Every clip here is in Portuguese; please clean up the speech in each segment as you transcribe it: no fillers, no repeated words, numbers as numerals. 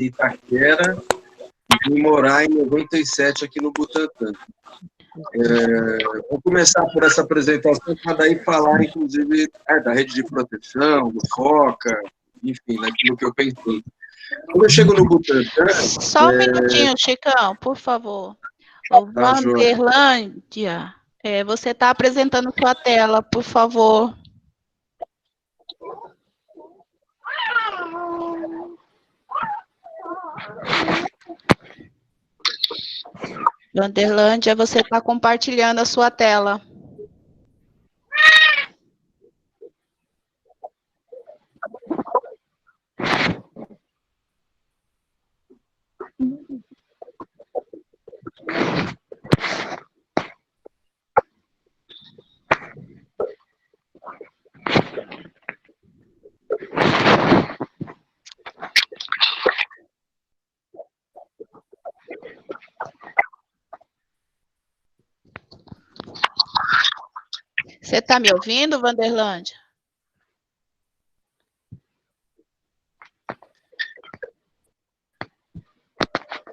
Itaquera e vim morar em 97 aqui no Butantã. Vou começar por essa apresentação para daí falar, inclusive, da rede de proteção, do FOCA, enfim, daquilo que eu pensei. Quando eu chego no Butantã... Só um minutinho, Chicão, por favor. O Vanderlândia, você está apresentando sua tela, por favor. Vanderlândia, você está compartilhando a sua tela. Você está me ouvindo, Vanderlândia?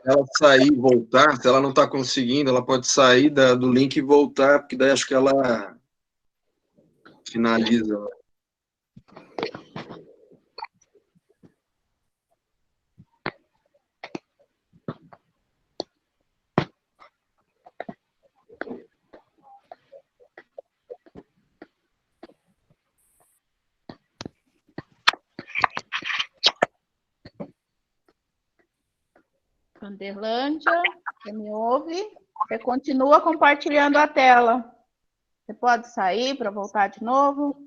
Ela sair e voltar, se ela não está conseguindo, ela pode sair do link e voltar, porque daí acho que ela finaliza. Vanderlândia, você me ouve? Você continua compartilhando a tela. Você pode sair para voltar de novo?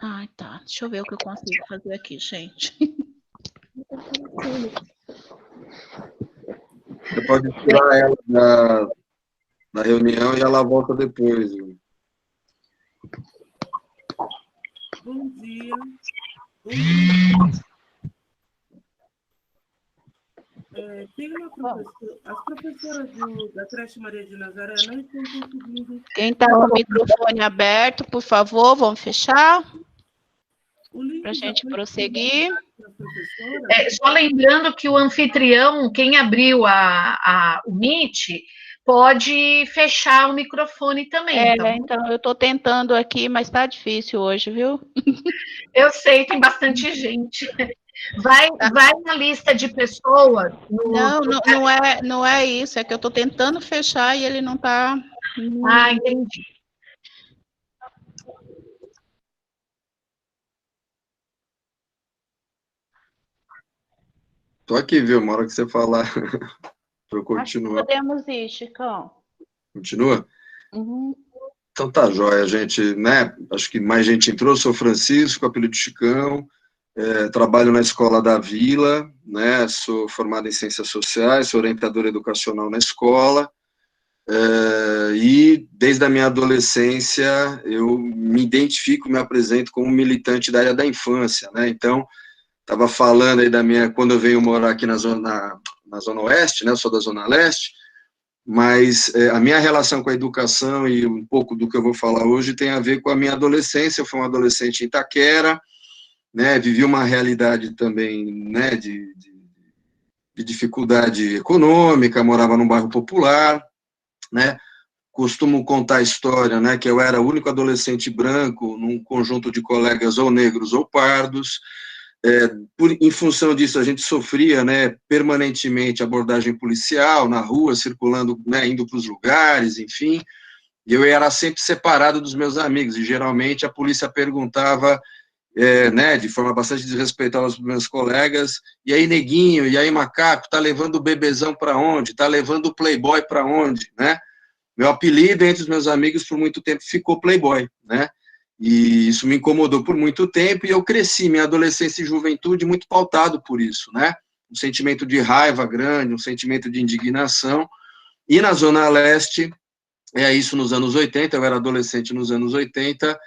Ai, tá. Deixa eu ver o que eu consigo fazer aqui, gente. Você pode tirar ela da reunião e ela volta depois. Bom dia. Tem uma professora, as professoras da creche Maria de Nazaré não estão conseguindo... Quem está com o microfone aberto, por favor, vamos fechar? Para a gente prosseguir. Só lembrando que o anfitrião, quem abriu o Meet, pode fechar o microfone também. Tá? Então, eu estou tentando aqui, mas está difícil hoje, viu? Eu sei, tem bastante gente. Vai na lista de pessoas. Não é isso, é que eu estou tentando fechar e ele não está... Ah, entendi. Estou aqui, viu? Uma hora que você falar, para eu continuar. Acho que podemos ir, Chicão. Continua? Uhum. Então tá, joia, gente, né? Acho que mais gente entrou. Sou Francisco, apelido Chicão, trabalho na Escola da Vila, né? Sou formado em Ciências Sociais, sou orientador educacional na escola, e desde a minha adolescência eu me identifico, me apresento como militante da área da infância, né? Então, estava falando aí quando eu venho morar aqui na Zona Oeste, né? Eu sou da Zona Leste, mas a minha relação com a educação e um pouco do que eu vou falar hoje tem a ver com a minha adolescência. Eu fui um adolescente em Itaquera, né, vivi uma realidade também, né, de dificuldade econômica, morava num bairro popular, né, costumo contar a história, né, que eu era o único adolescente branco num conjunto de colegas ou negros ou pardos. Em função disso, a gente sofria, né, permanentemente abordagem policial na rua, circulando, né, indo para os lugares, enfim, e eu era sempre separado dos meus amigos, e geralmente a polícia perguntava, né, de forma bastante desrespeitosa aos meus colegas, e aí, neguinho, e aí, macaco, tá levando o bebezão para onde? Tá levando o playboy para onde, né? Meu apelido entre os meus amigos por muito tempo ficou playboy, né? E isso me incomodou por muito tempo, e eu cresci, minha adolescência e juventude, muito pautado por isso, né? Um sentimento de raiva grande, um sentimento de indignação. E na Zona Leste, isso nos anos 80, eu era adolescente nos anos 80,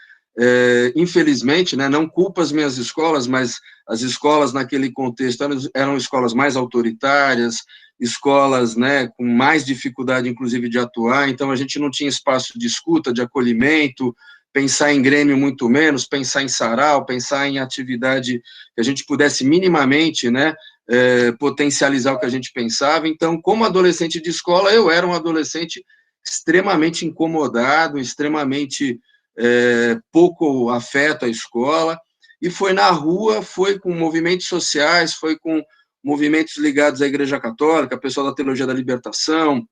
infelizmente, né, não culpo as minhas escolas, mas as escolas naquele contexto eram escolas mais autoritárias, escolas, né, com mais dificuldade, inclusive, de atuar, então a gente não tinha espaço de escuta, de acolhimento, pensar em grêmio muito menos, pensar em sarau, pensar em atividade que a gente pudesse minimamente, né, potencializar o que a gente pensava. Então, como adolescente de escola, eu era um adolescente extremamente incomodado, extremamente pouco afeto à escola, e foi na rua, foi com movimentos sociais, foi com movimentos ligados à Igreja Católica, pessoal da Teologia da Libertação,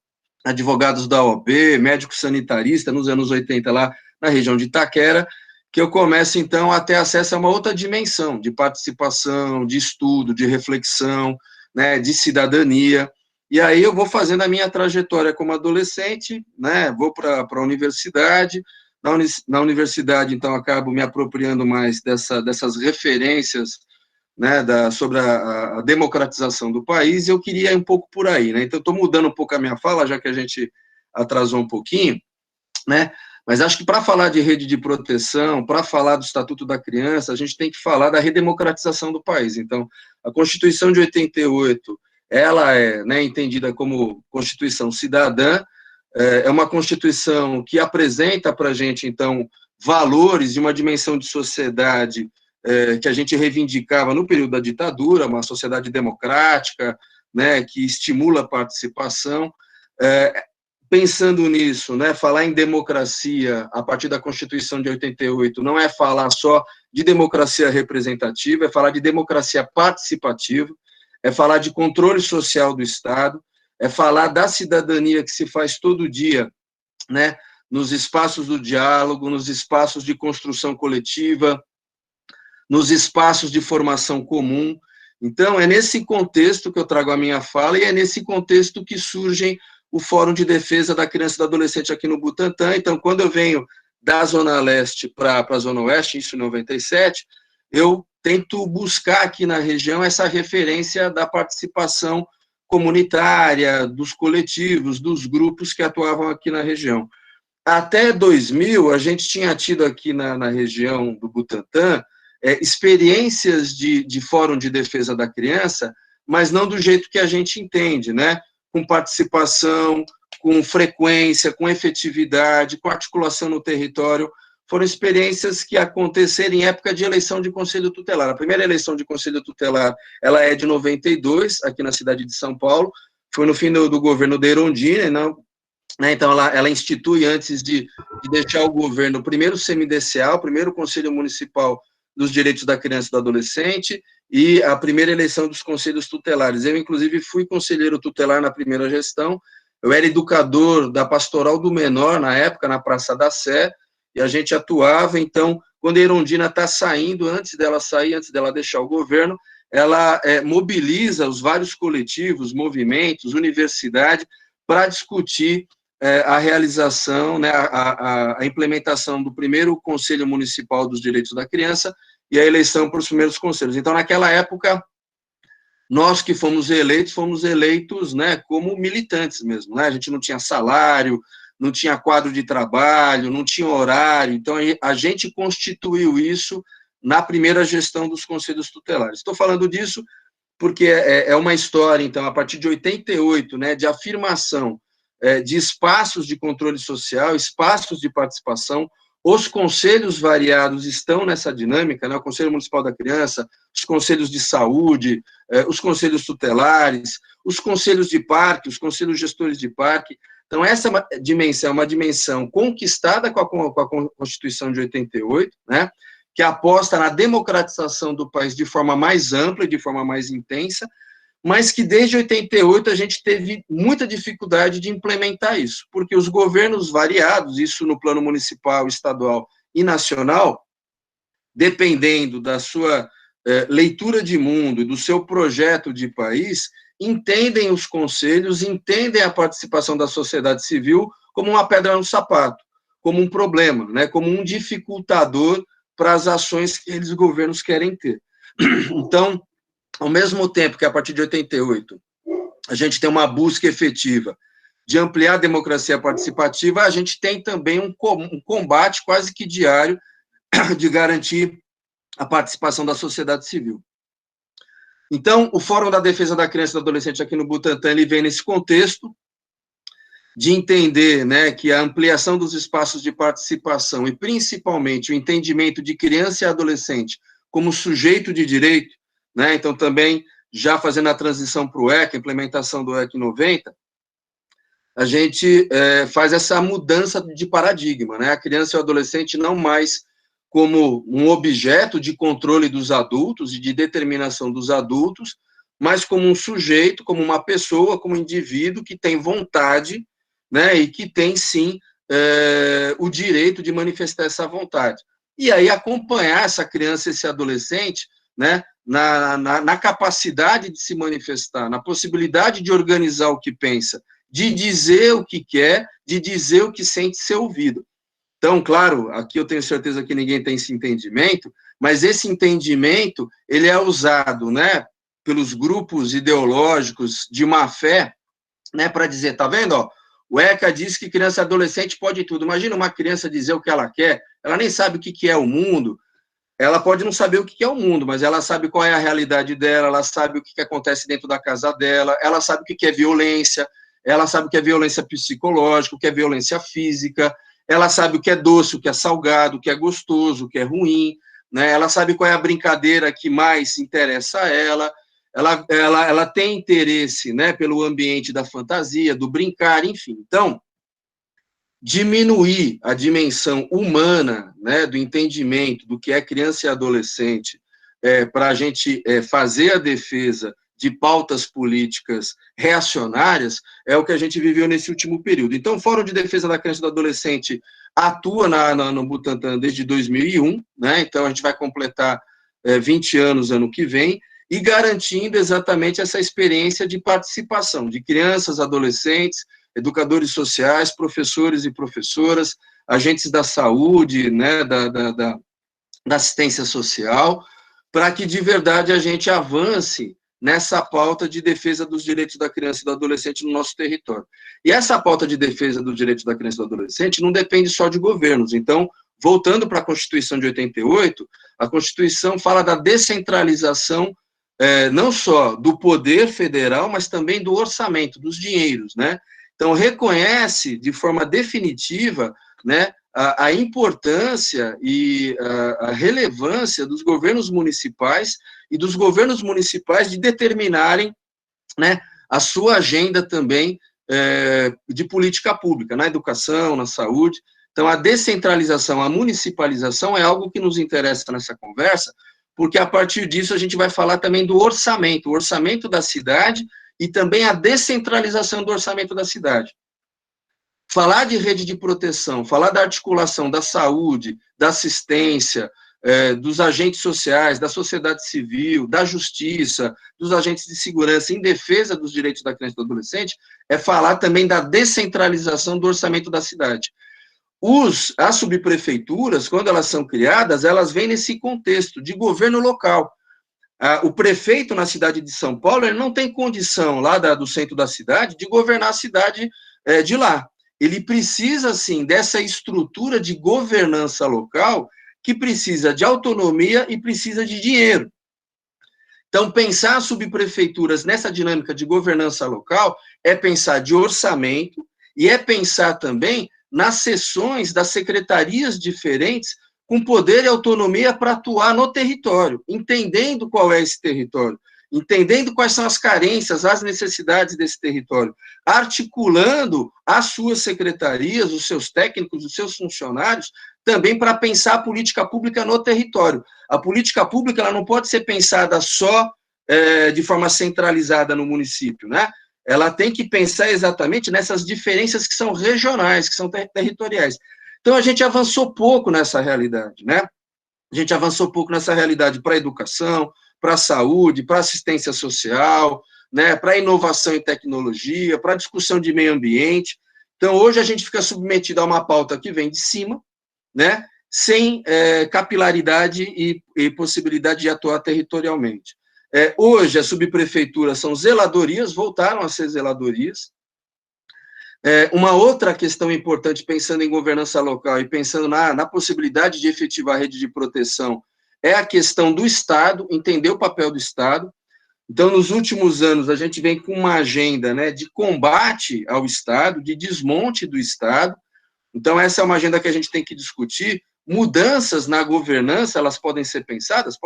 advogados da OAB, médico sanitarista, nos anos 80, lá na região de Itaquera, que eu começo, então, a ter acesso a uma outra dimensão de participação, de estudo, de reflexão, né, de cidadania. E aí eu vou fazendo a minha trajetória como adolescente, né, vou para a universidade. Na universidade, então, acabo me apropriando mais dessas referências, né, sobre a democratização do país, e eu queria ir um pouco por aí, né, então estou mudando um pouco a minha fala, já que a gente atrasou um pouquinho, né, mas acho que para falar de rede de proteção, para falar do Estatuto da Criança, a gente tem que falar da redemocratização do país. Então, a Constituição de 88, ela é, né, entendida como Constituição cidadã, é uma Constituição que apresenta para a gente, então, valores de uma dimensão de sociedade que a gente reivindicava no período da ditadura, uma sociedade democrática, né, que estimula a participação. Pensando nisso, né, falar em democracia a partir da Constituição de 88 não é falar só de democracia representativa, é falar de democracia participativa, é falar de controle social do Estado, é falar da cidadania que se faz todo dia, né, nos espaços do diálogo, nos espaços de construção coletiva, nos espaços de formação comum. Então, é nesse contexto que eu trago a minha fala, e é nesse contexto que surgem o Fórum de Defesa da Criança e do Adolescente aqui no Butantã. Então, quando eu venho da Zona Leste para a Zona Oeste, isso em 97, eu tento buscar aqui na região essa referência da participação comunitária, dos coletivos, dos grupos que atuavam aqui na região. Até 2000, a gente tinha tido aqui na região do Butantã experiências de Fórum de Defesa da Criança, mas não do jeito que a gente entende, né? Com participação, com frequência, com efetividade, com articulação no território. Foram experiências que aconteceram em época de eleição de Conselho Tutelar. A primeira eleição de Conselho Tutelar, ela é de 92, aqui na cidade de São Paulo, foi no fim do governo da Erundina, não, né, então ela institui, antes de deixar o governo, o primeiro CMDCA, o primeiro Conselho Municipal dos Direitos da Criança e do Adolescente, e a primeira eleição dos conselhos tutelares. Eu, inclusive, fui conselheiro tutelar na primeira gestão, eu era educador da Pastoral do Menor, na época, na Praça da Sé, e a gente atuava. Então, quando a Erundina está saindo, antes dela sair, antes dela deixar o governo, ela mobiliza os vários coletivos, movimentos, universidade, para discutir a realização, né, a implementação do primeiro Conselho Municipal dos Direitos da Criança e a eleição para os primeiros conselhos. Então, naquela época, nós que fomos eleitos, né, como militantes mesmo, né? A gente não tinha salário, não tinha quadro de trabalho, não tinha horário, então a gente constituiu isso na primeira gestão dos conselhos tutelares. Estou falando disso porque é uma história, então, a partir de 88, né, de afirmação de espaços de controle social, espaços de participação. Os conselhos variados estão nessa dinâmica, né? O Conselho Municipal da Criança, os conselhos de saúde, os conselhos tutelares, os conselhos de parque, os conselhos gestores de parque. Então, essa dimensão é uma dimensão conquistada com a Constituição de 88, né? Que aposta na democratização do país de forma mais ampla e de forma mais intensa, mas que desde 88 a gente teve muita dificuldade de implementar isso, porque os governos variados, isso no plano municipal, estadual e nacional, dependendo da sua leitura de mundo e do seu projeto de país, entendem os conselhos, entendem a participação da sociedade civil como uma pedra no sapato, como um problema, né, como um dificultador para as ações que eles, governos, querem ter. Então, ao mesmo tempo que, a partir de 88, a gente tem uma busca efetiva de ampliar a democracia participativa, a gente tem também um combate quase que diário de garantir a participação da sociedade civil. Então, o Fórum da Defesa da Criança e do Adolescente aqui no Butantã, ele vem nesse contexto de entender, né, que a ampliação dos espaços de participação e, principalmente, o entendimento de criança e adolescente como sujeito de direito, né, então também, já fazendo a transição para o ECA, a implementação do ECA 90, a gente faz essa mudança de paradigma, né, a criança e o adolescente não mais como um objeto de controle dos adultos e de determinação dos adultos, mas como um sujeito, como uma pessoa, como um indivíduo que tem vontade, né, e que tem, sim, o direito de manifestar essa vontade. E aí acompanhar essa criança, esse adolescente, né, na capacidade de se manifestar, na possibilidade de organizar o que pensa, de dizer o que quer, de dizer o que sente ser ouvido. Então, claro, aqui eu tenho certeza que ninguém tem esse entendimento, mas esse entendimento, ele é usado, né, pelos grupos ideológicos de má-fé, né, para dizer, tá vendo, ó, o ECA diz que criança e adolescente pode tudo. Imagina uma criança dizer o que ela quer, ela nem sabe o que é o mundo, ela pode não saber o que é o mundo, mas ela sabe qual é a realidade dela, ela sabe o que acontece dentro da casa dela, ela sabe o que é violência, ela sabe o que é violência psicológica, o que é violência física, ela sabe o que é doce, o que é salgado, o que é gostoso, o que é ruim, né? Ela sabe qual é a brincadeira que mais interessa a ela, ela tem interesse, né, pelo ambiente da fantasia, do brincar, enfim. Então, diminuir a dimensão humana, né, do entendimento do que é criança e adolescente, para a gente fazer a defesa de pautas políticas reacionárias, é o que a gente viveu nesse último período. Então, o Fórum de Defesa da Criança e do Adolescente atua no Butantã desde 2001, né? Então a gente vai completar 20 anos ano que vem, e garantindo exatamente essa experiência de participação de crianças, adolescentes, educadores sociais, professores e professoras, agentes da saúde, né, da assistência social, para que de verdade a gente avance nessa pauta de defesa dos direitos da criança e do adolescente no nosso território. E essa pauta de defesa dos direitos da criança e do adolescente não depende só de governos. Então, voltando para a Constituição de 88, a Constituição fala da descentralização não só do poder federal, mas também do orçamento, dos dinheiros, né? Então, reconhece de forma definitiva, né, a importância e a relevância dos governos municipais e dos governos municipais de determinarem, né, a sua agenda também de política pública, na educação, na saúde. Então, a descentralização, a municipalização é algo que nos interessa nessa conversa, porque a partir disso a gente vai falar também do orçamento, o orçamento da cidade e também a descentralização do orçamento da cidade. Falar de rede de proteção, falar da articulação da saúde, da assistência, dos agentes sociais, da sociedade civil, da justiça, dos agentes de segurança em defesa dos direitos da criança e do adolescente, é falar também da descentralização do orçamento da cidade. As subprefeituras, quando elas são criadas, elas vêm nesse contexto de governo local. O prefeito na cidade de São Paulo, ele não tem condição lá do centro da cidade de governar a cidade de lá. Ele precisa, sim, dessa estrutura de governança local que precisa de autonomia e precisa de dinheiro. Então, pensar subprefeituras nessa dinâmica de governança local é pensar de orçamento e é pensar também nas seções das secretarias diferentes com poder e autonomia para atuar no território, entendendo qual é esse território, entendendo quais são as carências, as necessidades desse território, articulando as suas secretarias, os seus técnicos, os seus funcionários, também para pensar a política pública no território. A política pública ela não pode ser pensada só de forma centralizada no município, né? Ela tem que pensar exatamente nessas diferenças que são regionais, que são territoriais. Então, a gente avançou pouco nessa realidade, né? A gente avançou pouco nessa realidade para a educação, para a saúde, para a assistência social, né? Para a inovação e tecnologia, para a discussão de meio ambiente. Então, hoje a gente fica submetido a uma pauta que vem de cima, né? Sem capilaridade e possibilidade de atuar territorialmente. Hoje, as subprefeituras são zeladorias, voltaram a ser zeladorias. Uma outra questão importante, pensando em governança local e pensando na possibilidade de efetivar a rede de proteção, é a questão do Estado, entender o papel do Estado. Então, nos últimos anos, a gente vem com uma agenda, né, de combate ao Estado, de desmonte do Estado. Então, essa é uma agenda que a gente tem que discutir. Mudanças na governança, elas podem ser pensadas,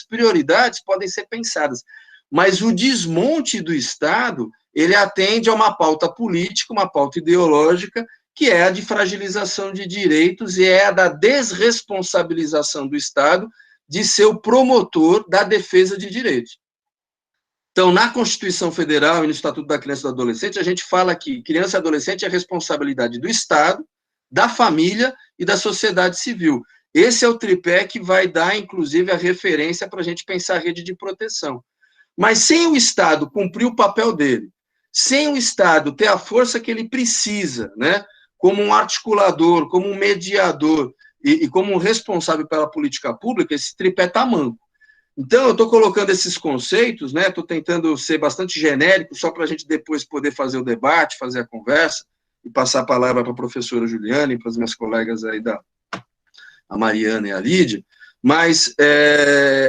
prioridades podem ser pensadas, mas o desmonte do Estado, ele atende a uma pauta política, uma pauta ideológica, que é a de fragilização de direitos e é a da desresponsabilização do Estado de ser o promotor da defesa de direitos. Então, na Constituição Federal e no Estatuto da Criança e do Adolescente, a gente fala que criança e adolescente é responsabilidade do Estado, da família e da sociedade civil. Esse é o tripé que vai dar, inclusive, a referência para a gente pensar a rede de proteção. Mas sem o Estado cumprir o papel dele, sem o Estado ter a força que ele precisa, né, como um articulador, como um mediador e como um responsável pela política pública, esse tripé está manco. Então, eu estou colocando esses conceitos, né, estou tentando ser bastante genérico, só para a gente depois poder fazer o debate, fazer a conversa, e passar a palavra para a professora Juliana e para as minhas colegas aí, a Mariana e a Lídia, mas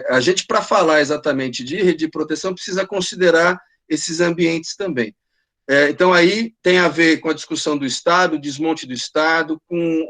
a gente, para falar exatamente de rede de proteção, precisa considerar esses ambientes também. Então, aí tem a ver com a discussão do Estado, o desmonte do Estado, com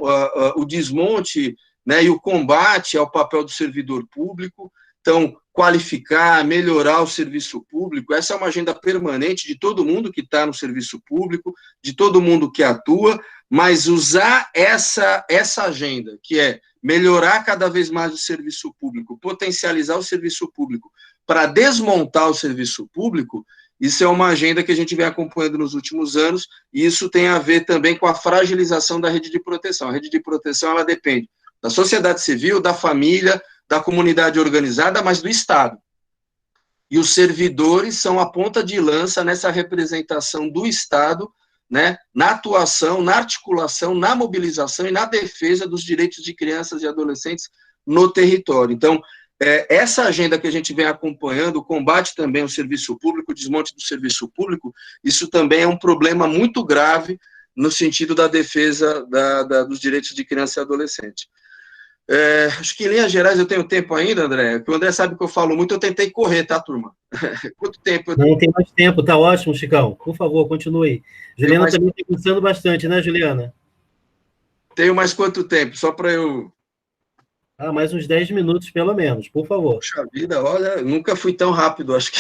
o desmonte, né, e o combate ao papel do servidor público. Então, qualificar, melhorar o serviço público, essa é uma agenda permanente de todo mundo que está no serviço público, de todo mundo que atua, mas usar essa agenda, que é melhorar cada vez mais o serviço público, potencializar o serviço público, para desmontar o serviço público, isso é uma agenda que a gente vem acompanhando nos últimos anos, e isso tem a ver também com a fragilização da rede de proteção. A rede de proteção, ela depende da sociedade civil, da família, da comunidade organizada, mas do Estado. E os servidores são a ponta de lança nessa representação do Estado, né, na atuação, na articulação, na mobilização e na defesa dos direitos de crianças e adolescentes no território. Então, essa agenda que a gente vem acompanhando, o combate também ao serviço público, o desmonte do serviço público, isso também é um problema muito grave no sentido da defesa dos direitos de criança e adolescente. Acho que em linhas gerais eu tenho tempo ainda, André, porque o André sabe que eu falo muito, eu tentei correr, tá, turma? Quanto tempo? Não tem mais tempo, tá ótimo, Chicão. Por favor, continue. Juliana também está pensando bastante, né, Juliana? Tenho mais quanto tempo? Só para eu... mais uns 10 minutos, pelo menos, por favor. Puxa vida, olha, nunca fui tão rápido, acho que...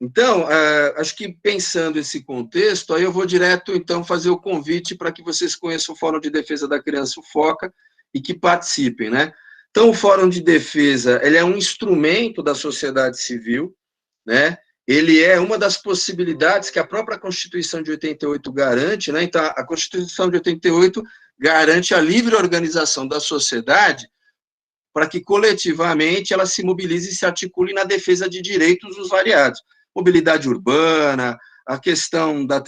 Então, acho que pensando esse contexto, aí eu vou direto, então, fazer o convite para que vocês conheçam o Fórum de Defesa da Criança, o FOCA, e que participem, né? Então, o Fórum de Defesa, ele é um instrumento da sociedade civil, né? Ele é uma das possibilidades que a própria Constituição de 88 garante, né? Então, a Constituição de 88 garante a livre organização da sociedade para que coletivamente ela se mobilize e se articule na defesa de direitos dos variados. Mobilidade urbana, a questão da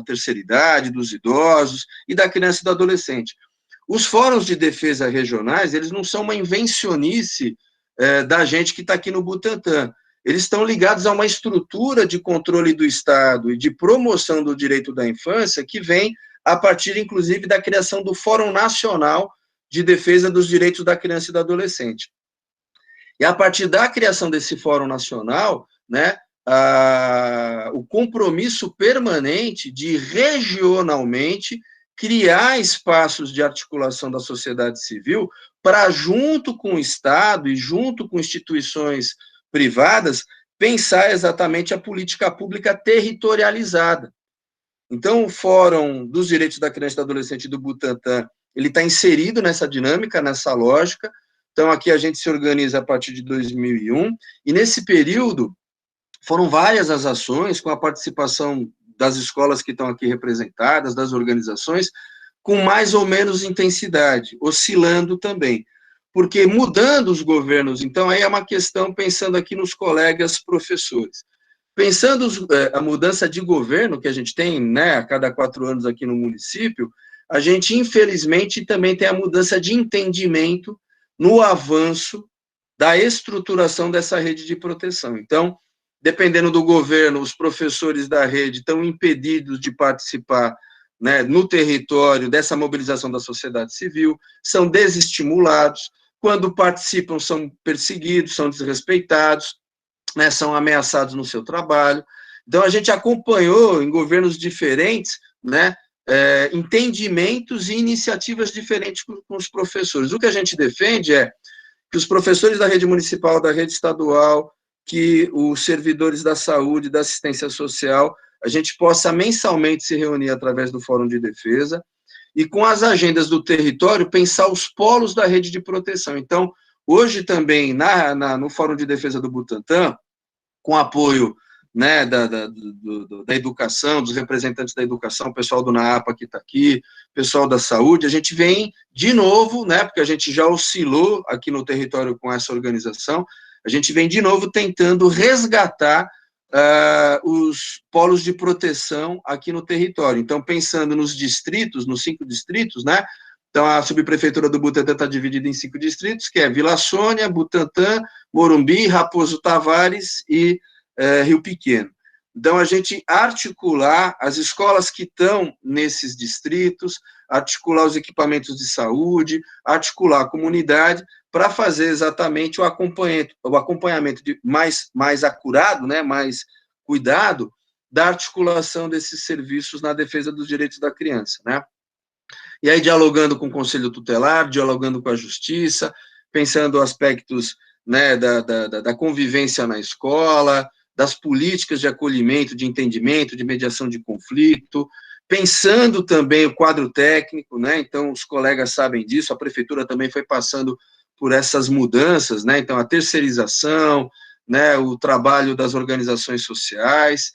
terceira idade, dos idosos e da criança e do adolescente. Os fóruns de defesa regionais, eles não são uma invencionice da gente que está aqui no Butantã. Eles estão ligados a uma estrutura de controle do Estado e de promoção do direito da infância que vem a partir, inclusive, da criação do Fórum Nacional de Defesa dos Direitos da Criança e do Adolescente. E a partir da criação desse Fórum Nacional, né, o compromisso permanente de regionalmente criar espaços de articulação da sociedade civil para, junto com o Estado e junto com instituições privadas, pensar exatamente a política pública territorializada. Então, o Fórum dos Direitos da Criança e do Adolescente do Butantã, ele está inserido nessa dinâmica, nessa lógica. Então, aqui a gente se organiza a partir de 2001, e nesse período foram várias as ações, com a participação das escolas que estão aqui representadas, das organizações, com mais ou menos intensidade, oscilando também. Porque mudando os governos, então, aí é uma questão, pensando aqui nos colegas professores. Pensando a mudança de governo que a gente tem, né, a cada 4 anos aqui no município, a gente, infelizmente, também tem a mudança de entendimento no avanço da estruturação dessa rede de proteção. Então, dependendo do governo, os professores da rede estão impedidos de participar, né, no território dessa mobilização da sociedade civil, são desestimulados, quando participam são perseguidos, são desrespeitados, né, são ameaçados no seu trabalho. Então, a gente acompanhou em governos diferentes, né, entendimentos e iniciativas diferentes com os professores. O que a gente defende é que os professores da rede municipal, da rede estadual, que os servidores da saúde, da assistência social, a gente possa mensalmente se reunir através do Fórum de Defesa e, com as agendas do território, pensar os polos da rede de proteção. Então, hoje também, no Fórum de Defesa do Butantã, com apoio, né, da educação, dos representantes da educação, o pessoal do NAAPA que está aqui, o pessoal da saúde, a gente vem de novo, né, porque a gente já oscilou aqui no território com essa organização, a gente vem de novo tentando resgatar os polos de proteção aqui no território. Então, pensando nos distritos, nos 5 distritos, né, então a subprefeitura do Butantã está dividida em 5 distritos, que é Vila Sônia, Butantã, Morumbi, Raposo Tavares e Rio Pequeno. Então, a gente articular as escolas que estão nesses distritos, articular os equipamentos de saúde, articular a comunidade, para fazer exatamente o acompanhamento mais acurado, né, mais cuidado, da articulação desses serviços na defesa dos direitos da criança, né. E aí, dialogando com o Conselho Tutelar, dialogando com a Justiça, pensando aspectos, né, da convivência na escola, das políticas de acolhimento, de entendimento, de mediação de conflito, pensando também o quadro técnico, né, então os colegas sabem disso, a prefeitura também foi passando por essas mudanças, né, então a terceirização, né, o trabalho das organizações sociais,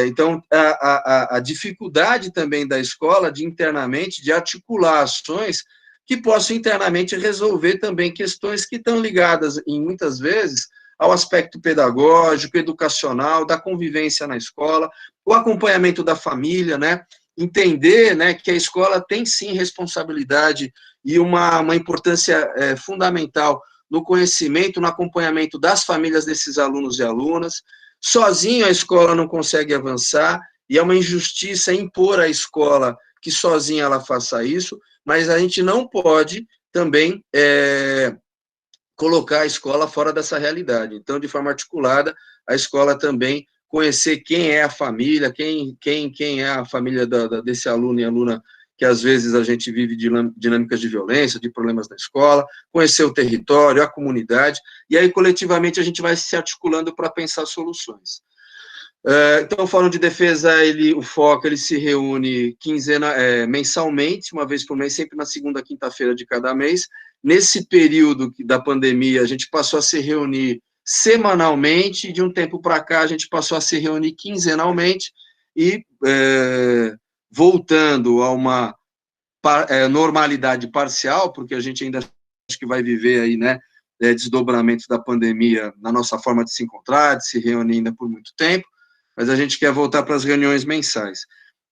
então a dificuldade também da escola de internamente, de articular ações que possam internamente resolver também questões que estão ligadas, muitas vezes, ao aspecto pedagógico, educacional, da convivência na escola, o acompanhamento da família, né, entender, né, que a escola tem sim responsabilidade e uma importância fundamental no conhecimento, no acompanhamento das famílias desses alunos e alunas. Sozinho a escola não consegue avançar, e é uma injustiça impor à escola que sozinha ela faça isso, mas a gente não pode também colocar a escola fora dessa realidade. Então, de forma articulada, a escola também conhecer quem é a família, quem é a família desse aluno e aluna, que às vezes a gente vive dinâmicas de violência, de problemas na escola, conhecer o território, a comunidade, e aí coletivamente a gente vai se articulando para pensar soluções. Então, o Fórum de Defesa, o FOCA, ele se reúne mensalmente, uma vez por mês, sempre na segunda quinta-feira de cada mês. Nesse período da pandemia, a gente passou a se reunir semanalmente, de um tempo para cá, a gente passou a se reunir quinzenalmente, e voltando a uma normalidade parcial, porque a gente ainda acho que vai viver aí, né, desdobramentos da pandemia na nossa forma de se encontrar, de se reunir ainda por muito tempo, mas a gente quer voltar para as reuniões mensais.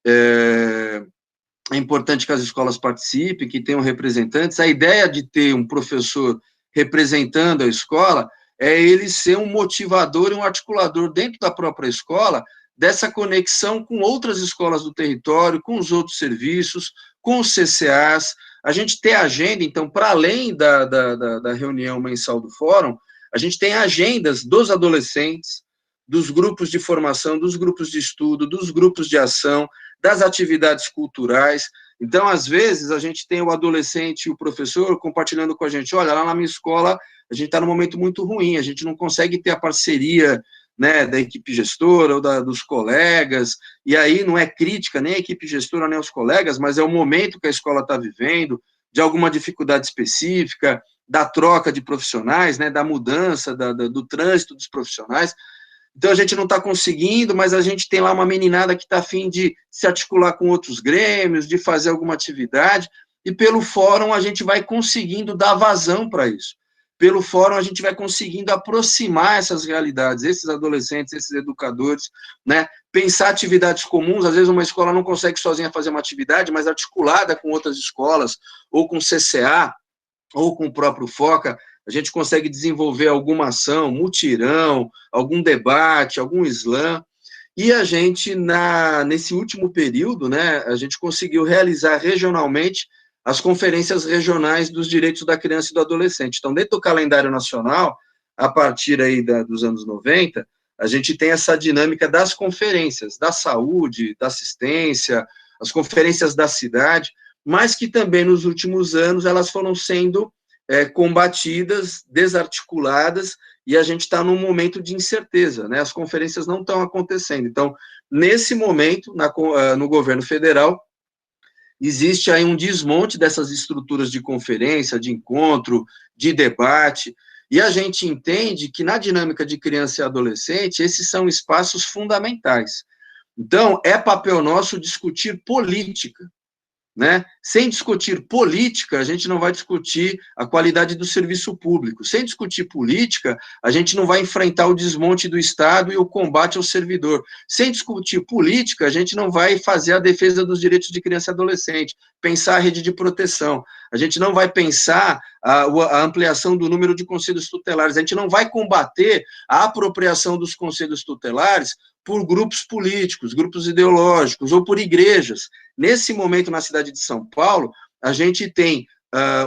É importante que as escolas participem, que tenham representantes. A ideia de ter um professor representando a escola é ele ser um motivador e um articulador dentro da própria escola, dessa conexão com outras escolas do território, com os outros serviços, com os CCAs. A gente tem agenda, então, para além da reunião mensal do fórum, a gente tem agendas dos adolescentes, dos grupos de formação, dos grupos de estudo, dos grupos de ação, das atividades culturais. Então, às vezes, a gente tem o adolescente e o professor compartilhando com a gente, olha, lá na minha escola, a gente está num momento muito ruim, a gente não consegue ter a parceria, né, da equipe gestora ou dos colegas, e aí não é crítica nem a equipe gestora nem aos colegas, mas é o momento que a escola está vivendo, de alguma dificuldade específica, da troca de profissionais, né, da mudança, do trânsito dos profissionais. Então, a gente não está conseguindo, mas a gente tem lá uma meninada que está a fim de se articular com outros grêmios, de fazer alguma atividade, e pelo fórum a gente vai conseguindo dar vazão para isso. Pelo fórum a gente vai conseguindo aproximar essas realidades, esses adolescentes, esses educadores, né? Pensar atividades comuns. Às vezes uma escola não consegue sozinha fazer uma atividade, mas articulada com outras escolas, ou com CCA, ou com o próprio FOCA, a gente consegue desenvolver alguma ação, mutirão, algum debate, algum slam, e a gente, nesse último período, né, a gente conseguiu realizar regionalmente as conferências regionais dos direitos da criança e do adolescente. Então, dentro do calendário nacional, a partir aí dos anos 90, a gente tem essa dinâmica das conferências, da saúde, da assistência, as conferências da cidade, mas que também nos últimos anos elas foram sendo combatidas, desarticuladas, e a gente está num momento de incerteza, né? As conferências não estão acontecendo. Então, nesse momento, no governo federal, existe aí um desmonte dessas estruturas de conferência, de encontro, de debate, e a gente entende que na dinâmica de criança e adolescente, esses são espaços fundamentais. Então, é papel nosso discutir política, né? Sem discutir política, a gente não vai discutir a qualidade do serviço público. Sem discutir política, a gente não vai enfrentar o desmonte do Estado e o combate ao servidor. Sem discutir política, a gente não vai fazer a defesa dos direitos de criança e adolescente, pensar a rede de proteção. A gente não vai pensar a ampliação do número de conselhos tutelares. A gente não vai combater a apropriação dos conselhos tutelares por grupos políticos, grupos ideológicos ou por igrejas. Nesse momento, na cidade de São Paulo, a gente tem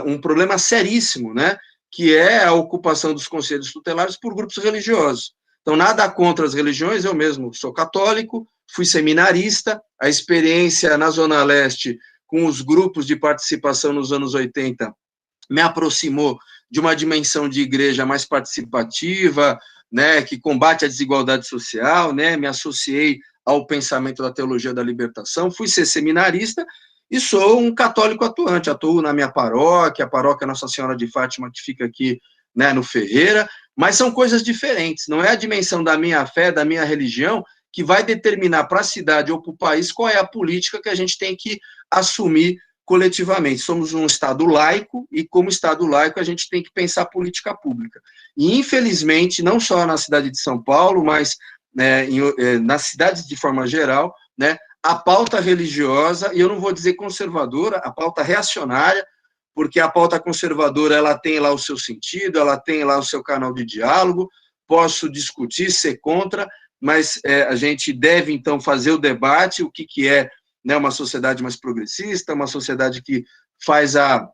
um problema seríssimo, né, que é a ocupação dos conselhos tutelares por grupos religiosos. Então, nada contra as religiões, eu mesmo sou católico, fui seminarista, a experiência na Zona Leste com os grupos de participação nos anos 80 me aproximou de uma dimensão de igreja mais participativa, né, que combate a desigualdade social, né, me associei ao pensamento da teologia da libertação, fui ser seminarista e sou um católico atuante, atuo na minha paróquia, a paróquia Nossa Senhora de Fátima, que fica aqui, né, no Ferreira, mas são coisas diferentes, não é a dimensão da minha fé, da minha religião, que vai determinar para a cidade ou para o país qual é a política que a gente tem que assumir coletivamente. Somos um Estado laico, e como Estado laico a gente tem que pensar política pública. E, infelizmente, não só na cidade de São Paulo, mas nas cidades de forma geral, né, a pauta religiosa, e eu não vou dizer conservadora, a pauta reacionária, porque a pauta conservadora ela tem lá o seu sentido, ela tem lá o seu canal de diálogo, posso discutir, ser contra, mas a gente deve, então, fazer o debate, o que é, né, uma sociedade mais progressista, uma sociedade que faz a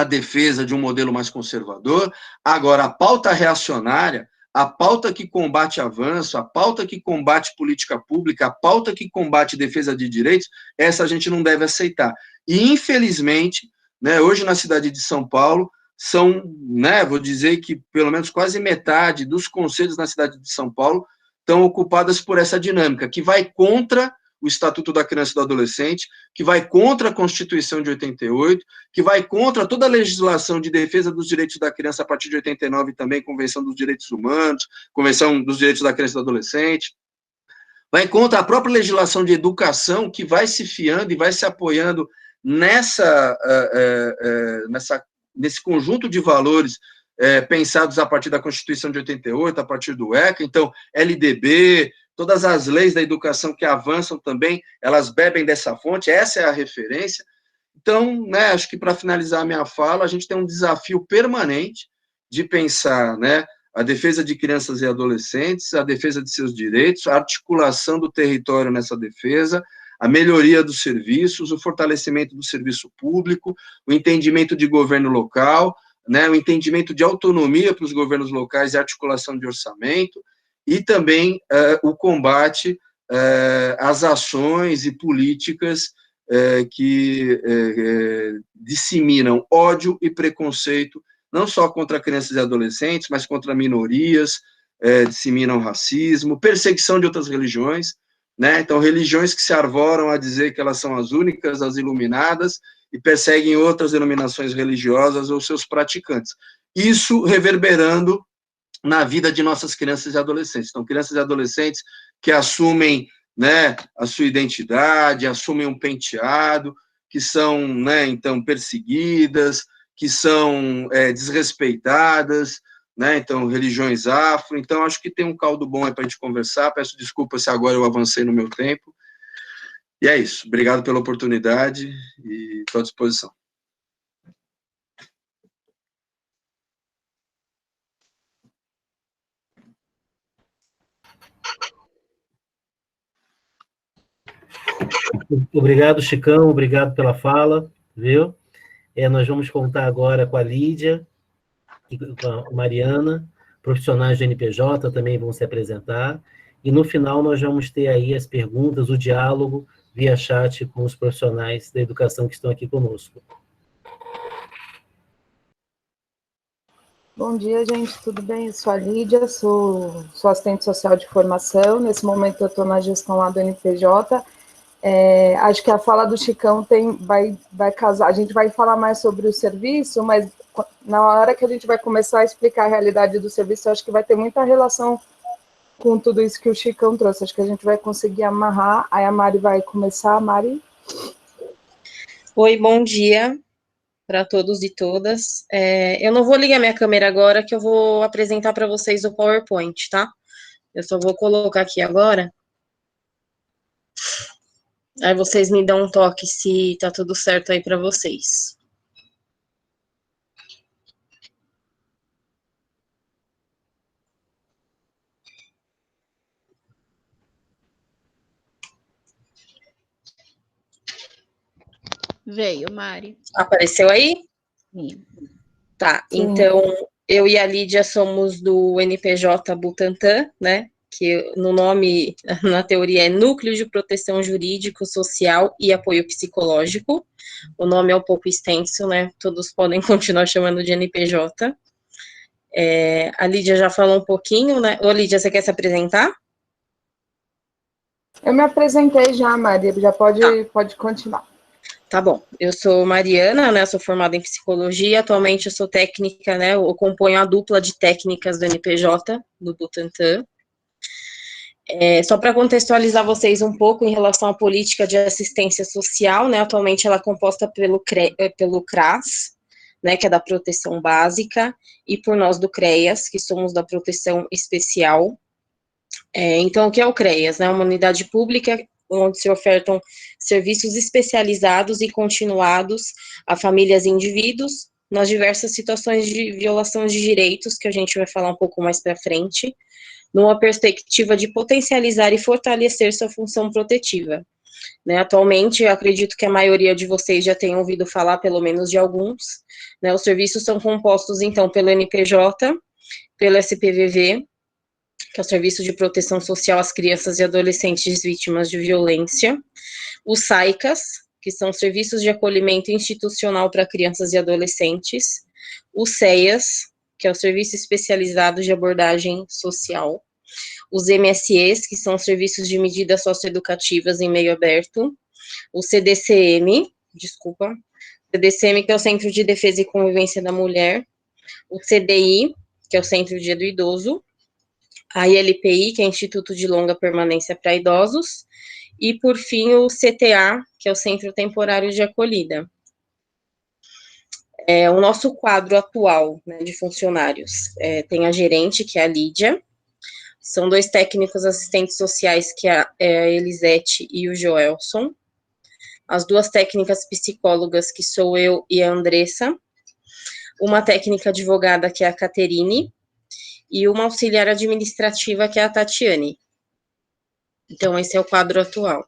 defesa de um modelo mais conservador. Agora, a pauta reacionária, a pauta que combate avanço, a pauta que combate política pública, a pauta que combate defesa de direitos, essa a gente não deve aceitar. E, infelizmente, né, hoje na cidade de São Paulo, são, né, vou dizer que pelo menos quase metade dos conselhos na cidade de São Paulo estão ocupadas por essa dinâmica, que vai contra o Estatuto da Criança e do Adolescente, que vai contra a Constituição de 88, que vai contra toda a legislação de defesa dos direitos da criança a partir de 89 também, Convenção dos Direitos Humanos, Convenção dos Direitos da Criança e do Adolescente, vai contra a própria legislação de educação, que vai se fiando e vai se apoiando nesse conjunto de valores pensados a partir da Constituição de 88, a partir do ECA. Então, LDB, todas as leis da educação que avançam também, elas bebem dessa fonte, essa é a referência. Então, né, acho que para finalizar a minha fala, a gente tem um desafio permanente de pensar, né, a defesa de crianças e adolescentes, a defesa de seus direitos, a articulação do território nessa defesa, a melhoria dos serviços, o fortalecimento do serviço público, o entendimento de governo local, né, o entendimento de autonomia para os governos locais e articulação de orçamento, e também o combate às ações e políticas que disseminam ódio e preconceito, não só contra crianças e adolescentes, mas contra minorias, disseminam racismo, perseguição de outras religiões, né? Então, religiões que se arvoram a dizer que elas são as únicas, as iluminadas, e perseguem outras denominações religiosas ou seus praticantes. Isso reverberando na vida de nossas crianças e adolescentes. Então, crianças e adolescentes que assumem, né, a sua identidade, assumem um penteado, que são, né, então, perseguidas, que são desrespeitadas, né, então, religiões afro. Então, acho que tem um caldo bom aí para a gente conversar. Peço desculpa se agora eu avancei no meu tempo. E é isso. Obrigado pela oportunidade e estou à disposição. Obrigado, Chicão, obrigado pela fala, viu? Nós vamos contar agora com a Lídia e com a Mariana, profissionais do NPJ também vão se apresentar, e no final nós vamos ter aí as perguntas, o diálogo via chat com os profissionais da educação que estão aqui conosco. Bom dia, gente, tudo bem? Eu sou a Lídia, sou assistente social de formação, nesse momento eu estou na gestão lá do NPJ. Acho que a fala do Chicão vai casar, a gente vai falar mais sobre o serviço, mas na hora que a gente vai começar a explicar a realidade do serviço, acho que vai ter muita relação com tudo isso que o Chicão trouxe, acho que a gente vai conseguir amarrar, aí a Mari vai começar. Mari? Oi, bom dia para todos e todas. Eu não vou ligar minha câmera agora, que eu vou apresentar para vocês o PowerPoint, tá? Eu só vou colocar aqui agora. Aí vocês me dão um toque se tá tudo certo aí para vocês. Veio, Mari. Apareceu aí? Sim. Tá, então eu e a Lídia somos do NPJ Butantan, né? Que no nome, na teoria, é Núcleo de Proteção Jurídico, Social e Apoio Psicológico. O nome é um pouco extenso, né? Todos podem continuar chamando de NPJ. A Lídia já falou um pouquinho, né? Ô, Lídia, você quer se apresentar? Eu me apresentei já, Maria, já pode continuar. Tá bom, eu sou Mariana, né, sou formada em psicologia, atualmente eu sou técnica, né, eu componho a dupla de técnicas do NPJ, do Butantan. Só para contextualizar vocês um pouco em relação à política de assistência social, né, atualmente ela é composta pelo CRAS, né, que é da proteção básica, e por nós do CREAS, que somos da proteção especial. Então, o que é o CREAS? Né, uma unidade pública onde se ofertam serviços especializados e continuados a famílias e indivíduos nas diversas situações de violação de direitos, que a gente vai falar um pouco mais para frente, numa perspectiva de potencializar e fortalecer sua função protetiva. Né, atualmente, eu acredito que a maioria de vocês já tenham ouvido falar, pelo menos de alguns, né, os serviços são compostos, então, pelo NPJ, pelo SPVV, que é o Serviço de Proteção Social às Crianças e Adolescentes Vítimas de Violência, os SAICAS, que são Serviços de Acolhimento Institucional para Crianças e Adolescentes, os SEAS, que é o Serviço Especializado de Abordagem Social, os MSEs, que são Serviços de Medidas Socioeducativas em Meio Aberto, o CDCM, que é o Centro de Defesa e Convivência da Mulher, o CDI, que é o Centro de Dia do Idoso, a ILPI, que é Instituto de Longa Permanência para Idosos, e, por fim, o CTA, que é o Centro Temporário de Acolhida. O nosso quadro atual, né, de funcionários, tem a gerente, que é a Lídia, são 2 técnicos assistentes sociais, que é a Elisete e o Joelson, as 2 técnicas psicólogas, que sou eu e a Andressa, uma técnica advogada, que é a Caterine, e uma auxiliar administrativa, que é a Tatiane. Então, esse é o quadro atual.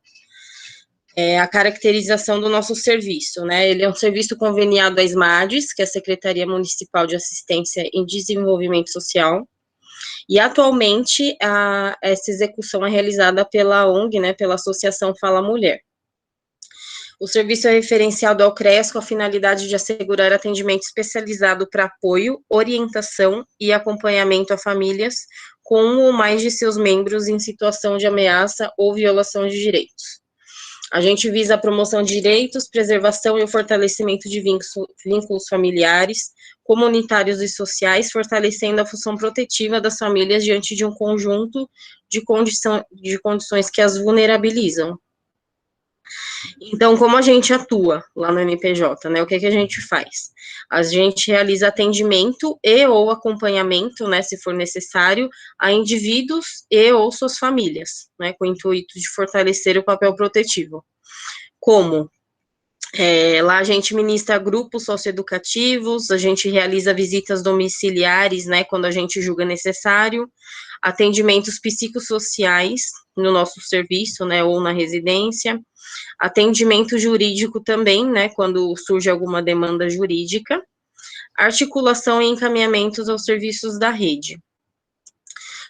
A caracterização do nosso serviço, né? Ele é um serviço conveniado à SMADES, que é a Secretaria Municipal de Assistência em Desenvolvimento Social, e atualmente essa execução é realizada pela ONG, né, pela Associação Fala Mulher. O serviço é referenciado ao CREAS com a finalidade de assegurar atendimento especializado para apoio, orientação e acompanhamento a famílias com um ou mais de seus membros em situação de ameaça ou violação de direitos. A gente visa a promoção de direitos, preservação e o fortalecimento de vínculos familiares, comunitários e sociais, fortalecendo a função protetiva das famílias diante de um conjunto de condições que as vulnerabilizam. Então, como a gente atua lá no NPJ, né, o que a gente faz? A gente realiza atendimento e ou acompanhamento, né, se for necessário, a indivíduos e ou suas famílias, né, com o intuito de fortalecer o papel protetivo. Como? Lá a gente ministra grupos socioeducativos, a gente realiza visitas domiciliares, né, quando a gente julga necessário, atendimentos psicossociais, no nosso serviço, né, ou na residência. Atendimento jurídico também, né, quando surge alguma demanda jurídica. Articulação e encaminhamentos aos serviços da rede.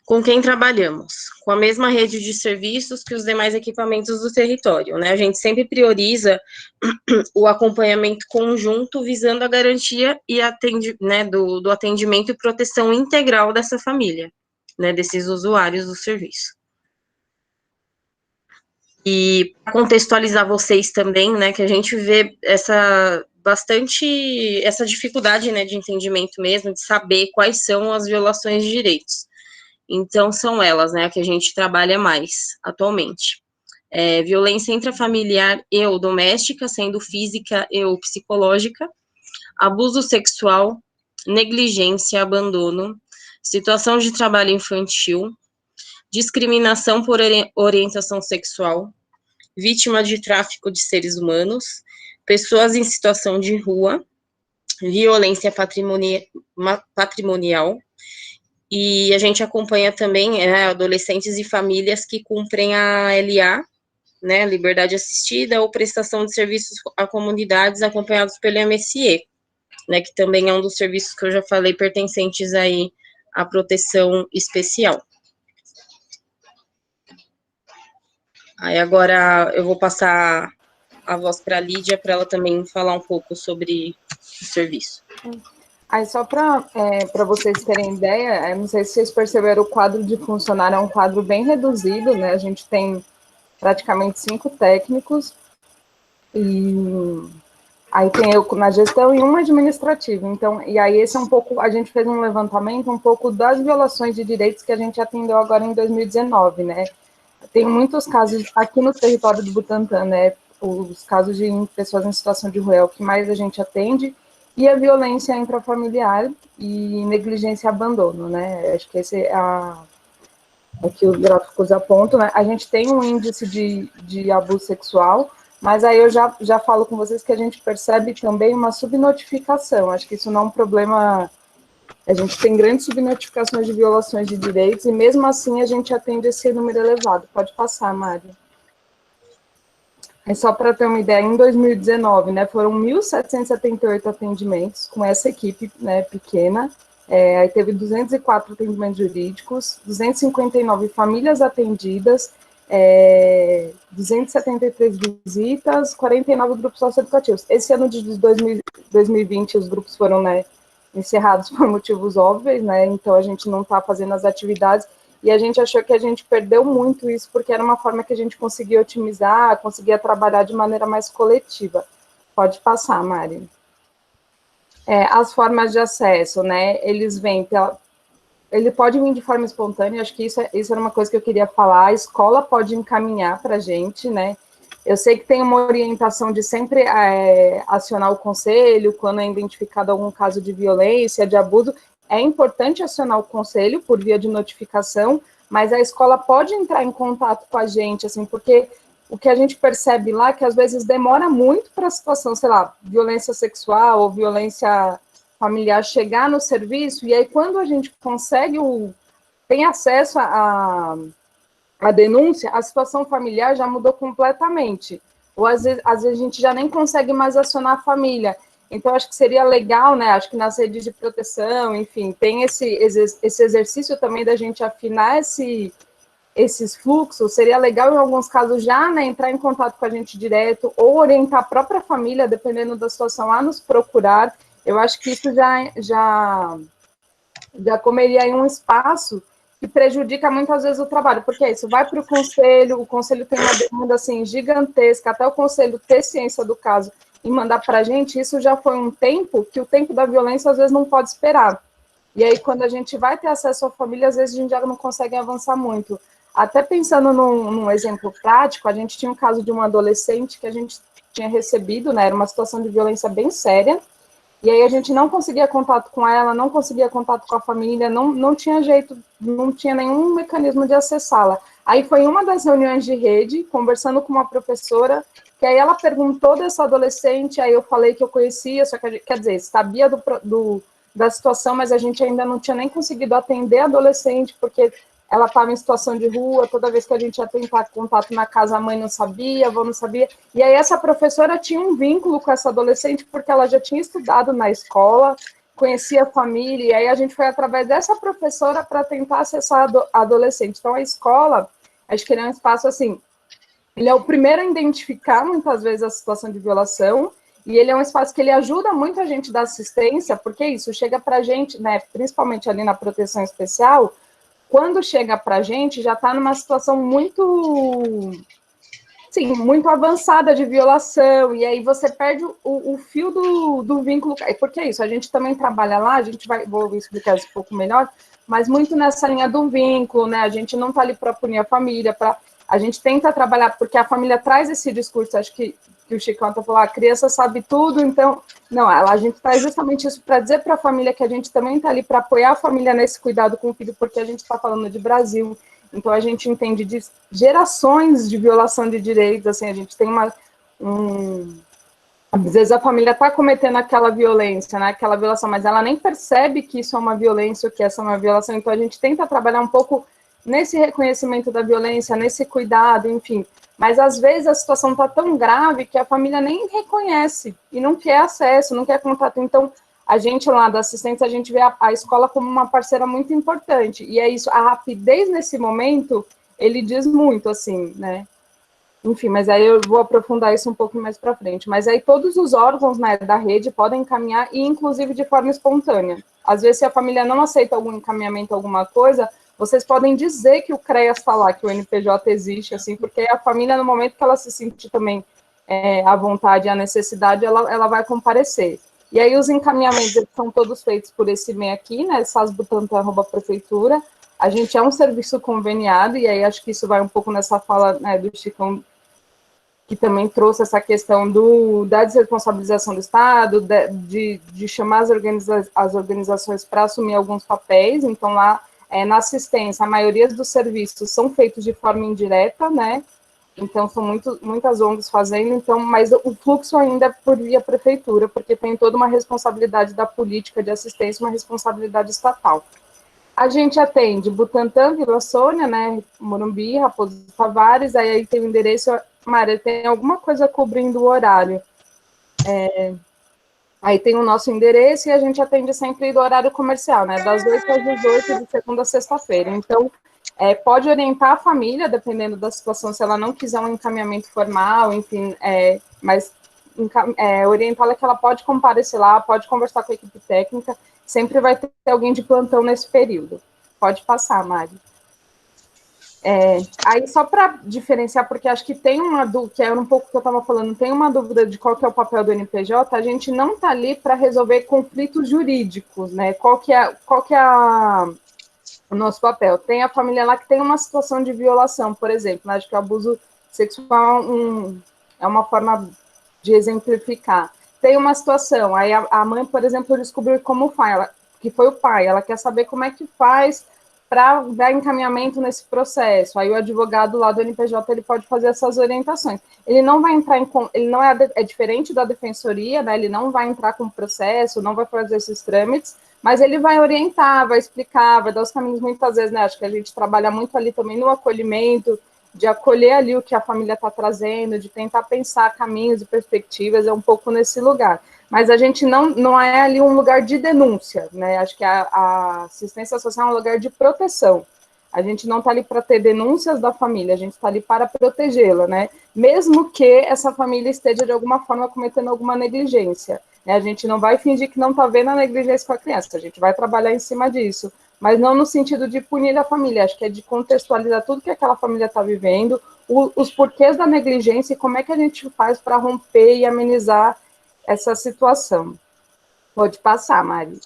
Com quem trabalhamos? Com a mesma rede de serviços que os demais equipamentos do território, né? A gente sempre prioriza o acompanhamento conjunto, visando a garantia e do atendimento e proteção integral dessa família, né, desses usuários do serviço. E para contextualizar vocês também, né, que a gente vê essa dificuldade, né, de entendimento mesmo, de saber quais são as violações de direitos. Então, são elas, né, que a gente trabalha mais atualmente. Violência intrafamiliar e ou doméstica, sendo física e ou psicológica, abuso sexual, negligência, abandono, situação de trabalho infantil, discriminação por orientação sexual, vítima de tráfico de seres humanos, pessoas em situação de rua, violência patrimonial, e a gente acompanha também adolescentes e famílias que cumprem a LA, né, liberdade assistida, ou prestação de serviços a comunidades acompanhados pelo MSE, né, que também é um dos serviços que eu já falei, pertencentes aí à proteção especial. Aí agora eu vou passar a voz para a Lídia, para ela também falar um pouco sobre o serviço. Aí só para vocês terem ideia, não sei se vocês perceberam, o quadro de funcionário é um quadro bem reduzido, né? A gente tem praticamente 5 técnicos, e aí tem eu na gestão e uma administrativa. Então, e aí esse é um pouco, a gente fez um levantamento um pouco das violações de direitos que a gente atendeu agora em 2019, né? Tem muitos casos aqui no território do Butantã, né? Os casos de pessoas em situação de rua é o que mais a gente atende, e a violência intrafamiliar e negligência e abandono, né? Acho que esse é que os gráficos apontam, né? A gente tem um índice de abuso sexual, mas aí eu já falo com vocês que a gente percebe também uma subnotificação. Acho que isso não é um problema. A gente tem grandes subnotificações de violações de direitos, e mesmo assim a gente atende esse número elevado. Pode passar, Mário. É só para ter uma ideia, em 2019, né, foram 1.778 atendimentos com essa equipe, né, pequena. Aí teve 204 atendimentos jurídicos, 259 famílias atendidas, 273 visitas, 49 grupos socioeducativos. Esse ano de 2020, os grupos foram, né, encerrados por motivos óbvios, né, então a gente não está fazendo as atividades, e a gente achou que a gente perdeu muito isso, porque era uma forma que a gente conseguia otimizar, conseguia trabalhar de maneira mais coletiva. Pode passar, Mari. As formas de acesso, né, ele pode vir de forma espontânea, acho que isso era uma coisa que eu queria falar, a escola pode encaminhar para a gente, né, eu sei que tem uma orientação de sempre acionar o conselho, quando é identificado algum caso de violência, de abuso, é importante acionar o conselho por via de notificação, mas a escola pode entrar em contato com a gente, assim, porque o que a gente percebe lá é que às vezes demora muito para a situação, sei lá, violência sexual ou violência familiar chegar no serviço, e aí quando a gente consegue, tem acesso a denúncia, a situação familiar já mudou completamente, ou às vezes a gente já nem consegue mais acionar a família. Então, acho que seria legal, né, acho que nas redes de proteção, enfim, tem esse exercício também da gente afinar esses fluxos, seria legal, em alguns casos, já, né, entrar em contato com a gente direto, ou orientar a própria família, dependendo da situação, a nos procurar. Eu acho que isso já comeria aí um espaço que prejudica muitas vezes o trabalho, porque isso vai para o conselho tem uma demanda, assim, gigantesca, até o conselho ter ciência do caso e mandar para a gente, isso já foi um tempo que o tempo da violência às vezes não pode esperar. E aí, quando a gente vai ter acesso à família, às vezes a gente já não consegue avançar muito. Até pensando num exemplo prático, a gente tinha um caso de uma adolescente que a gente tinha recebido, né, era uma situação de violência bem séria, e aí a gente não conseguia contato com ela, não conseguia contato com a família, não tinha jeito, não tinha nenhum mecanismo de acessá-la. Aí foi uma das reuniões de rede, conversando com uma professora, que aí ela perguntou dessa adolescente, aí eu falei que eu conhecia, só que, quer dizer, sabia da situação, mas a gente ainda não tinha nem conseguido atender a adolescente, porque ela estava em situação de rua, toda vez que a gente ia tentar contato na casa, a mãe não sabia, a avó não sabia. E aí essa professora tinha um vínculo com essa adolescente, porque ela já tinha estudado na escola, conhecia a família, e aí a gente foi através dessa professora para tentar acessar a adolescente. Então a escola, acho que ele é um espaço assim, ele é o primeiro a identificar muitas vezes a situação de violação, e ele é um espaço que ele ajuda muito a gente da assistência, porque isso chega para a gente, né, principalmente ali na proteção especial, quando chega para a gente, já está numa situação muito, sim, muito avançada de violação, e aí você perde o fio do vínculo, porque é isso, a gente também trabalha lá, a gente vou explicar isso um pouco melhor, mas muito nessa linha do vínculo, né, a gente não está ali para punir a família, a gente tenta trabalhar, porque a família traz esse discurso, acho que o Chicão falou, a criança sabe tudo, então, não, a gente traz justamente isso para dizer para a família que a gente também está ali para apoiar a família nesse cuidado com o filho, porque a gente está falando de Brasil, então a gente entende de gerações de violação de direitos, assim, a gente tem às vezes a família está cometendo aquela violência, né, aquela violação, mas ela nem percebe que isso é uma violência ou que essa é uma violação, então a gente tenta trabalhar um pouco nesse reconhecimento da violência, nesse cuidado, enfim. Mas, às vezes, a situação está tão grave que a família nem reconhece e não quer acesso, não quer contato. Então, a gente lá da assistência, a gente vê a escola como uma parceira muito importante. E é isso, a rapidez nesse momento, ele diz muito, assim, né? Enfim, mas aí eu vou aprofundar isso um pouco mais para frente. Mas aí todos os órgãos, né, da rede podem encaminhar, e inclusive de forma espontânea. Às vezes, se a família não aceita algum encaminhamento, alguma coisa, vocês podem dizer que o CREAS está lá, que o NPJ existe, assim, porque a família, no momento que ela se sentir também à vontade e à necessidade, ela vai comparecer. E aí os encaminhamentos eles são todos feitos por esse e-mail aqui, né, sasbutantan@prefeitura. A gente é um serviço conveniado, e aí acho que isso vai um pouco nessa fala, né, do Chicão, que também trouxe essa questão da desresponsabilização do Estado, de chamar as organizações para assumir alguns papéis. Então, lá, na assistência, a maioria dos serviços são feitos de forma indireta, né? Então, são muitas ONGs fazendo, então, mas o fluxo ainda é por via prefeitura, porque tem toda uma responsabilidade da política de assistência, uma responsabilidade estatal. A gente atende Butantã, Vila Sônia, né, Morumbi, Raposo Tavares, aí tem o endereço, Maria, tem alguma coisa cobrindo o horário. Aí tem o nosso endereço e a gente atende sempre do horário comercial, né, das 8 às 18, de segunda a sexta-feira. Então, pode orientar a família, dependendo da situação, se ela não quiser um encaminhamento formal, enfim, mas orientá-la que ela pode comparecer lá, pode conversar com a equipe técnica, sempre vai ter alguém de plantão nesse período. Pode passar, Mari. Aí, só para diferenciar, porque acho que tem uma dúvida, que era um pouco que eu estava falando, tem uma dúvida de qual que é o papel do NPJ, a gente não está ali para resolver conflitos jurídicos, né? Qual que é o nosso papel? Tem a família lá que tem uma situação de violação, por exemplo, né? Acho que o abuso sexual é uma forma de exemplificar. Tem uma situação, aí a mãe, por exemplo, descobriu como que foi o pai, ela quer saber como é que faz para dar encaminhamento nesse processo. Aí o advogado lá do NPJ, ele pode fazer essas orientações. Ele não vai entrar ele não é diferente da defensoria, né? Ele não vai entrar com o processo, não vai fazer esses trâmites, mas ele vai orientar, vai explicar, vai dar os caminhos muitas vezes, né? Acho que a gente trabalha muito ali também no acolhimento, de acolher ali o que a família está trazendo, de tentar pensar caminhos e perspectivas, é um pouco nesse lugar. Mas a gente não é ali um lugar de denúncia, né? Acho que a assistência social é um lugar de proteção. A gente não está ali para ter denúncias da família, a gente está ali para protegê-la, né? Mesmo que essa família esteja, de alguma forma, cometendo alguma negligência. Né? A gente não vai fingir que não está vendo a negligência com a criança, a gente vai trabalhar em cima disso. Mas não no sentido de punir a família, acho que é de contextualizar tudo que aquela família está vivendo, os porquês da negligência e como é que a gente faz para romper e amenizar essa situação. Pode passar, Mari.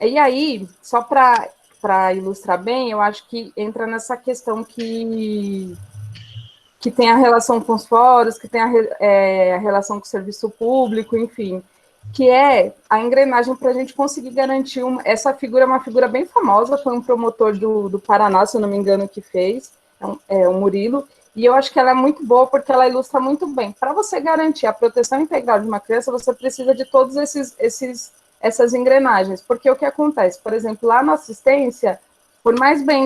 E aí, só para ilustrar bem, eu acho que entra nessa questão que tem a relação com os fóruns, que tem a relação com o serviço público, enfim, que é a engrenagem para a gente conseguir garantir essa figura, é uma figura bem famosa, foi um promotor do Paraná, se eu não me engano, que fez, o Murilo, e eu acho que ela é muito boa porque ela ilustra muito bem. Para você garantir a proteção integral de uma criança, você precisa de todos esses essas engrenagens, porque o que acontece, por exemplo, lá na assistência, por mais bem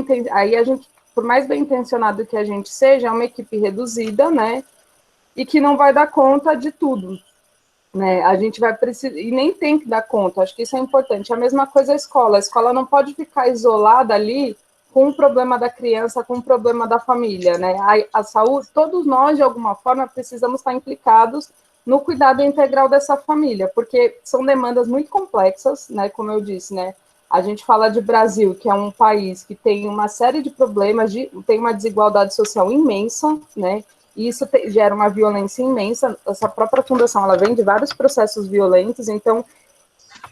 intencionado que a gente seja, é uma equipe reduzida, né, e que não vai dar conta de tudo, né, a gente vai precisar, e nem tem que dar conta, acho que isso é importante. A mesma coisa a escola não pode ficar isolada ali com o problema da criança, com o problema da família, né, a saúde, todos nós, de alguma forma, precisamos estar implicados no cuidado integral dessa família, porque são demandas muito complexas, né, como eu disse, né, a gente fala de Brasil, que é um país que tem uma série de problemas, tem uma desigualdade social imensa, né, e isso gera uma violência imensa. Essa própria fundação, ela vem de vários processos violentos, então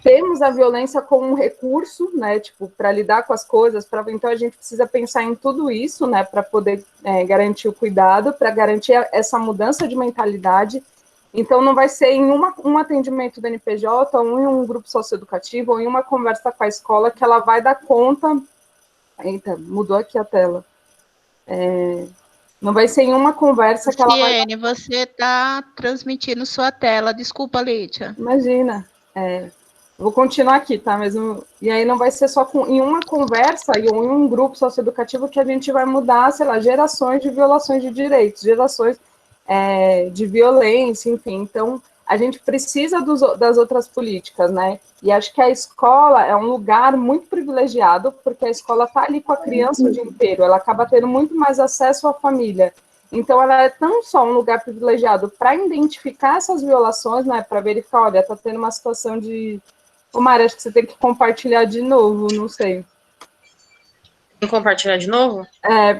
temos a violência como um recurso, né, tipo, para lidar com as coisas, então a gente precisa pensar em tudo isso, né, para poder garantir o cuidado, para garantir essa mudança de mentalidade. Então, não vai ser em um atendimento do NPJ, ou em um grupo socioeducativo, ou em uma conversa com a escola, que ela vai dar conta... Eita, mudou aqui a tela. Não vai ser em uma conversa que ela vai... você está transmitindo sua tela. Desculpa, Lídia. Imagina. Vou continuar aqui, tá? E aí não vai ser só em uma conversa ou em um grupo socioeducativo que a gente vai mudar, sei lá, gerações de violações de direitos, gerações... de violência, enfim. Então, a gente precisa das outras políticas, né? E acho que a escola é um lugar muito privilegiado, porque a escola está ali com a criança o dia inteiro, ela acaba tendo muito mais acesso à família. Então, ela é não só um lugar privilegiado para identificar essas violações, né? Para verificar, olha, está tendo uma situação de... Ô, Mari, acho que você tem que compartilhar de novo, não sei. Tem que compartilhar de novo?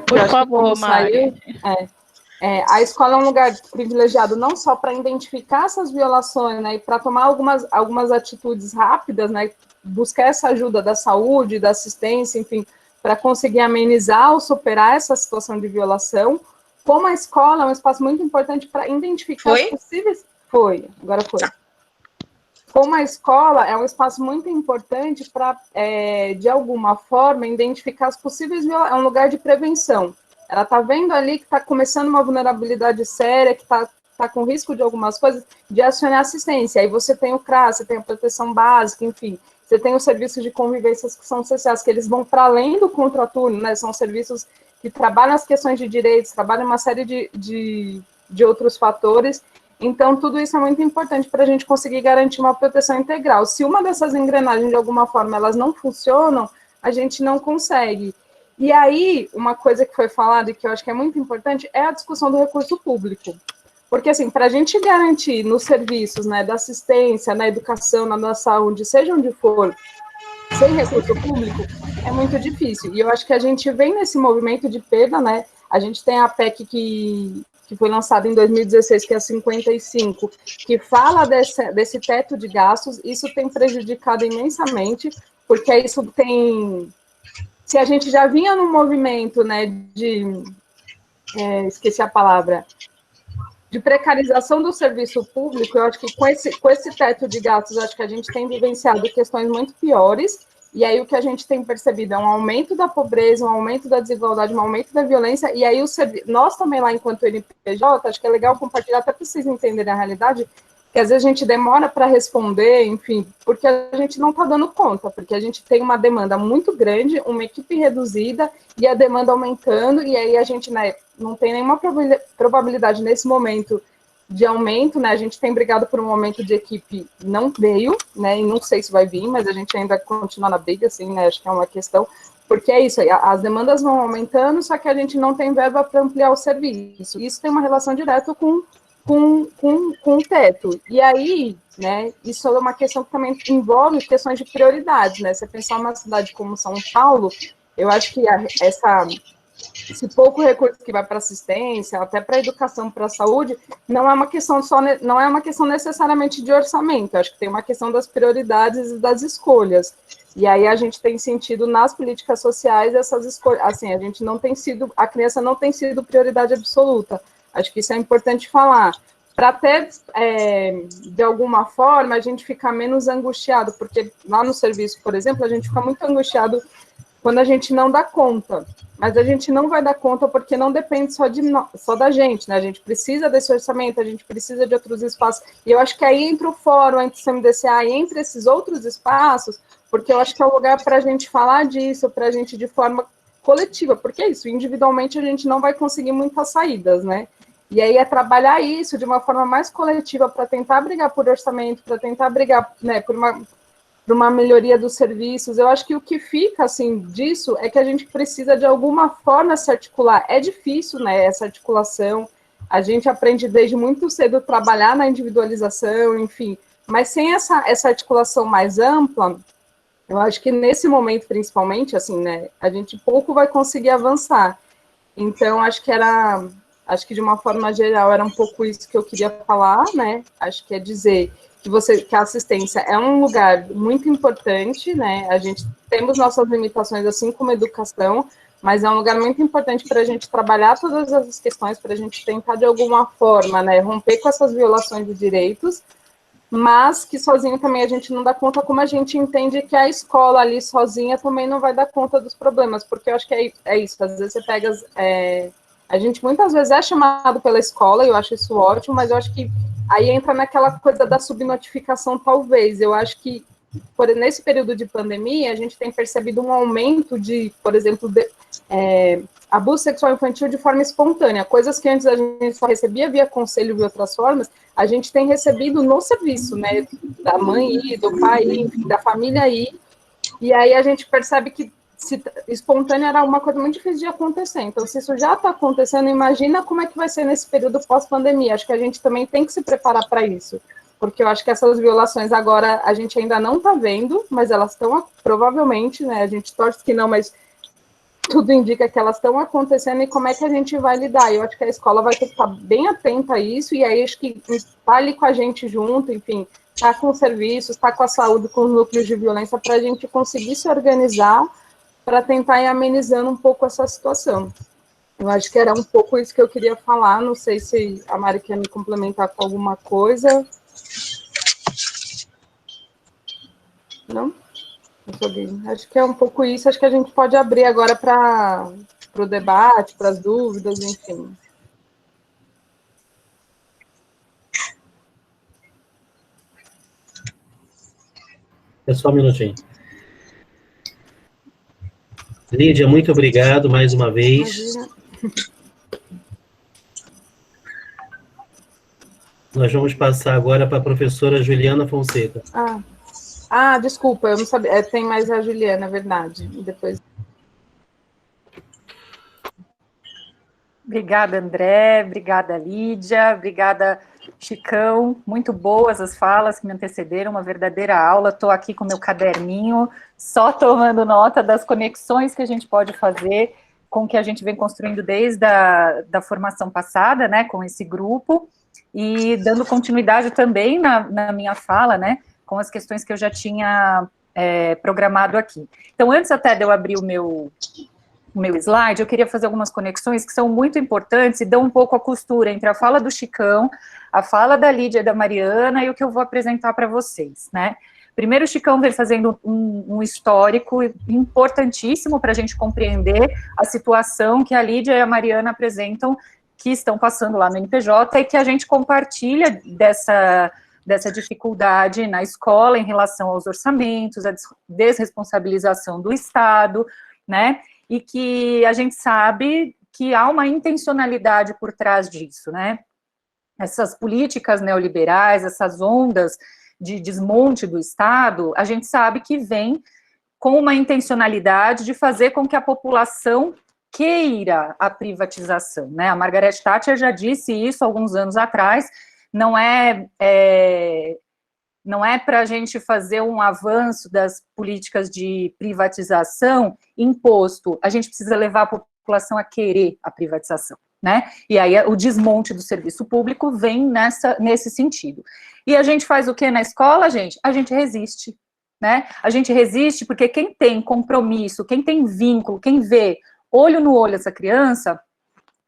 Por favor, Mari. A escola é um lugar privilegiado não só para identificar essas violações, né, e para tomar algumas atitudes rápidas, né, buscar essa ajuda da saúde, da assistência, enfim, para conseguir amenizar ou superar essa situação de violação, como a escola é um espaço muito importante para identificar as possíveis... Agora foi. Como a escola é um espaço muito importante para, de alguma forma, identificar as possíveis violações, é um lugar de prevenção. Ela está vendo ali que está começando uma vulnerabilidade séria, que está com risco de algumas coisas, de acionar assistência. Aí você tem o CRAS, você tem a proteção básica, enfim, você tem os serviços de convivências que são essenciais, que eles vão para além do contraturno, né? São serviços que trabalham as questões de direitos, trabalham uma série de outros fatores. Então, tudo isso é muito importante para a gente conseguir garantir uma proteção integral. Se uma dessas engrenagens, de alguma forma, elas não funcionam, a gente não consegue. E aí, uma coisa que foi falada e que eu acho que é muito importante é a discussão do recurso público. Porque, assim, para a gente garantir nos serviços, né, da assistência, na educação, na saúde, seja onde for, sem recurso público, é muito difícil. E eu acho que a gente vem nesse movimento de perda, né? A gente tem a PEC que foi lançada em 2016, que é a 55, que fala desse teto de gastos. Isso tem prejudicado imensamente, porque isso tem... Se a gente já vinha num movimento, né, esqueci a palavra, de precarização do serviço público, eu acho que com esse teto de gastos, acho que a gente tem vivenciado questões muito piores, e aí o que a gente tem percebido é um aumento da pobreza, um aumento da desigualdade, um aumento da violência, e aí nós também lá, enquanto NPJ, acho que é legal compartilhar, até para vocês entenderem a realidade, que às vezes a gente demora para responder, enfim, porque a gente não está dando conta, porque a gente tem uma demanda muito grande, uma equipe reduzida, e a demanda aumentando, e aí a gente, né, não tem nenhuma probabilidade nesse momento de aumento, né, a gente tem brigado por um aumento de equipe, não veio, né, e não sei se vai vir, mas a gente ainda continua na briga, assim, né, acho que é uma questão, porque é isso aí, as demandas vão aumentando, só que a gente não tem verba para ampliar o serviço, isso tem uma relação direta com o teto. E aí, né, isso é uma questão que também envolve questões de prioridades, né? Você pensar uma cidade como São Paulo, eu acho que esse pouco recurso que vai para assistência, até para educação, para a saúde, não é uma questão necessariamente de orçamento. Eu acho que tem uma questão das prioridades e das escolhas. E aí a gente tem sentido nas políticas sociais essas escolhas, assim, a criança não tem sido prioridade absoluta. Acho que isso é importante falar, para até, de alguma forma, a gente ficar menos angustiado, porque lá no serviço, por exemplo, a gente fica muito angustiado quando a gente não dá conta. Mas a gente não vai dar conta porque não depende só da gente, né? A gente precisa desse orçamento, a gente precisa de outros espaços. E eu acho que aí entra o fórum, entre o CMDCA e entre esses outros espaços, porque eu acho que é o lugar para a gente falar disso, para a gente de forma coletiva, porque é isso, individualmente a gente não vai conseguir muitas saídas, né? E aí é trabalhar isso de uma forma mais coletiva para tentar brigar por orçamento, para tentar brigar, né, por uma melhoria dos serviços. Eu acho que o que fica, assim, disso é que a gente precisa, de alguma forma, se articular. É difícil, né, essa articulação. A gente aprende desde muito cedo a trabalhar na individualização, enfim. Mas sem essa articulação mais ampla, eu acho que nesse momento, principalmente, assim, né, a gente pouco vai conseguir avançar. Então, acho que de uma forma geral era um pouco isso que eu queria falar, né? Acho que é dizer que a assistência é um lugar muito importante, né? A gente temos nossas limitações, assim como a educação, mas é um lugar muito importante para a gente trabalhar todas essas questões, para a gente tentar, de alguma forma, né, romper com essas violações de direitos, mas que sozinho também a gente não dá conta, como a gente entende que a escola ali sozinha também não vai dar conta dos problemas, porque eu acho que é isso, às vezes você pega... a gente muitas vezes é chamado pela escola, e eu acho isso ótimo, mas eu acho que aí entra naquela coisa da subnotificação, talvez. Eu acho que, nesse período de pandemia, a gente tem percebido um aumento de, por exemplo, abuso sexual infantil de forma espontânea, coisas que antes a gente só recebia via conselho e outras formas, a gente tem recebido no serviço, né, da mãe ir, do pai ir, enfim, da família ir, e aí a gente percebe que espontânea era uma coisa muito difícil de acontecer. Então, se isso já está acontecendo, imagina como é que vai ser nesse período pós-pandemia. Acho que a gente também tem que se preparar para isso, porque eu acho que essas violações agora a gente ainda não está vendo, mas elas estão, provavelmente, né, a gente torce que não, mas tudo indica que elas estão acontecendo, e como é que a gente vai lidar? Eu acho que a escola vai ter que estar bem atenta a isso, e aí acho que está ali com a gente junto, enfim, está com os serviços, está com a saúde, com os núcleos de violência, para a gente conseguir se organizar para tentar ir amenizando um pouco essa situação. Eu acho que era um pouco isso que eu queria falar, não sei se a Mari quer me complementar com alguma coisa. Não? Acho que é um pouco isso, acho que a gente pode abrir agora para o debate, para as dúvidas, enfim. É só um minutinho. Lídia, muito obrigado mais uma vez. Imagina. Nós vamos passar agora para a professora Juliana Fonseca. Desculpa, eu não sabia. Tem mais a Juliana, é verdade. E depois... Obrigada, André. Obrigada, Lídia. Obrigada, Chicão. Muito boas as falas que me antecederam, uma verdadeira aula. Estou aqui com meu caderninho, só tomando nota das conexões que a gente pode fazer com o que a gente vem construindo desde a formação passada, né, com esse grupo, e dando continuidade também na minha fala, né, com as questões que eu já tinha programado aqui. Então, antes até de eu abrir o meu slide, eu queria fazer algumas conexões que são muito importantes e dão um pouco a costura entre a fala do Chicão, a fala da Lídia e da Mariana e o que eu vou apresentar para vocês, né? Primeiro, o Chicão vem fazendo um histórico importantíssimo para a gente compreender a situação que a Lídia e a Mariana apresentam, que estão passando lá no NPJ, e que a gente compartilha dessa dificuldade na escola em relação aos orçamentos, a desresponsabilização do Estado, né? E que a gente sabe que há uma intencionalidade por trás disso, né? Essas políticas neoliberais, essas ondas de desmonte do Estado, a gente sabe que vem com uma intencionalidade de fazer com que a população queira a privatização, né? A Margaret Thatcher já disse isso alguns anos atrás, não é para a gente fazer um avanço das políticas de privatização imposto, a gente precisa levar a população a querer a privatização, né? E aí o desmonte do serviço público vem nesse sentido. E a gente faz o que na escola, gente? A gente resiste, né? A gente resiste porque quem tem compromisso, quem tem vínculo, quem vê olho no olho essa criança,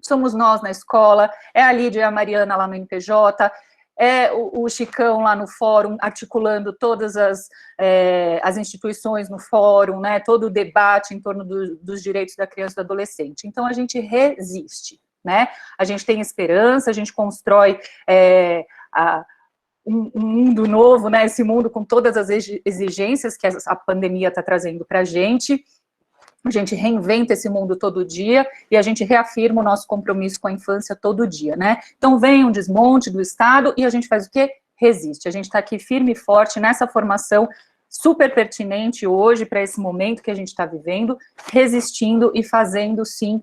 somos nós na escola, é a Lídia e a Mariana lá no NPJ, É o Chicão lá no fórum, articulando todas as instituições no fórum, né, todo o debate em torno dos direitos da criança e do adolescente. Então, a gente resiste, né? A gente tem esperança, a gente constrói um mundo novo, né? Esse mundo com todas as exigências que a pandemia está trazendo para a gente reinventa esse mundo todo dia e a gente reafirma o nosso compromisso com a infância todo dia, né? Então vem um desmonte do Estado e a gente faz o quê? Resiste. A gente está aqui firme e forte nessa formação super pertinente hoje para esse momento que a gente está vivendo, resistindo e fazendo, sim,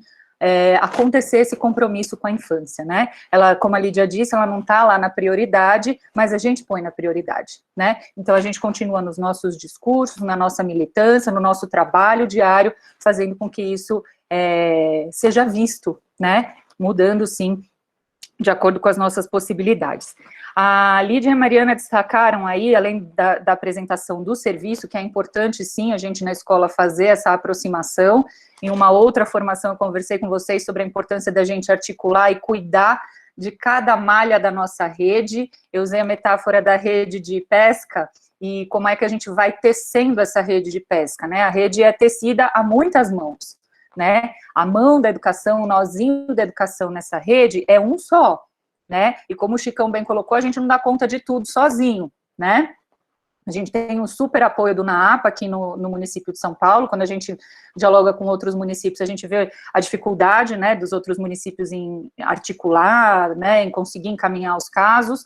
acontecer esse compromisso com a infância, né? Ela, como a Lídia disse, ela não está lá na prioridade, mas a gente põe na prioridade, né? Então, a gente continua nos nossos discursos, na nossa militância, no nosso trabalho diário, fazendo com que isso seja visto, né? Mudando, sim, de acordo com as nossas possibilidades. A Lídia e a Mariana destacaram aí, além da apresentação do serviço, que é importante, sim, a gente na escola fazer essa aproximação. Em uma outra formação, eu conversei com vocês sobre a importância da gente articular e cuidar de cada malha da nossa rede. Eu usei a metáfora da rede de pesca, e como é que a gente vai tecendo essa rede de pesca, né? A rede é tecida a muitas mãos, né? A mão da educação, o nozinho da educação nessa rede é um só, né? E como o Chicão bem colocou, a gente não dá conta de tudo sozinho, né? A gente tem um super apoio do NAAPA aqui no município de São Paulo. Quando a gente dialoga com outros municípios, a gente vê a dificuldade, né, dos outros municípios em articular, né, em conseguir encaminhar os casos,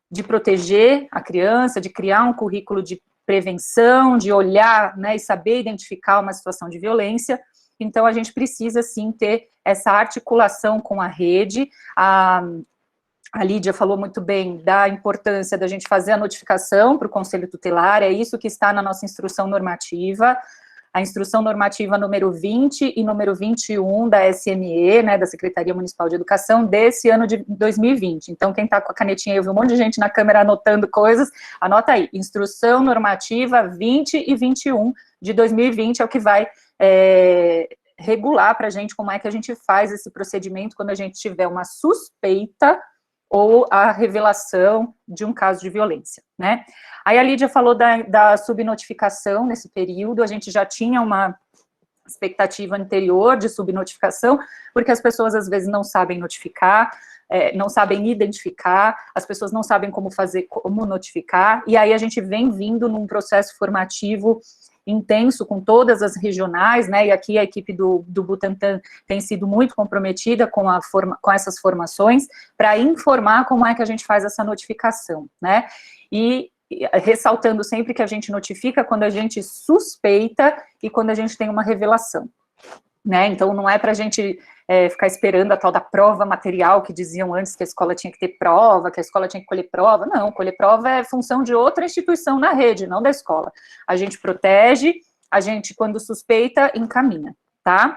de proteger a criança, de criar um currículo de prevenção, de olhar, né, e saber identificar uma situação de violência. Então, a gente precisa, sim, ter essa articulação com a rede. A Lídia falou muito bem da importância da gente fazer a notificação para o Conselho Tutelar, é isso que está na nossa instrução normativa, a instrução normativa número 20 e número 21 da SME, né, da Secretaria Municipal de Educação, desse ano de 2020. Então, quem está com a canetinha, eu vi um monte de gente na câmera anotando coisas, anota aí, instrução normativa 20 e 21 de 2020 é o que vai regular para a gente como é que a gente faz esse procedimento quando a gente tiver uma suspeita ou a revelação de um caso de violência, né? Aí a Lídia falou da subnotificação nesse período, a gente já tinha uma expectativa anterior de subnotificação, porque as pessoas às vezes não sabem notificar, não sabem identificar, as pessoas não sabem como fazer, como notificar, e aí a gente vem vindo num processo formativo intenso com todas as regionais, né, e aqui a equipe do Butantan tem sido muito comprometida com essas formações, para informar como é que a gente faz essa notificação, né, e ressaltando sempre que a gente notifica quando a gente suspeita e quando a gente tem uma revelação, né, então não é para a gente ficar esperando a tal da prova material, que diziam antes que a escola tinha que ter prova, que a escola tinha que colher prova. Não, colher prova é função de outra instituição na rede, não da escola. A gente protege, a gente, quando suspeita, encaminha, tá?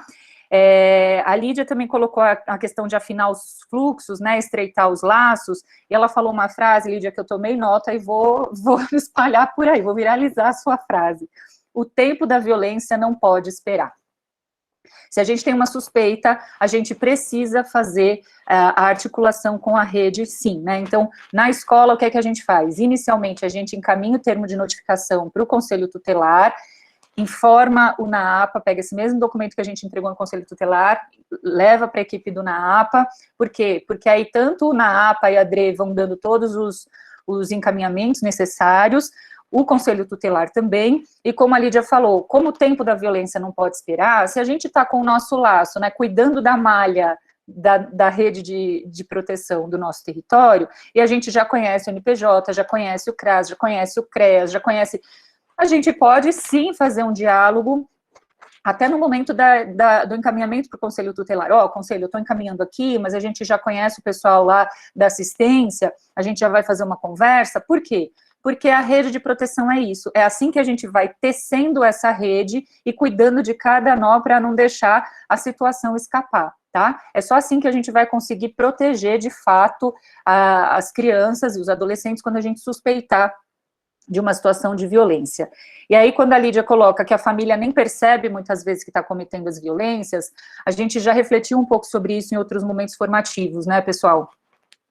A Lídia também colocou a questão de afinar os fluxos, né, estreitar os laços, e ela falou uma frase, Lídia, que eu tomei nota e vou espalhar por aí, vou viralizar a sua frase. O tempo da violência não pode esperar. Se a gente tem uma suspeita, a gente precisa fazer a articulação com a rede, sim, né? Então, na escola, o que é que a gente faz? Inicialmente, a gente encaminha o termo de notificação para o Conselho Tutelar, informa o NAAPA, pega esse mesmo documento que a gente entregou no Conselho Tutelar, leva para a equipe do NAAPA. Por quê? Porque aí tanto o NAAPA e a DRE vão dando todos os encaminhamentos necessários, o Conselho Tutelar também, e como a Lídia falou, como o tempo da violência não pode esperar, se a gente está com o nosso laço, né, cuidando da malha da rede de proteção do nosso território, e a gente já conhece o NPJ, já conhece o CRAS, já conhece o CREAS, já conhece... A gente pode, sim, fazer um diálogo, até no momento do encaminhamento para o Conselho Tutelar. Conselho, eu estou encaminhando aqui, mas a gente já conhece o pessoal lá da assistência, a gente já vai fazer uma conversa. Por quê? Porque a rede de proteção é isso, é assim que a gente vai tecendo essa rede e cuidando de cada nó para não deixar a situação escapar, tá? É só assim que a gente vai conseguir proteger, de fato, as crianças e os adolescentes quando a gente suspeitar de uma situação de violência. E aí, quando a Lídia coloca que a família nem percebe muitas vezes que está cometendo as violências, a gente já refletiu um pouco sobre isso em outros momentos formativos, né, pessoal?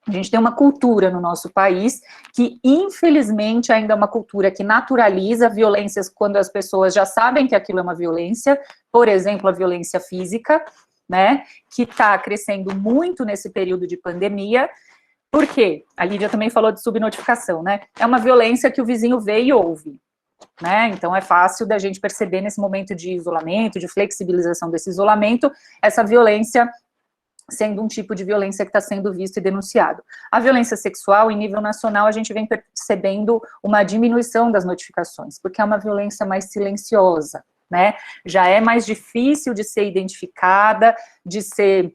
A gente tem uma cultura no nosso país que, infelizmente, ainda é uma cultura que naturaliza violências quando as pessoas já sabem que aquilo é uma violência, por exemplo, a violência física, né, que está crescendo muito nesse período de pandemia. Por quê? A Lídia também falou de subnotificação, né? É uma violência que o vizinho vê e ouve, né? Então é fácil da gente perceber nesse momento de isolamento, de flexibilização desse isolamento, essa violência sendo um tipo de violência que está sendo visto e denunciado. A violência sexual, em nível nacional, a gente vem percebendo uma diminuição das notificações, porque é uma violência mais silenciosa, né? Já é mais difícil de ser identificada, de ser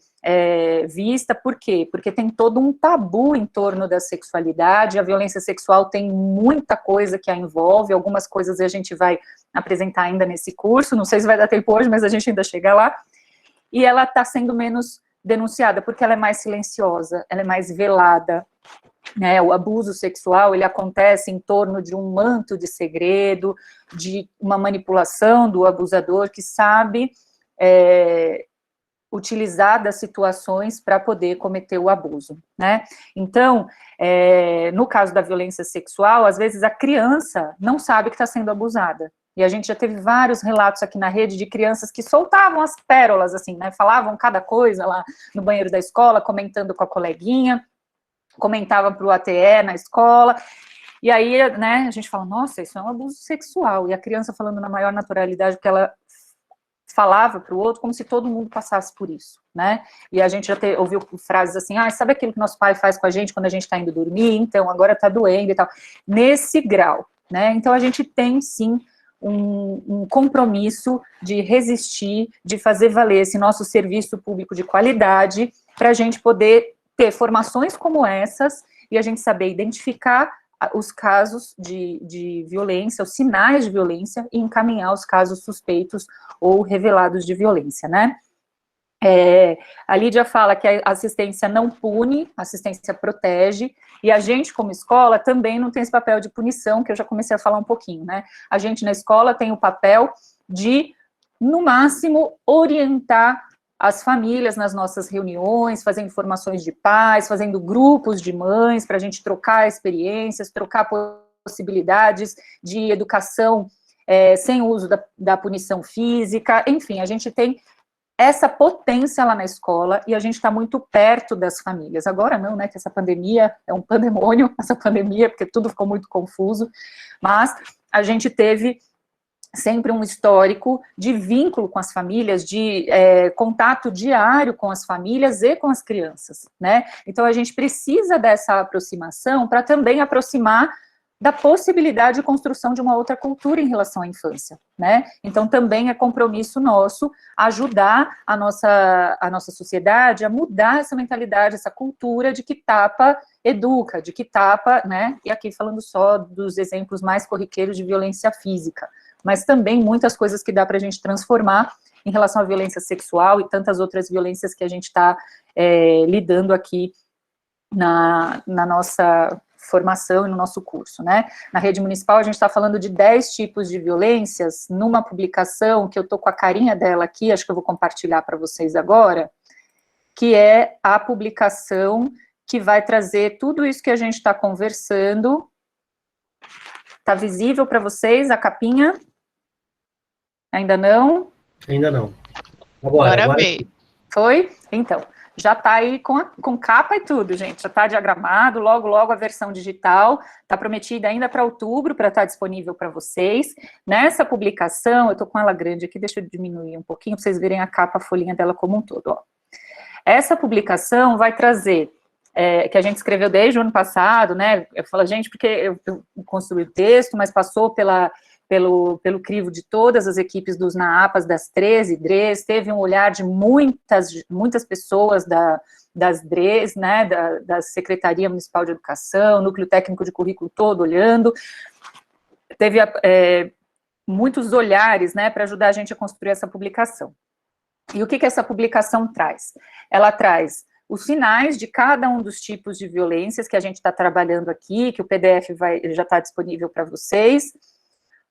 vista. Por quê? Porque tem todo um tabu em torno da sexualidade. A violência sexual tem muita coisa que a envolve, algumas coisas a gente vai apresentar ainda nesse curso, não sei se vai dar tempo hoje, mas a gente ainda chega lá, e ela está sendo menos denunciada, porque ela é mais silenciosa, ela é mais velada, né? O abuso sexual, ele acontece em torno de um manto de segredo, de uma manipulação do abusador que sabe utilizar das situações para poder cometer o abuso, né? Então, no caso da violência sexual, às vezes a criança não sabe que está sendo abusada. E a gente já teve vários relatos aqui na rede de crianças que soltavam as pérolas, assim, né? Falavam cada coisa lá no banheiro da escola, comentando com a coleguinha, comentavam para o ATE na escola, e aí, né, a gente fala, nossa, isso é um abuso sexual. E a criança falando na maior naturalidade, porque ela falava para o outro como se todo mundo passasse por isso, né? E a gente já ouviu frases assim, sabe aquilo que nosso pai faz com a gente quando a gente está indo dormir? Então, agora está doendo e tal. Nesse grau, né? Então, a gente tem, sim, um compromisso de resistir, de fazer valer esse nosso serviço público de qualidade, para a gente poder ter formações como essas, e a gente saber identificar os casos de violência, os sinais de violência, e encaminhar os casos suspeitos ou revelados de violência, né? A Lídia fala que a assistência não pune, a assistência protege, e a gente, como escola, também não tem esse papel de punição, que eu já comecei a falar um pouquinho, né? A gente, na escola, tem o papel de, no máximo, orientar as famílias nas nossas reuniões, fazendo formações de pais, fazendo grupos de mães, para a gente trocar experiências, trocar possibilidades de educação sem uso da punição física, enfim, a gente tem essa potência lá na escola, e a gente está muito perto das famílias. Agora não, né, que essa pandemia é um pandemônio, essa pandemia, porque tudo ficou muito confuso, mas a gente teve sempre um histórico de vínculo com as famílias, de contato diário com as famílias e com as crianças, né? Então, a gente precisa dessa aproximação para também aproximar da possibilidade de construção de uma outra cultura em relação à infância, né? Então, também é compromisso nosso ajudar a nossa sociedade a mudar essa mentalidade, essa cultura de que tapa educa, de que tapa, né? E aqui falando só dos exemplos mais corriqueiros de violência física, mas também muitas coisas que dá para a gente transformar em relação à violência sexual e tantas outras violências que a gente está lidando aqui na nossa formação e no nosso curso, né? Na rede municipal, a gente está falando de 10 tipos de violências, numa publicação que eu estou com a carinha dela aqui, acho que eu vou compartilhar para vocês agora, que é a publicação que vai trazer tudo isso que a gente está conversando. Está visível para vocês a capinha? Ainda não? Ainda não. Agora veio. Foi? Então, já está aí com capa e tudo, gente. Já está diagramado, logo a versão digital. Está prometida ainda para outubro, para estar disponível para vocês. Nessa publicação, eu estou com ela grande aqui, deixa eu diminuir um pouquinho, para vocês verem a capa, a folhinha dela como um todo. Ó. Essa publicação vai trazer, que a gente escreveu desde o ano passado, né? Eu falo, gente, porque eu construí o texto, mas passou pelo crivo de todas as equipes dos NAAPAs, das 13 DREs, teve um olhar de muitas pessoas das DREs, né, da Secretaria Municipal de Educação, Núcleo Técnico de Currículo todo olhando, teve muitos olhares, né, para ajudar a gente a construir essa publicação. E o que essa publicação traz? Ela traz os sinais de cada um dos tipos de violências que a gente está trabalhando aqui, que o PDF já está disponível para vocês,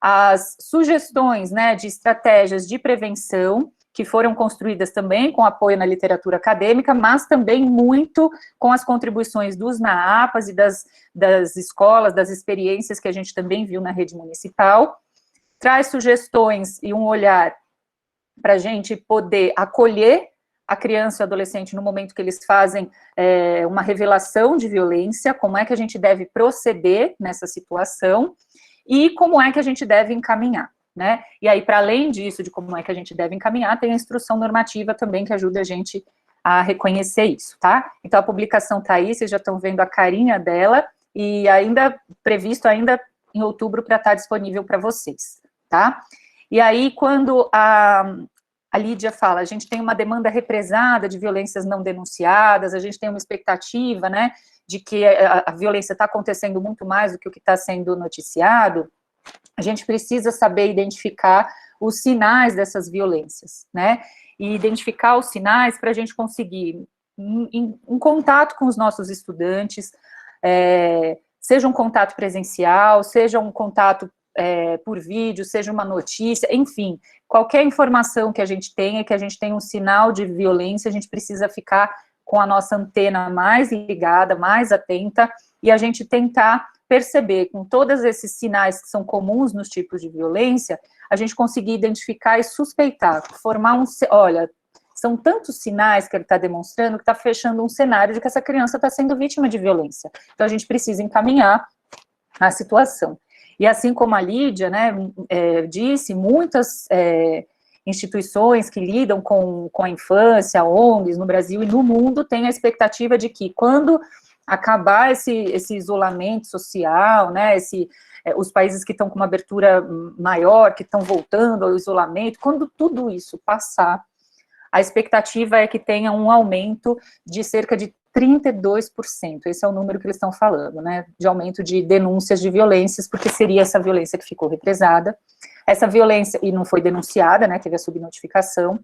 as sugestões, né, de estratégias de prevenção, que foram construídas também com apoio na literatura acadêmica, mas também muito com as contribuições dos NAAPAs e das escolas, das experiências que a gente também viu na rede municipal. Traz sugestões e um olhar para a gente poder acolher a criança e o adolescente no momento que eles fazem uma revelação de violência, como é que a gente deve proceder nessa situação e como é que a gente deve encaminhar, né? E aí, para além disso, de como é que a gente deve encaminhar, tem a instrução normativa também que ajuda a gente a reconhecer isso, tá? Então, a publicação tá aí, vocês já estão vendo a carinha dela, e ainda previsto ainda em outubro para estar disponível para vocês, tá? E aí, quando a Lídia fala, a gente tem uma demanda represada de violências não denunciadas, a gente tem uma expectativa, né, de que a violência está acontecendo muito mais do que o que está sendo noticiado, a gente precisa saber identificar os sinais dessas violências, né, e identificar os sinais para a gente conseguir, em contato com os nossos estudantes, seja um contato presencial, seja um contato por vídeo, seja uma notícia, enfim, qualquer informação que a gente tenha, que a gente tenha um sinal de violência, a gente precisa ficar com a nossa antena mais ligada, mais atenta, e a gente tentar perceber, com todos esses sinais que são comuns nos tipos de violência, a gente conseguir identificar e suspeitar, formar olha, são tantos sinais que ele está demonstrando que está fechando um cenário de que essa criança está sendo vítima de violência. Então, a gente precisa encaminhar a situação. E assim como a Lídia, né, disse, muitas instituições que lidam com a infância, ONGs no Brasil e no mundo, têm a expectativa de que quando acabar esse isolamento social, né, os países que estão com uma abertura maior, que estão voltando ao isolamento, quando tudo isso passar, a expectativa é que tenha um aumento de cerca de 32%, esse é o número que eles estão falando, né, de aumento de denúncias de violências, porque seria essa violência que ficou represada, essa violência, e não foi denunciada, né, teve a subnotificação,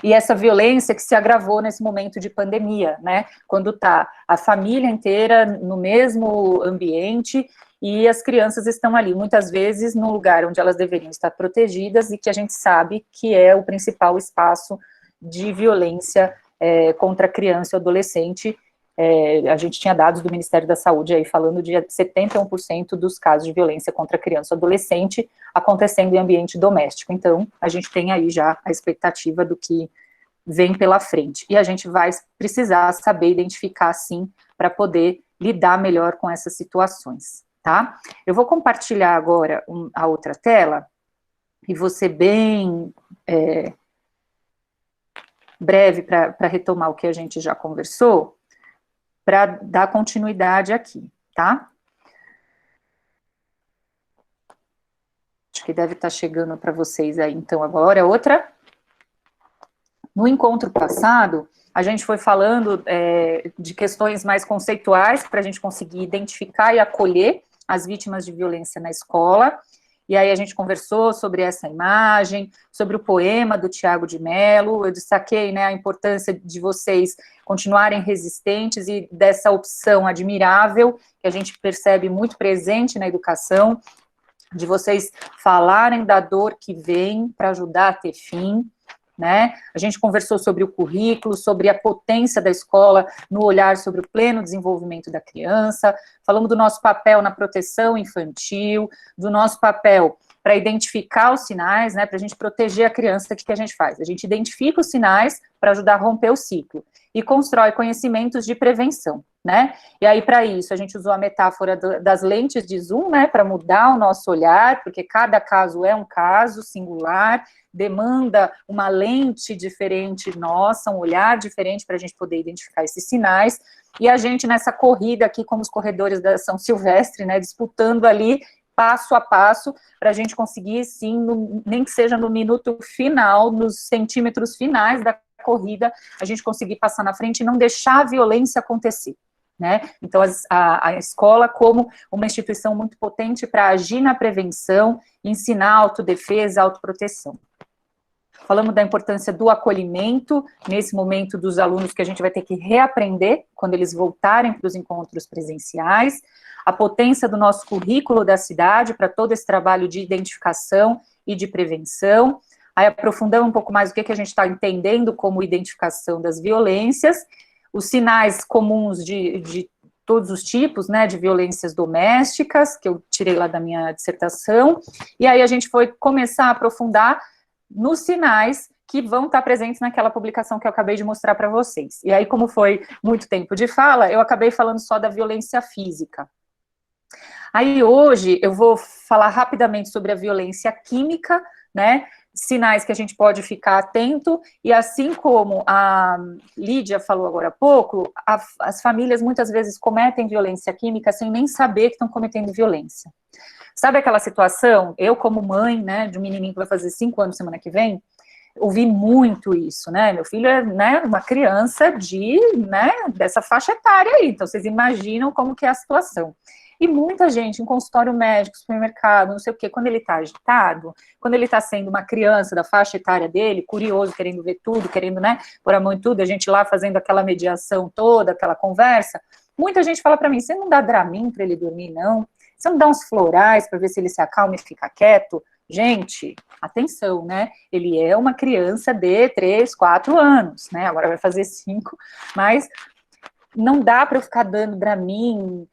e essa violência que se agravou nesse momento de pandemia, né, quando está a família inteira no mesmo ambiente, e as crianças estão ali, muitas vezes, no lugar onde elas deveriam estar protegidas, e que a gente sabe que é o principal espaço de violência contra a criança e o adolescente. A gente tinha dados do Ministério da Saúde aí falando de 71% dos casos de violência contra a criança e adolescente acontecendo em ambiente doméstico. Então, a gente tem aí já a expectativa do que vem pela frente. E a gente vai precisar saber identificar, sim, para poder lidar melhor com essas situações, tá? Eu vou compartilhar agora a outra tela, e vou ser bem breve para retomar o que a gente já conversou, para dar continuidade aqui, tá? Acho que deve estar chegando para vocês aí, então, agora. Outra. No encontro passado, a gente foi falando de questões mais conceituais, para a gente conseguir identificar e acolher as vítimas de violência na escola, e aí a gente conversou sobre essa imagem, sobre o poema do Tiago de Mello, eu destaquei, né, a importância de vocês continuarem resistentes e dessa opção admirável, que a gente percebe muito presente na educação, de vocês falarem da dor que vem para ajudar a ter fim, né? A gente conversou sobre o currículo, sobre a potência da escola no olhar sobre o pleno desenvolvimento da criança, falamos do nosso papel na proteção infantil, do nosso papel para identificar os sinais, né, para a gente proteger a criança. O que a gente faz? A gente identifica os sinais para ajudar a romper o ciclo e constrói conhecimentos de prevenção, né? E aí, para isso, a gente usou a metáfora das lentes de zoom, né, para mudar o nosso olhar, porque cada caso é um caso singular, demanda uma lente diferente nossa, um olhar diferente para a gente poder identificar esses sinais, e a gente nessa corrida aqui, como os corredores da São Silvestre, né, disputando ali, passo a passo, para a gente conseguir, sim, nem que seja no minuto final, nos centímetros finais da corrida, a gente conseguir passar na frente e não deixar a violência acontecer, né? Então, a escola como uma instituição muito potente para agir na prevenção, ensinar autodefesa, autoproteção. Falamos da importância do acolhimento, nesse momento dos alunos que a gente vai ter que reaprender, quando eles voltarem para os encontros presenciais, a potência do nosso currículo da cidade para todo esse trabalho de identificação e de prevenção, aí aprofundamos um pouco mais o que a gente está entendendo como identificação das violências, os sinais comuns de todos os tipos, né, de violências domésticas, que eu tirei lá da minha dissertação, e aí a gente foi começar a aprofundar nos sinais que vão estar presentes naquela publicação que eu acabei de mostrar para vocês. E aí, como foi muito tempo de fala, eu acabei falando só da violência física. Aí hoje eu vou falar rapidamente sobre a violência química, né, sinais que a gente pode ficar atento, e assim como a Lídia falou agora há pouco, as famílias muitas vezes cometem violência química sem nem saber que estão cometendo violência. Sabe aquela situação, eu como mãe, né, de um menininho que vai fazer 5 anos semana que vem, ouvi muito isso, né, meu filho é, né, uma criança dessa faixa etária aí, então vocês imaginam como que é a situação. E muita gente em consultório médico, supermercado, não sei o quê, quando ele está agitado, quando ele está sendo uma criança da faixa etária dele, curioso, querendo ver tudo, querendo, né, pôr a mão em tudo, a gente lá fazendo aquela mediação toda, aquela conversa, muita gente fala para mim, você não dá Dramin para ele dormir, não? Você não dá uns florais para ver se ele se acalma e fica quieto? Gente, atenção, né, ele é uma criança de 3, 4 anos, né, agora vai fazer 5, mas não dá para eu ficar dando Dramin,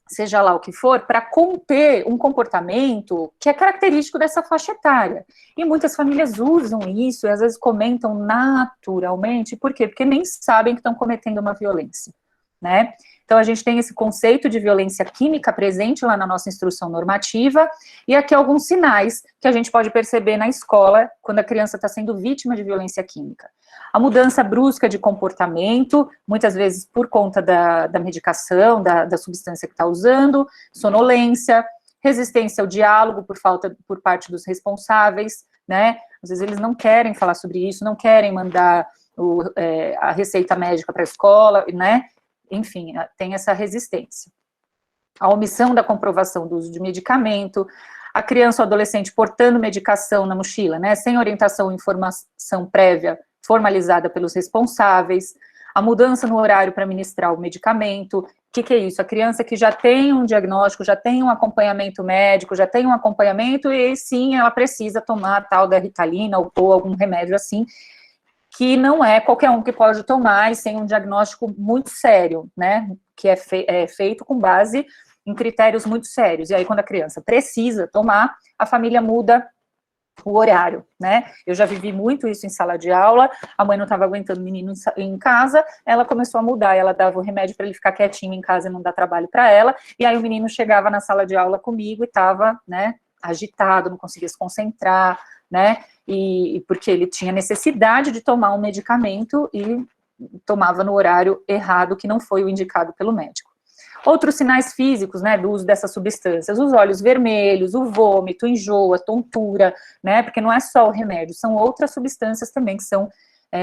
seja lá o que for, para conter um comportamento que é característico dessa faixa etária. E muitas famílias usam isso e às vezes comentam naturalmente, por quê? Porque nem sabem que estão cometendo uma violência, né? Então a gente tem esse conceito de violência química presente lá na nossa instrução normativa, e aqui alguns sinais que a gente pode perceber na escola quando a criança está sendo vítima de violência química. A mudança brusca de comportamento, muitas vezes por conta da medicação, da substância que está usando, sonolência, resistência ao diálogo por parte dos responsáveis, né? Às vezes eles não querem falar sobre isso, não querem mandar a receita médica para a escola, né? Enfim, tem essa resistência. A omissão da comprovação do uso de medicamento, a criança ou adolescente portando medicação na mochila, né? Sem orientação ou informação prévia formalizada pelos responsáveis, a mudança no horário para ministrar o medicamento. O que é isso? A criança que já tem um diagnóstico, já tem um acompanhamento médico, já tem um acompanhamento, e sim, ela precisa tomar a tal da Ritalina ou algum remédio assim, que não é qualquer um que pode tomar e sem um diagnóstico muito sério, né, que é feito com base em critérios muito sérios. E aí, quando a criança precisa tomar, a família muda o horário, né? Eu já vivi muito isso em sala de aula, a mãe não estava aguentando o menino em casa, ela começou a mudar, ela dava o remédio para ele ficar quietinho em casa e não dar trabalho para ela, e aí o menino chegava na sala de aula comigo e estava, né, agitado, não conseguia se concentrar, né, e porque ele tinha necessidade de tomar um medicamento e tomava no horário errado, que não foi o indicado pelo médico. Outros sinais físicos, né, do uso dessas substâncias, os olhos vermelhos, o vômito, enjoo, a tontura, né, porque não é só o remédio, são outras substâncias também que são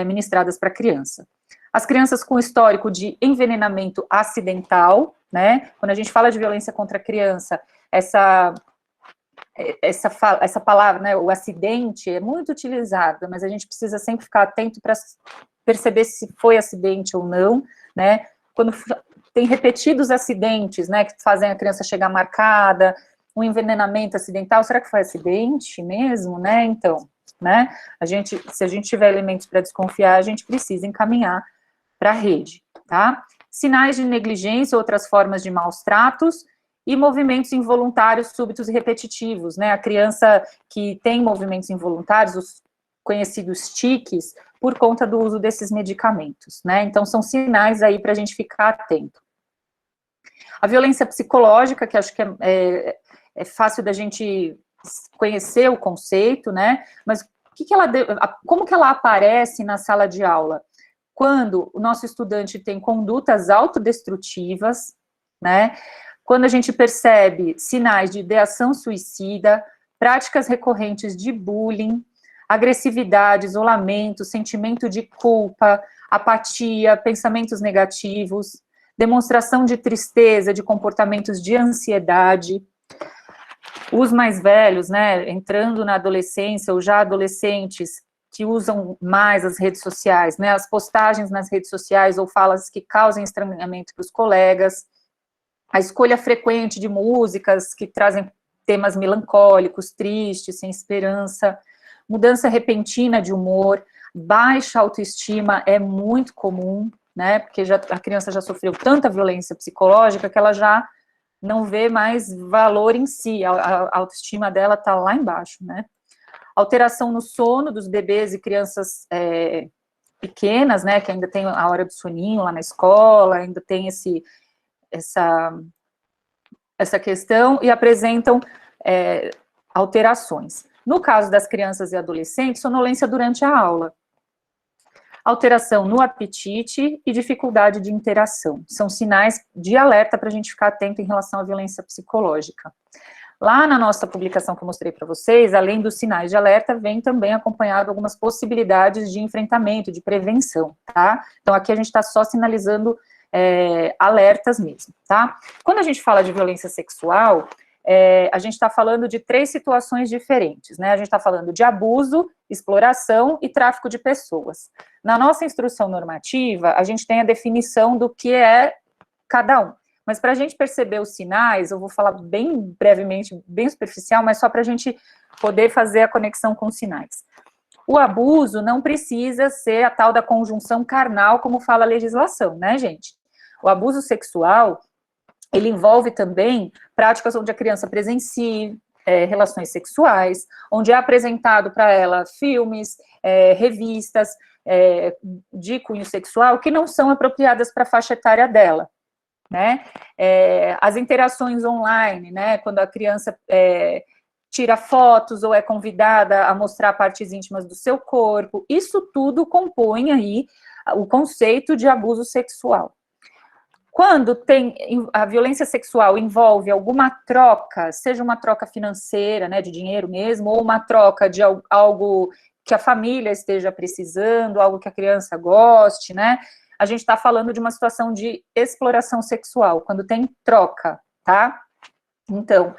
ministradas para a criança. As crianças com histórico de envenenamento acidental, né, quando a gente fala de violência contra a criança, essa palavra, né, o acidente, é muito utilizada, mas a gente precisa sempre ficar atento para perceber se foi acidente ou não, né, quando tem repetidos acidentes, né, que fazem a criança chegar marcada, um envenenamento acidental, será que foi acidente mesmo, né, então, né, se a gente tiver elementos para desconfiar, a gente precisa encaminhar para a rede, tá? Sinais de negligência, outras formas de maus tratos, e movimentos involuntários, súbitos e repetitivos, né, a criança que tem movimentos involuntários, os conhecidos tiques, por conta do uso desses medicamentos, né, então são sinais aí para a gente ficar atento. A violência psicológica, que acho que é fácil da gente conhecer o conceito, né, mas como que ela aparece na sala de aula? Quando o nosso estudante tem condutas autodestrutivas, né, quando a gente percebe sinais de ideação suicida, práticas recorrentes de bullying, agressividade, isolamento, sentimento de culpa, apatia, pensamentos negativos, demonstração de tristeza, de comportamentos de ansiedade. Os mais velhos, né, entrando na adolescência ou já adolescentes que usam mais as redes sociais, né, as postagens nas redes sociais ou falas que causem estranhamento para os colegas, a escolha frequente de músicas que trazem temas melancólicos, tristes, sem esperança, mudança repentina de humor, baixa autoestima é muito comum, né, porque a criança já sofreu tanta violência psicológica que ela já não vê mais valor em si, a autoestima dela está lá embaixo, né. Alteração no sono dos bebês e crianças pequenas, né, que ainda tem a hora do soninho lá na escola, ainda tem essa questão, e apresentam alterações. No caso das crianças e adolescentes, sonolência durante a aula. Alteração no apetite e dificuldade de interação. São sinais de alerta para a gente ficar atento em relação à violência psicológica. Lá na nossa publicação que eu mostrei para vocês, além dos sinais de alerta, vem também acompanhado algumas possibilidades de enfrentamento, de prevenção, tá? Então, aqui a gente está só sinalizando alertas mesmo, tá? Quando a gente fala de violência sexual, a gente está falando de 3 situações diferentes, né? A gente está falando de abuso, exploração e tráfico de pessoas. Na nossa instrução normativa, a gente tem a definição do que é cada um. Mas para a gente perceber os sinais, eu vou falar bem brevemente, bem superficial, mas só para a gente poder fazer a conexão com os sinais. O abuso não precisa ser a tal da conjunção carnal, como fala a legislação, né, gente? O abuso sexual, ele envolve também práticas onde a criança presencie relações sexuais, onde é apresentado para ela filmes, revistas de cunho sexual que não são apropriadas para a faixa etária dela, né? As interações online, né? Quando a criança tira fotos ou é convidada a mostrar partes íntimas do seu corpo, isso tudo compõe aí o conceito de abuso sexual. Quando a violência sexual envolve alguma troca, seja uma troca financeira, né, de dinheiro mesmo, ou uma troca de algo que a família esteja precisando, algo que a criança goste, né, a gente está falando de uma situação de exploração sexual, quando tem troca, tá? Então,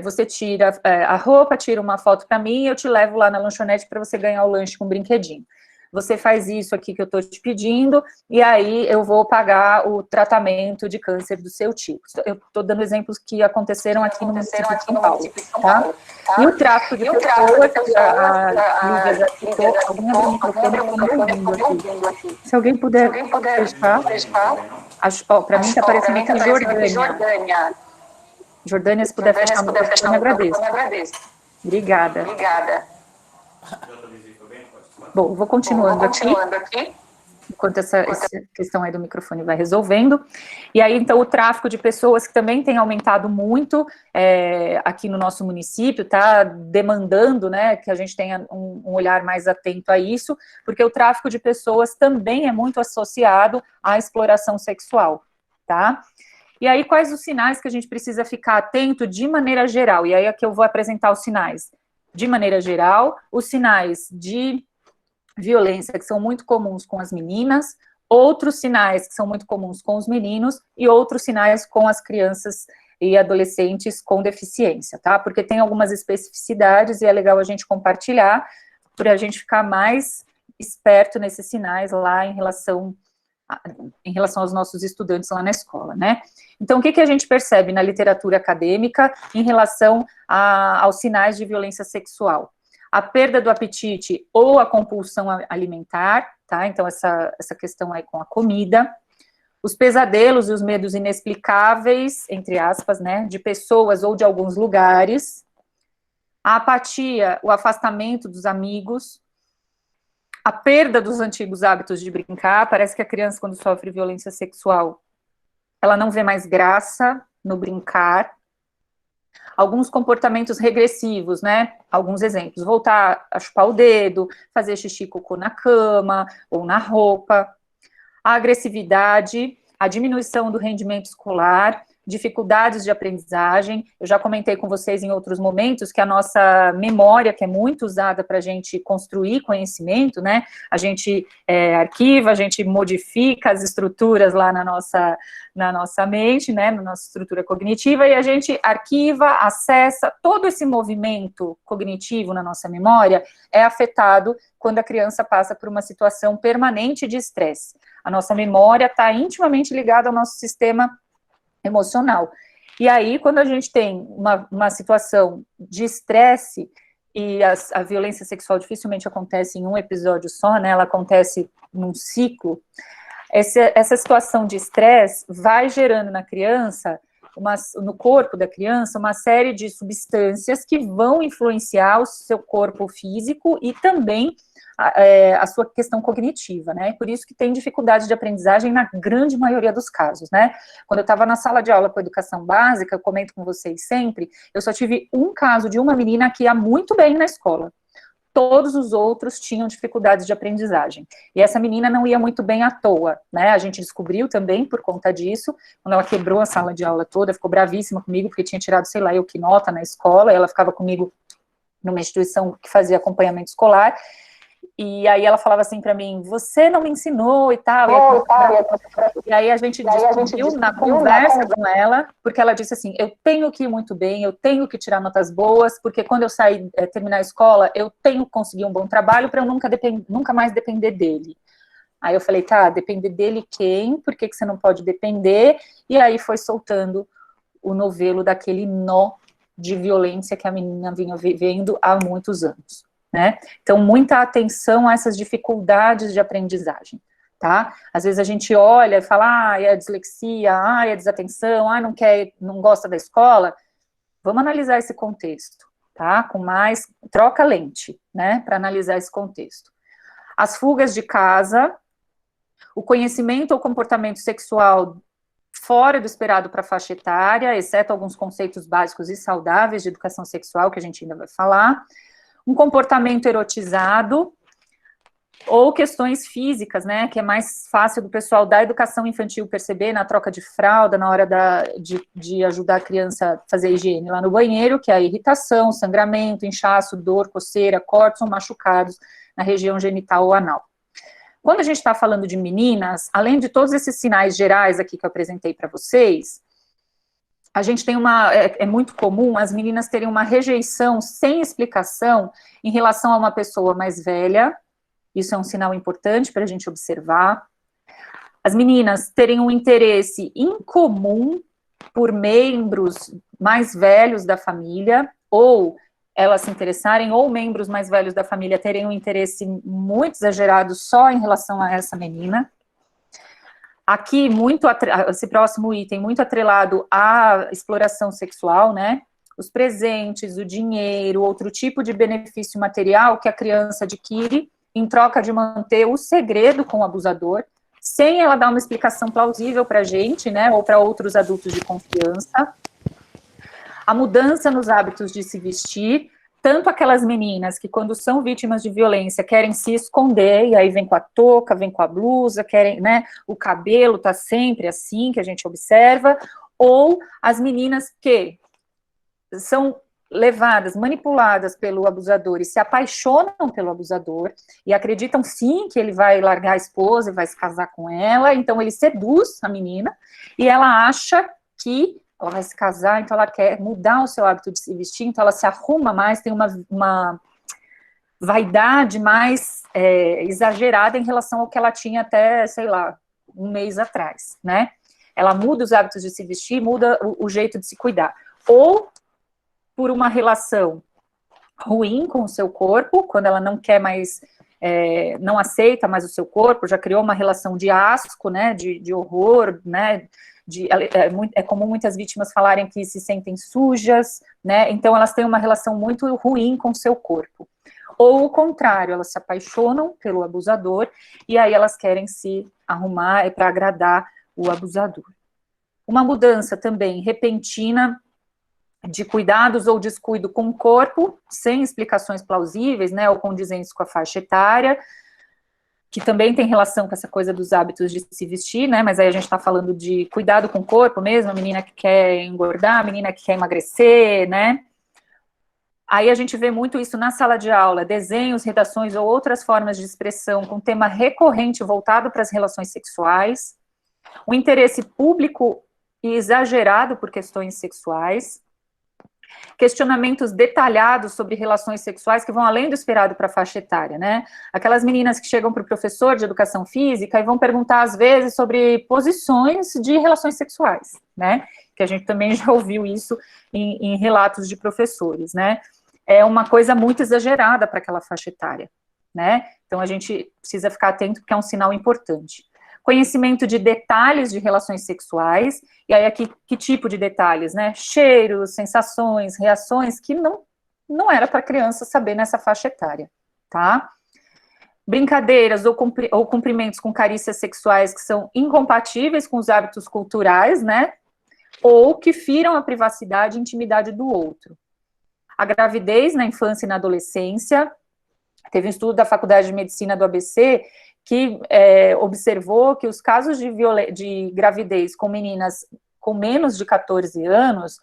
você tira a roupa, tira uma foto para mim, eu te levo lá na lanchonete para você ganhar o lanche com um brinquedinho. Você faz isso aqui que eu estou te pedindo, e aí eu vou pagar o tratamento de câncer do seu tipo. Eu estou dando exemplos que aconteceram aqui no município de São Paulo, tá? E o tráfico de pessoas, a Lívia já citou, alguém abriu o microfone aqui. Se alguém puder fechar, para mim está aparecendo aqui Jordânia. Jordânia, se puder fechar o microfone, eu agradeço. Obrigada. Bom, vou continuando aqui, enquanto essa questão aí do microfone vai resolvendo. E aí, então, o tráfico de pessoas, que também tem aumentado muito aqui no nosso município, tá demandando, né, que a gente tenha um olhar mais atento a isso, porque o tráfico de pessoas também é muito associado à exploração sexual, tá? E aí, quais os sinais que a gente precisa ficar atento de maneira geral? E aí, aqui eu vou apresentar os sinais de maneira geral, os sinais de violência que são muito comuns com as meninas, outros sinais que são muito comuns com os meninos e outros sinais com as crianças e adolescentes com deficiência, tá? Porque tem algumas especificidades e é legal a gente compartilhar para a gente ficar mais esperto nesses sinais lá em relação aos nossos estudantes lá na escola, né? Então, o que a gente percebe na literatura acadêmica em relação aos sinais de violência sexual? A perda do apetite ou a compulsão alimentar, tá? Então, essa questão aí com a comida, os pesadelos e os medos inexplicáveis, entre aspas, né, de pessoas ou de alguns lugares, a apatia, o afastamento dos amigos, a perda dos antigos hábitos de brincar. Parece que a criança, quando sofre violência sexual, ela não vê mais graça no brincar. Alguns comportamentos regressivos, né? Alguns exemplos: voltar a chupar o dedo, fazer xixi e cocô na cama ou na roupa. A agressividade, a diminuição do rendimento escolar, dificuldades de aprendizagem. Eu já comentei com vocês em outros momentos que a nossa memória, que é muito usada para a gente construir conhecimento, né? A gente arquiva, a gente modifica as estruturas lá na nossa mente, né? Na nossa estrutura cognitiva, e a gente arquiva, acessa. Todo esse movimento cognitivo na nossa memória é afetado quando a criança passa por uma situação permanente de estresse. A nossa memória está intimamente ligada ao nosso sistema emocional. E aí, quando a gente tem uma situação de estresse, e a violência sexual dificilmente acontece em um episódio só, né? Ela acontece num ciclo. Essa situação de estresse vai gerando na criança, no corpo da criança, uma série de substâncias que vão influenciar o seu corpo físico e também a sua questão cognitiva, né? Por isso que tem dificuldade de aprendizagem na grande maioria dos casos, né? Quando eu estava na sala de aula com educação básica, eu comento com vocês sempre, eu só tive um caso de uma menina que ia muito bem na escola. Todos os outros tinham dificuldades de aprendizagem. E essa menina não ia muito bem à toa, né? A gente descobriu também por conta disso, quando ela quebrou a sala de aula toda, ficou bravíssima comigo, porque tinha tirado, sei lá, eu que nota na escola, ela ficava comigo numa instituição que fazia acompanhamento escolar, e aí ela falava assim para mim, você não me ensinou e tal, e aí a gente descobriu na conversa com ela, porque ela disse assim, eu tenho que ir muito bem, eu tenho que tirar notas boas, porque quando eu sair, terminar a escola, eu tenho que conseguir um bom trabalho para eu nunca mais depender dele. Aí eu falei, tá, depender dele quem? Por que você não pode depender? E aí foi soltando o novelo daquele nó de violência que a menina vinha vivendo há muitos anos. Né? Então, muita atenção a essas dificuldades de aprendizagem, tá? Às vezes a gente olha e fala, é a dislexia, é a desatenção, não gosta da escola. Vamos analisar esse contexto, tá? Com mais, troca lente, né? Para analisar esse contexto. As fugas de casa, o conhecimento ou comportamento sexual fora do esperado para a faixa etária, exceto alguns conceitos básicos e saudáveis de educação sexual, que a gente ainda vai falar, um comportamento erotizado, ou questões físicas, né, que é mais fácil do pessoal da educação infantil perceber na troca de fralda, na hora de ajudar a criança a fazer a higiene lá no banheiro, que é a irritação, sangramento, inchaço, dor, coceira, cortes ou machucados na região genital ou anal. Quando a gente está falando de meninas, além de todos esses sinais gerais aqui que eu apresentei para vocês, a gente tem é muito comum as meninas terem uma rejeição sem explicação em relação a uma pessoa mais velha, isso é um sinal importante para a gente observar. As meninas terem um interesse incomum por membros mais velhos da família, ou elas se interessarem, ou membros mais velhos da família terem um interesse muito exagerado só em relação a essa menina. Aqui, esse próximo item, muito atrelado à exploração sexual, né? Os presentes, o dinheiro, outro tipo de benefício material que a criança adquire em troca de manter o segredo com o abusador, sem ela dar uma explicação plausível para a gente, né? Ou para outros adultos de confiança. A mudança nos hábitos de se vestir, tanto aquelas meninas que, quando são vítimas de violência, querem se esconder, e aí vem com a touca, vem com a blusa, querem, né, o cabelo tá sempre assim, que a gente observa, ou as meninas que são levadas, manipuladas pelo abusador e se apaixonam pelo abusador, e acreditam sim que ele vai largar a esposa e vai se casar com ela, então ele seduz a menina, e ela acha que ela vai se casar, então ela quer mudar o seu hábito de se vestir, então ela se arruma mais, tem uma vaidade mais exagerada em relação ao que ela tinha até, sei lá, um mês atrás, né? Ela muda os hábitos de se vestir, muda o jeito de se cuidar. Ou por uma relação ruim com o seu corpo, quando ela não quer mais, não aceita mais o seu corpo, já criou uma relação de asco, né, de horror, né, é comum muitas vítimas falarem que se sentem sujas, né, então elas têm uma relação muito ruim com o seu corpo. Ou o contrário, elas se apaixonam pelo abusador, e aí elas querem se arrumar para agradar o abusador. Uma mudança também repentina de cuidados ou descuido com o corpo, sem explicações plausíveis, né, ou condizentes com a faixa etária, que também tem relação com essa coisa dos hábitos de se vestir, né, mas aí a gente está falando de cuidado com o corpo mesmo, a menina que quer engordar, a menina que quer emagrecer, né. Aí a gente vê muito isso na sala de aula, desenhos, redações ou outras formas de expressão com tema recorrente voltado para as relações sexuais, o interesse público e exagerado por questões sexuais, questionamentos detalhados sobre relações sexuais que vão além do esperado para a faixa etária, né? Aquelas meninas que chegam para o professor de educação física e vão perguntar, às vezes, sobre posições de relações sexuais, né? Que a gente também já ouviu isso em relatos de professores, né? é uma coisa muito exagerada para aquela faixa etária, né? Então, a gente precisa ficar atento, porque é um sinal importante. Conhecimento de detalhes de relações sexuais, e aí aqui, que tipo de detalhes, né? Cheiros, sensações, reações, que não era para a criança saber nessa faixa etária, tá? Brincadeiras ou cumprimentos com carícias sexuais que são incompatíveis com os hábitos culturais, né? Ou que firam a privacidade e intimidade do outro. A gravidez na infância e na adolescência. Teve um estudo da Faculdade de Medicina do ABC que observou que os casos de gravidez com meninas com menos de 14 anos,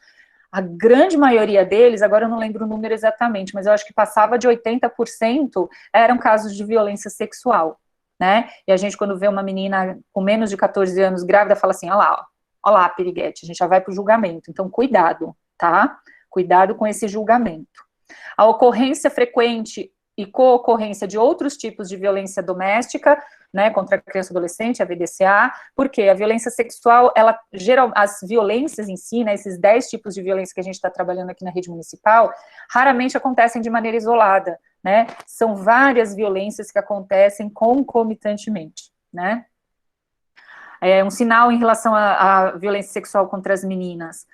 a grande maioria deles, agora eu não lembro o número exatamente, mas eu acho que passava de 80%, eram casos de violência sexual, né? E a gente, quando vê uma menina com menos de 14 anos grávida, fala assim, ó lá, piriguete, a gente já vai para o julgamento. Então, cuidado, tá? Cuidado com esse julgamento. A ocorrência frequente e co-ocorrência de outros tipos de violência doméstica, né, contra a criança e adolescente, a VDCA, porque a violência sexual, as violências em si, né, esses 10 tipos de violência que a gente está trabalhando aqui na rede municipal, raramente acontecem de maneira isolada, né, são várias violências que acontecem concomitantemente, né. Um sinal em relação à violência sexual contra as meninas,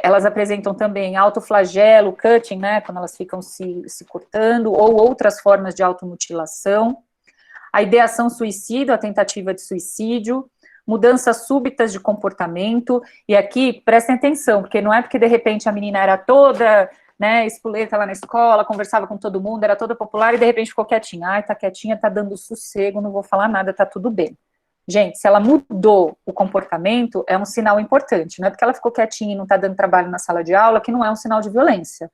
elas apresentam também autoflagelo, cutting, né, quando elas ficam se cortando, ou outras formas de automutilação, a ideação suicida, a tentativa de suicídio, mudanças súbitas de comportamento, e aqui, prestem atenção, porque não é porque de repente a menina era toda, né, espoleta lá na escola, conversava com todo mundo, era toda popular, e de repente ficou quietinha, ai, tá quietinha, tá dando sossego, não vou falar nada, tá tudo bem. Gente, se ela mudou o comportamento, é um sinal importante, não é porque ela ficou quietinha e não tá dando trabalho na sala de aula, que não é um sinal de violência.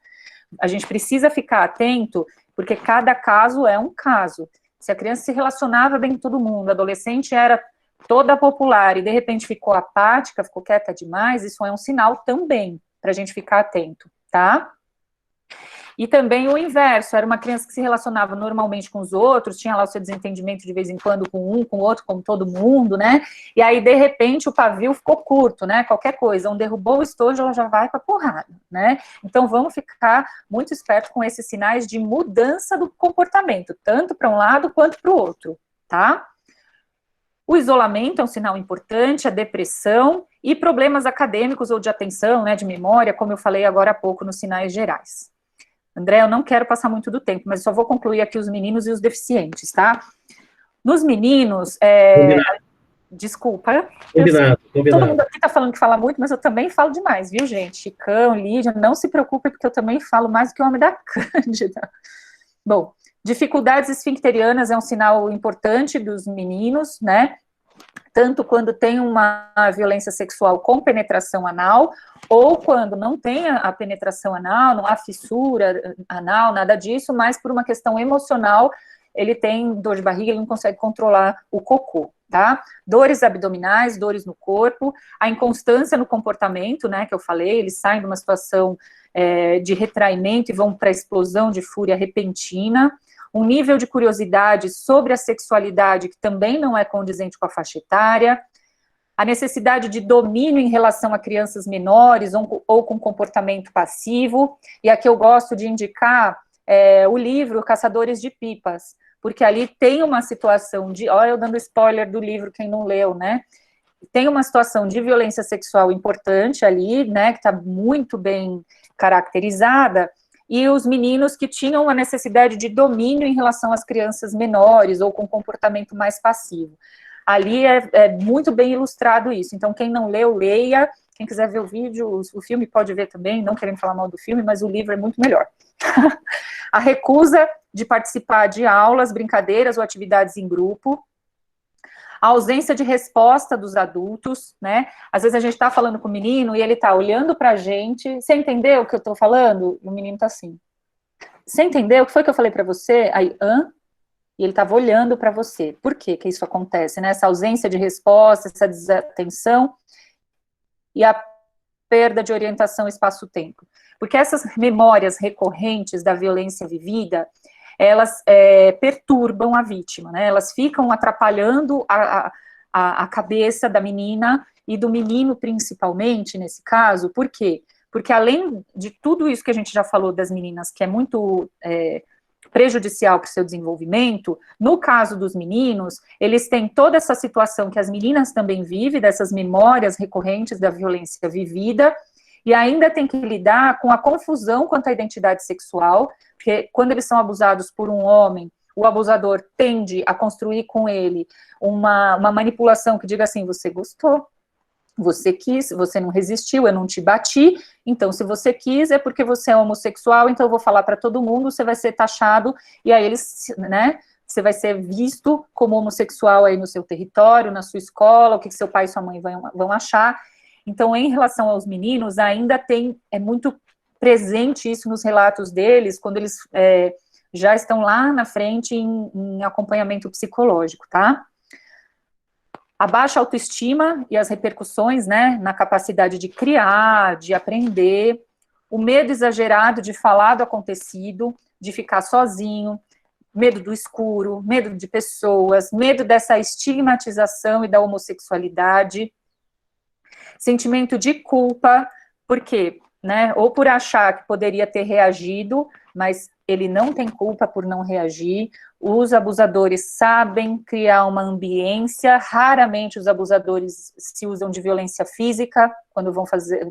A gente precisa ficar atento, porque cada caso é um caso. Se a criança se relacionava bem com todo mundo, a adolescente era toda popular e de repente ficou apática, ficou quieta demais, isso é um sinal também para a gente ficar atento, tá? E também o inverso, era uma criança que se relacionava normalmente com os outros, tinha lá o seu desentendimento de vez em quando com um, com o outro, com todo mundo, né? E aí, de repente, o pavio ficou curto, né? Qualquer coisa, derrubou o estojo, ela já vai para porrada, né? Então, vamos ficar muito esperto com esses sinais de mudança do comportamento, tanto para um lado quanto para o outro, tá? O isolamento é um sinal importante, a depressão e problemas acadêmicos ou de atenção, né, de memória, como eu falei agora há pouco nos sinais gerais. André, eu não quero passar muito do tempo, mas só vou concluir aqui os meninos e os deficientes, tá? Nos meninos, desculpa, combinado. Todo mundo aqui tá falando que fala muito, mas eu também falo demais, viu, gente? Chicão, Lídia, não se preocupe, porque eu também falo mais do que o homem da Cândida. Bom, dificuldades esfincterianas é um sinal importante dos meninos, né? Tanto quando tem uma violência sexual com penetração anal, ou quando não tem a penetração anal, não há fissura anal, nada disso, mas por uma questão emocional, ele tem dor de barriga, ele não consegue controlar o cocô, tá? Dores abdominais, dores no corpo, a inconstância no comportamento, né, que eu falei, eles saem de uma situação de retraimento e vão para a explosão de fúria repentina, um nível de curiosidade sobre a sexualidade que também não é condizente com a faixa etária, a necessidade de domínio em relação a crianças menores ou com comportamento passivo, e aqui eu gosto de indicar o livro Caçadores de Pipas, porque ali tem uma situação de, olha eu dando spoiler do livro, quem não leu, né, tem uma situação de violência sexual importante ali, né, que está muito bem caracterizada, e os meninos que tinham uma necessidade de domínio em relação às crianças menores ou com comportamento mais passivo. Ali é muito bem ilustrado isso, então quem não leu, leia, quem quiser ver o vídeo, o filme pode ver também, não querendo falar mal do filme, mas o livro é muito melhor. A recusa de participar de aulas, brincadeiras ou atividades em grupo, a ausência de resposta dos adultos, né? Às vezes a gente tá falando com o menino e ele tá olhando pra gente, você entendeu o que eu tô falando? E o menino tá assim, você entendeu o que foi que eu falei pra você? Aí, e ele tava olhando pra você. Por que que isso acontece, né? Essa ausência de resposta, essa desatenção e a perda de orientação espaço-tempo. Porque essas memórias recorrentes da violência vivida, elas perturbam a vítima, né? Elas ficam atrapalhando a cabeça da menina e do menino principalmente, nesse caso. Por quê? porque além de tudo isso que a gente já falou das meninas, que é muito prejudicial para o seu desenvolvimento, no caso dos meninos, eles têm toda essa situação que as meninas também vivem, dessas memórias recorrentes da violência vivida, e ainda tem que lidar com a confusão quanto à identidade sexual, porque quando eles são abusados por um homem, o abusador tende a construir com ele uma manipulação que diga assim, você gostou, você quis, você não resistiu, eu não te bati, então se você quis é porque você é homossexual, então eu vou falar para todo mundo, você vai ser taxado, e aí eles, né, você vai ser visto como homossexual aí no seu território, na sua escola, o que seu pai e sua mãe vão achar. Então, em relação aos meninos, ainda é muito presente isso nos relatos deles, quando eles já estão lá na frente em acompanhamento psicológico, tá? A baixa autoestima e as repercussões, né, na capacidade de criar, de aprender, o medo exagerado de falar do acontecido, de ficar sozinho, medo do escuro, medo de pessoas, medo dessa estigmatização e da homossexualidade, sentimento de culpa, por quê? Né, ou por achar que poderia ter reagido, mas ele não tem culpa por não reagir. Os abusadores sabem criar uma ambiência, raramente os abusadores se usam de violência física, quando vão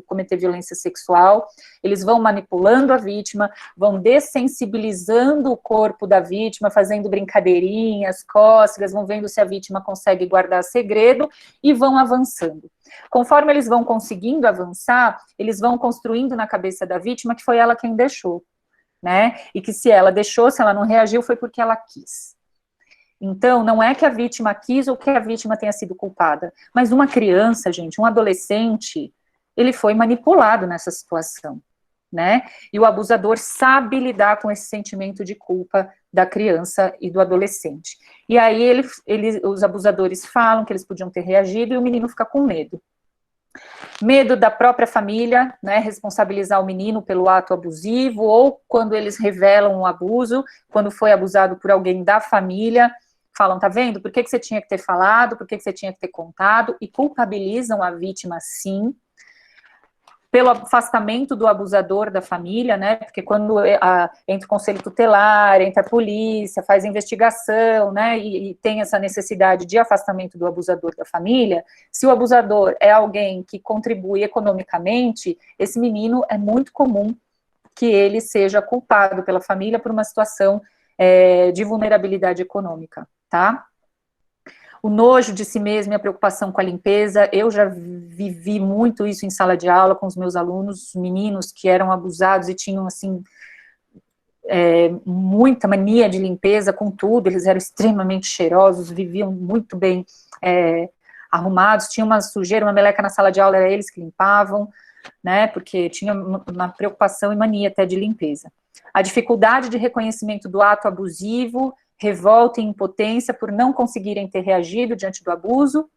cometer violência sexual, eles vão manipulando a vítima, vão dessensibilizando o corpo da vítima, fazendo brincadeirinhas, cócegas, vão vendo se a vítima consegue guardar segredo, e vão avançando. Conforme eles vão conseguindo avançar, eles vão construindo na cabeça da vítima que foi ela quem deixou, né, e que se ela deixou, se ela não reagiu, foi porque ela quis. Então, não é que a vítima quis ou que a vítima tenha sido culpada, mas uma criança, gente, um adolescente, ele foi manipulado nessa situação, né, e o abusador sabe lidar com esse sentimento de culpa da criança e do adolescente. E aí, os abusadores falam que eles podiam ter reagido e o menino fica com medo. Medo da própria família, né, responsabilizar o menino pelo ato abusivo, ou quando eles revelam o abuso, quando foi abusado por alguém da família, falam, tá vendo, por que você tinha que ter falado, por que você tinha que ter contado, e culpabilizam a vítima, sim, pelo afastamento do abusador da família, né, porque quando entra o conselho tutelar, entra a polícia, faz a investigação, né, e tem essa necessidade de afastamento do abusador da família, se o abusador é alguém que contribui economicamente, esse menino é muito comum que ele seja culpado pela família por uma situação de vulnerabilidade econômica, tá? O nojo de si mesmo e a preocupação com a limpeza, eu já vivi muito isso em sala de aula com os meus alunos, meninos que eram abusados e tinham, assim, muita mania de limpeza com tudo, eles eram extremamente cheirosos, viviam muito bem arrumados, tinha uma sujeira, uma meleca na sala de aula, era eles que limpavam, né, porque tinha uma preocupação e mania até de limpeza. A dificuldade de reconhecimento do ato abusivo, revolta e impotência por não conseguirem ter reagido diante do abuso,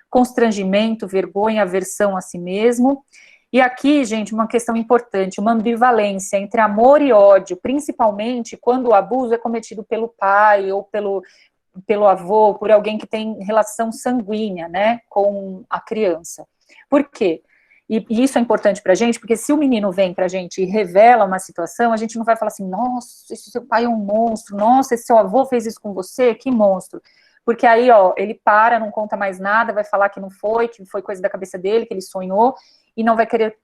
constrangimento, vergonha, aversão a si mesmo. E aqui, gente, uma questão importante, uma ambivalência entre amor e ódio, principalmente quando o abuso é cometido pelo pai ou pelo avô, por alguém que tem relação sanguínea, né, com a criança. Por quê? E isso é importante pra gente, porque se o menino vem pra gente e revela uma situação, a gente não vai falar assim, nossa, esse seu pai é um monstro, nossa, esse seu avô fez isso com você, que monstro. Porque aí, ó, ele para, não conta mais nada, vai falar que não foi, que foi coisa da cabeça dele, que ele sonhou, e não vai querer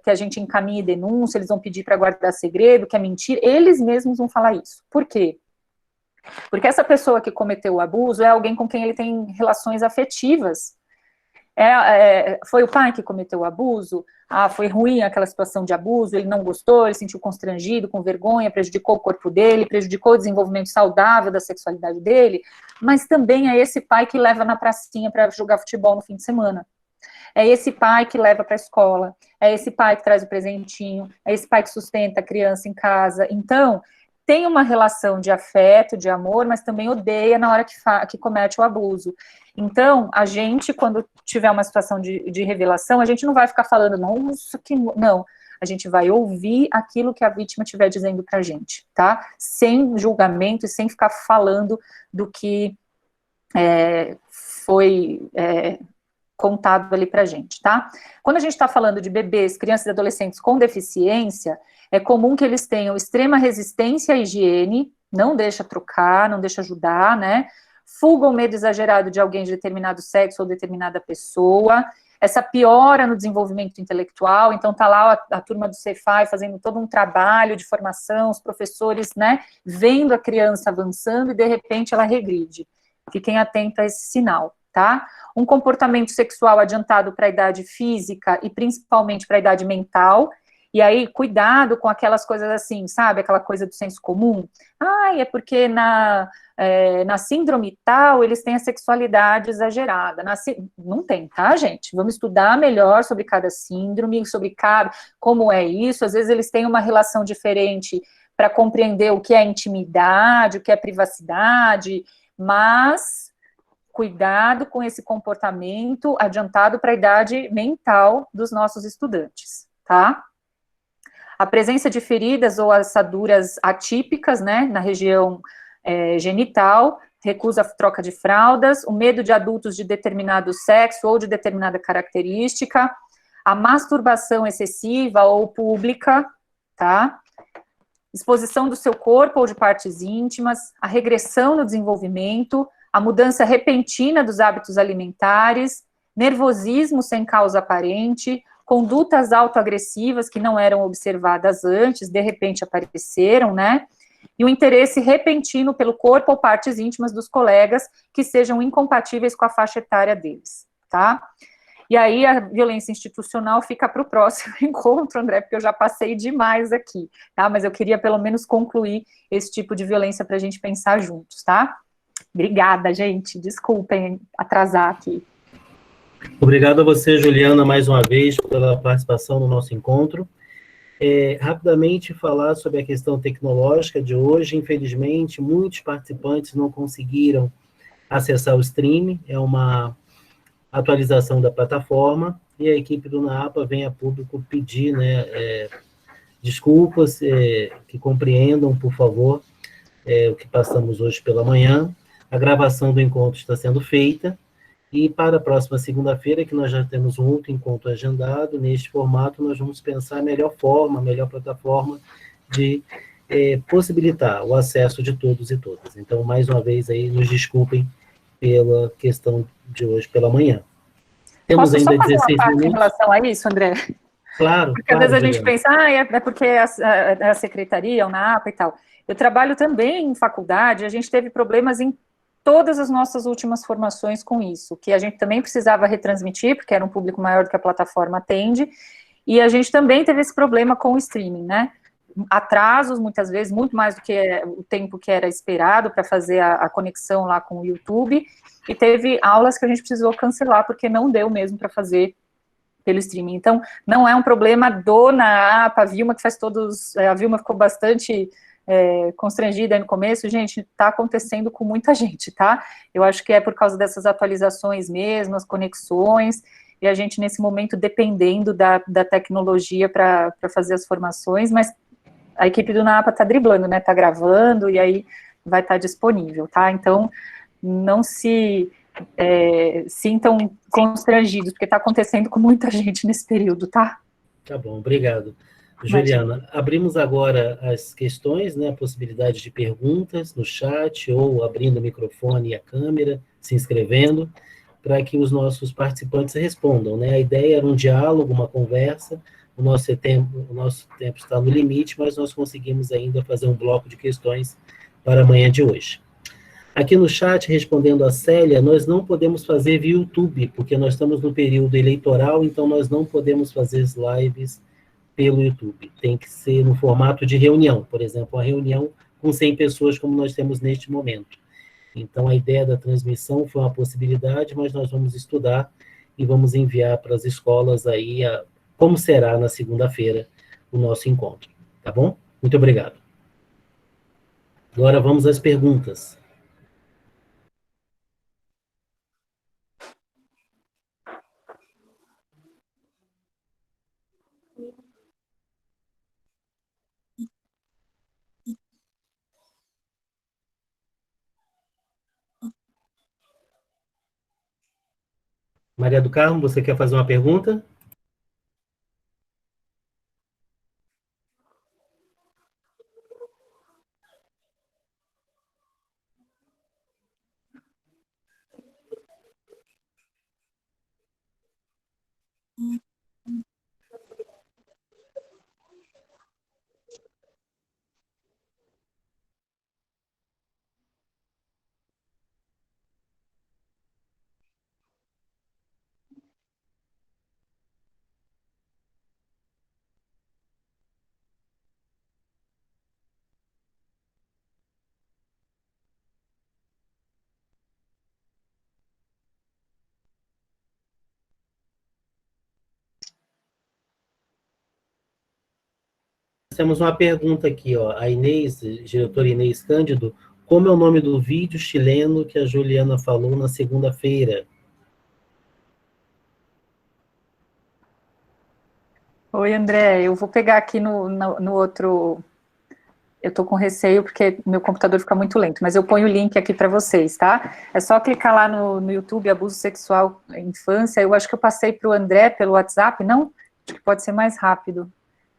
que a gente encaminhe denúncia, eles vão pedir para guardar segredo, que é mentira, eles mesmos vão falar isso. Por quê? Porque essa pessoa que cometeu o abuso é alguém com quem ele tem relações afetivas. Foi o pai que cometeu o abuso, foi ruim aquela situação de abuso, ele não gostou, ele se sentiu constrangido, com vergonha, prejudicou o corpo dele, prejudicou o desenvolvimento saudável da sexualidade dele, mas também é esse pai que leva na pracinha para jogar futebol no fim de semana. É esse pai que leva para a escola, é esse pai que traz o presentinho, é esse pai que sustenta a criança em casa. Então, tem uma relação de afeto, de amor, mas também odeia na hora que comete o abuso. Então, a gente, quando tiver uma situação de revelação, a gente não vai ficar falando, nossa, que... Não, a gente vai ouvir aquilo que a vítima estiver dizendo pra gente, tá? Sem julgamento e sem ficar falando do que foi contado ali para a gente, tá? Quando a gente está falando de bebês, crianças e adolescentes com deficiência, é comum que eles tenham extrema resistência à higiene, não deixa trocar, não deixa ajudar, né? Fuga ou medo exagerado de alguém de determinado sexo ou determinada pessoa, essa piora no desenvolvimento intelectual, então tá lá a turma do Cefai fazendo todo um trabalho de formação, os professores, né, vendo a criança avançando e de repente ela regride. Fiquem atentos a esse sinal, tá? Um comportamento sexual adiantado para a idade física e principalmente para a idade mental. E aí, cuidado com aquelas coisas assim, sabe? Aquela coisa do senso comum. É porque na síndrome tal, eles têm a sexualidade exagerada. Não tem, tá, gente? Vamos estudar melhor sobre cada síndrome, sobre como é isso. Às vezes eles têm uma relação diferente para compreender o que é intimidade, o que é privacidade, mas cuidado com esse comportamento adiantado para a idade mental dos nossos estudantes, tá? A presença de feridas ou assaduras atípicas, né, na região genital, recusa a troca de fraldas, o medo de adultos de determinado sexo ou de determinada característica, a masturbação excessiva ou pública, tá? Exposição do seu corpo ou de partes íntimas, a regressão no desenvolvimento, a mudança repentina dos hábitos alimentares, nervosismo sem causa aparente, condutas autoagressivas que não eram observadas antes, de repente apareceram, né? E o interesse repentino pelo corpo ou partes íntimas dos colegas que sejam incompatíveis com a faixa etária deles, tá? E aí a violência institucional fica para o próximo encontro, André, porque eu já passei demais aqui, tá? Mas eu queria pelo menos concluir esse tipo de violência para a gente pensar juntos, tá? Obrigada, gente. Desculpem atrasar aqui. Obrigado a você, Juliana, mais uma vez, pela participação no nosso encontro. Rapidamente falar sobre a questão tecnológica de hoje. Infelizmente, muitos participantes não conseguiram acessar o streaming. É uma atualização da plataforma, e a equipe do NAAPA vem a público pedir, né, desculpas, que compreendam, por favor, o que passamos hoje pela manhã. A gravação do encontro está sendo feita, e para a próxima segunda-feira, que nós já temos um outro encontro agendado, neste formato, nós vamos pensar a melhor forma, a melhor plataforma de possibilitar o acesso de todos e todas. Então, mais uma vez, aí, nos desculpem pela questão de hoje pela manhã. Temos Posso ainda só fazer 16 uma parte minutos. em relação a isso, André? Claro, Porque claro, às vezes a gente Juliana. pensa, é porque a secretaria, o NAPA e tal. Eu trabalho também em faculdade, a gente teve problemas em todas as nossas últimas formações com isso, que a gente também precisava retransmitir, porque era um público maior do que a plataforma atende, e a gente também teve esse problema com o streaming, né? Atrasos, muitas vezes, muito mais do que o tempo que era esperado para fazer a conexão lá com o YouTube, e teve aulas que a gente precisou cancelar, porque não deu mesmo para fazer pelo streaming. Então, não é um problema do NAAPA, a Vilma que faz todos, a Vilma ficou bastante constrangida aí no começo, gente, está acontecendo com muita gente, tá? Eu acho que é por causa dessas atualizações mesmo, as conexões, e a gente nesse momento dependendo da tecnologia para fazer as formações, mas a equipe do NAAPA está driblando, né, está gravando, e aí vai estar disponível, tá? Então, não se sintam constrangidos, porque está acontecendo com muita gente nesse período, tá? Tá bom, obrigado. Juliana, abrimos agora as questões, né, a possibilidade de perguntas no chat, ou abrindo o microfone e a câmera, se inscrevendo, para que os nossos participantes respondam, né? A ideia era um diálogo, uma conversa, o nosso tempo está no limite, mas nós conseguimos ainda fazer um bloco de questões para amanhã de hoje. Aqui no chat, respondendo a Célia, nós não podemos fazer via YouTube, porque nós estamos no período eleitoral, então nós não podemos fazer as lives pelo YouTube. Tem que ser no formato de reunião, por exemplo, uma reunião com 100 pessoas, como nós temos neste momento. Então, a ideia da transmissão foi uma possibilidade, mas nós vamos estudar e vamos enviar para as escolas aí como será na segunda-feira o nosso encontro. Tá bom? Muito obrigado. Agora vamos às perguntas. Maria do Carmo, você quer fazer uma pergunta? Temos uma pergunta aqui, ó. A Inês, diretora Inês Cândido, como é o nome do vídeo chileno que a Juliana falou na segunda-feira? Oi, André, eu vou pegar aqui no outro... Eu estou com receio porque meu computador fica muito lento, mas eu ponho o link aqui para vocês, tá? É só clicar lá no YouTube, abuso sexual em infância. Eu acho que eu passei para o André pelo WhatsApp, não? Acho que pode ser mais rápido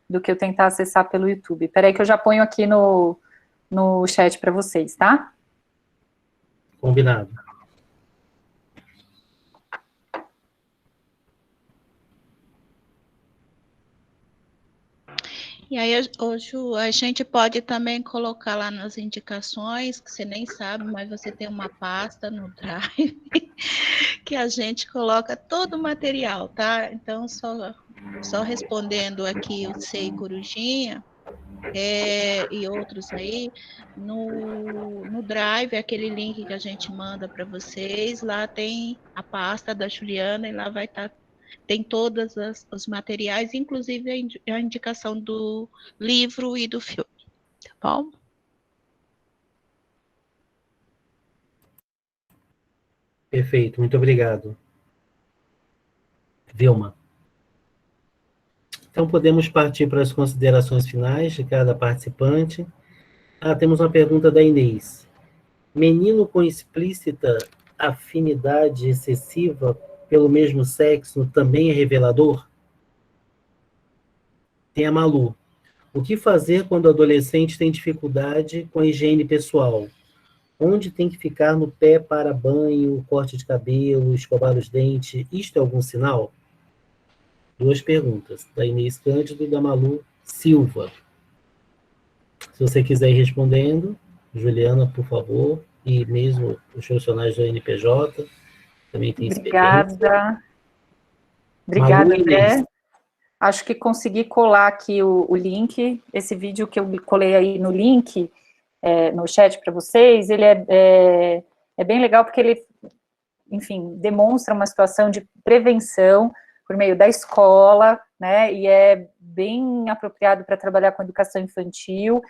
do que eu tentar acessar pelo YouTube. Peraí que eu já ponho aqui no chat para vocês, tá? Combinado. E aí, hoje, a gente pode também colocar lá nas indicações, que você nem sabe, mas você tem uma pasta no Drive, que a gente coloca todo o material, tá? Então, só respondendo aqui o Sei Corujinha, e outros aí, no Drive, aquele link que a gente manda para vocês, lá tem a pasta da Juliana e lá vai estar, tem todos os materiais, inclusive a indicação do livro e do filme, tá bom? Perfeito, muito obrigado. Vilma. Então, podemos partir para as considerações finais de cada participante. Temos uma pergunta da Inês. Menino com explícita afinidade excessiva pelo mesmo sexo também é revelador? Tem a Malu. O que fazer quando o adolescente tem dificuldade com a higiene pessoal? Onde tem que ficar no pé para banho, corte de cabelo, escovar os dentes? Isto é algum sinal? Duas perguntas, da Inês Cândido e da Malu Silva. Se você quiser ir respondendo, Juliana, por favor, e mesmo os funcionários do NPJ, também tem experiência. Obrigada, André. Acho que consegui colar aqui o link, esse vídeo que eu colei aí no link, no chat para vocês, ele é bem legal porque ele, enfim, demonstra uma situação de prevenção por meio da escola, né, e é bem apropriado para trabalhar com educação infantil,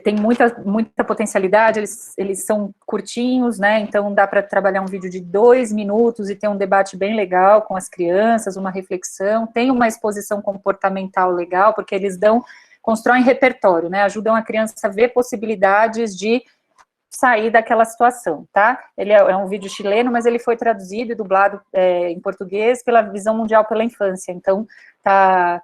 tem muita potencialidade, eles são curtinhos, né, então dá para trabalhar um vídeo de 2 minutos e ter um debate bem legal com as crianças, uma reflexão, tem uma exposição comportamental legal, porque eles constroem repertório, né, ajudam a criança a ver possibilidades de sair daquela situação, tá? Ele é um vídeo chileno, mas ele foi traduzido e dublado em português pela Visão Mundial pela Infância, então tá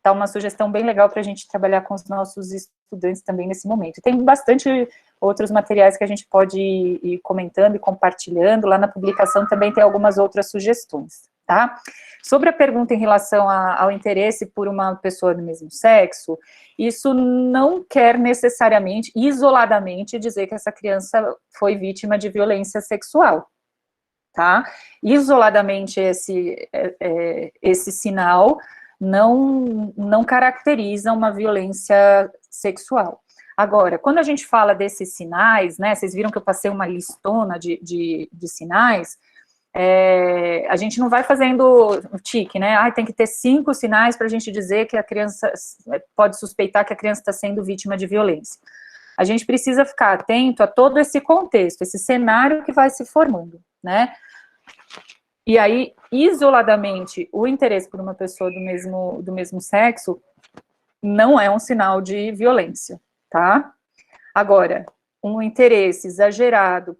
uma sugestão bem legal para a gente trabalhar com os nossos estudantes também nesse momento. Tem bastante outros materiais que a gente pode ir comentando e compartilhando, lá na publicação também tem algumas outras sugestões, tá? Sobre a pergunta em relação ao interesse por uma pessoa do mesmo sexo, isso não quer necessariamente, isoladamente, dizer que essa criança foi vítima de violência sexual, tá? Isoladamente esse sinal não caracteriza uma violência sexual. Agora, quando a gente fala desses sinais, né, vocês viram que eu passei uma listona de sinais, a gente não vai fazendo o tique, né, tem que ter 5 sinais para a gente dizer que a criança, pode suspeitar que a criança está sendo vítima de violência. A gente precisa ficar atento a todo esse contexto, esse cenário que vai se formando, né. E aí, isoladamente, o interesse por uma pessoa do mesmo sexo não é um sinal de violência, tá? Agora, um interesse exagerado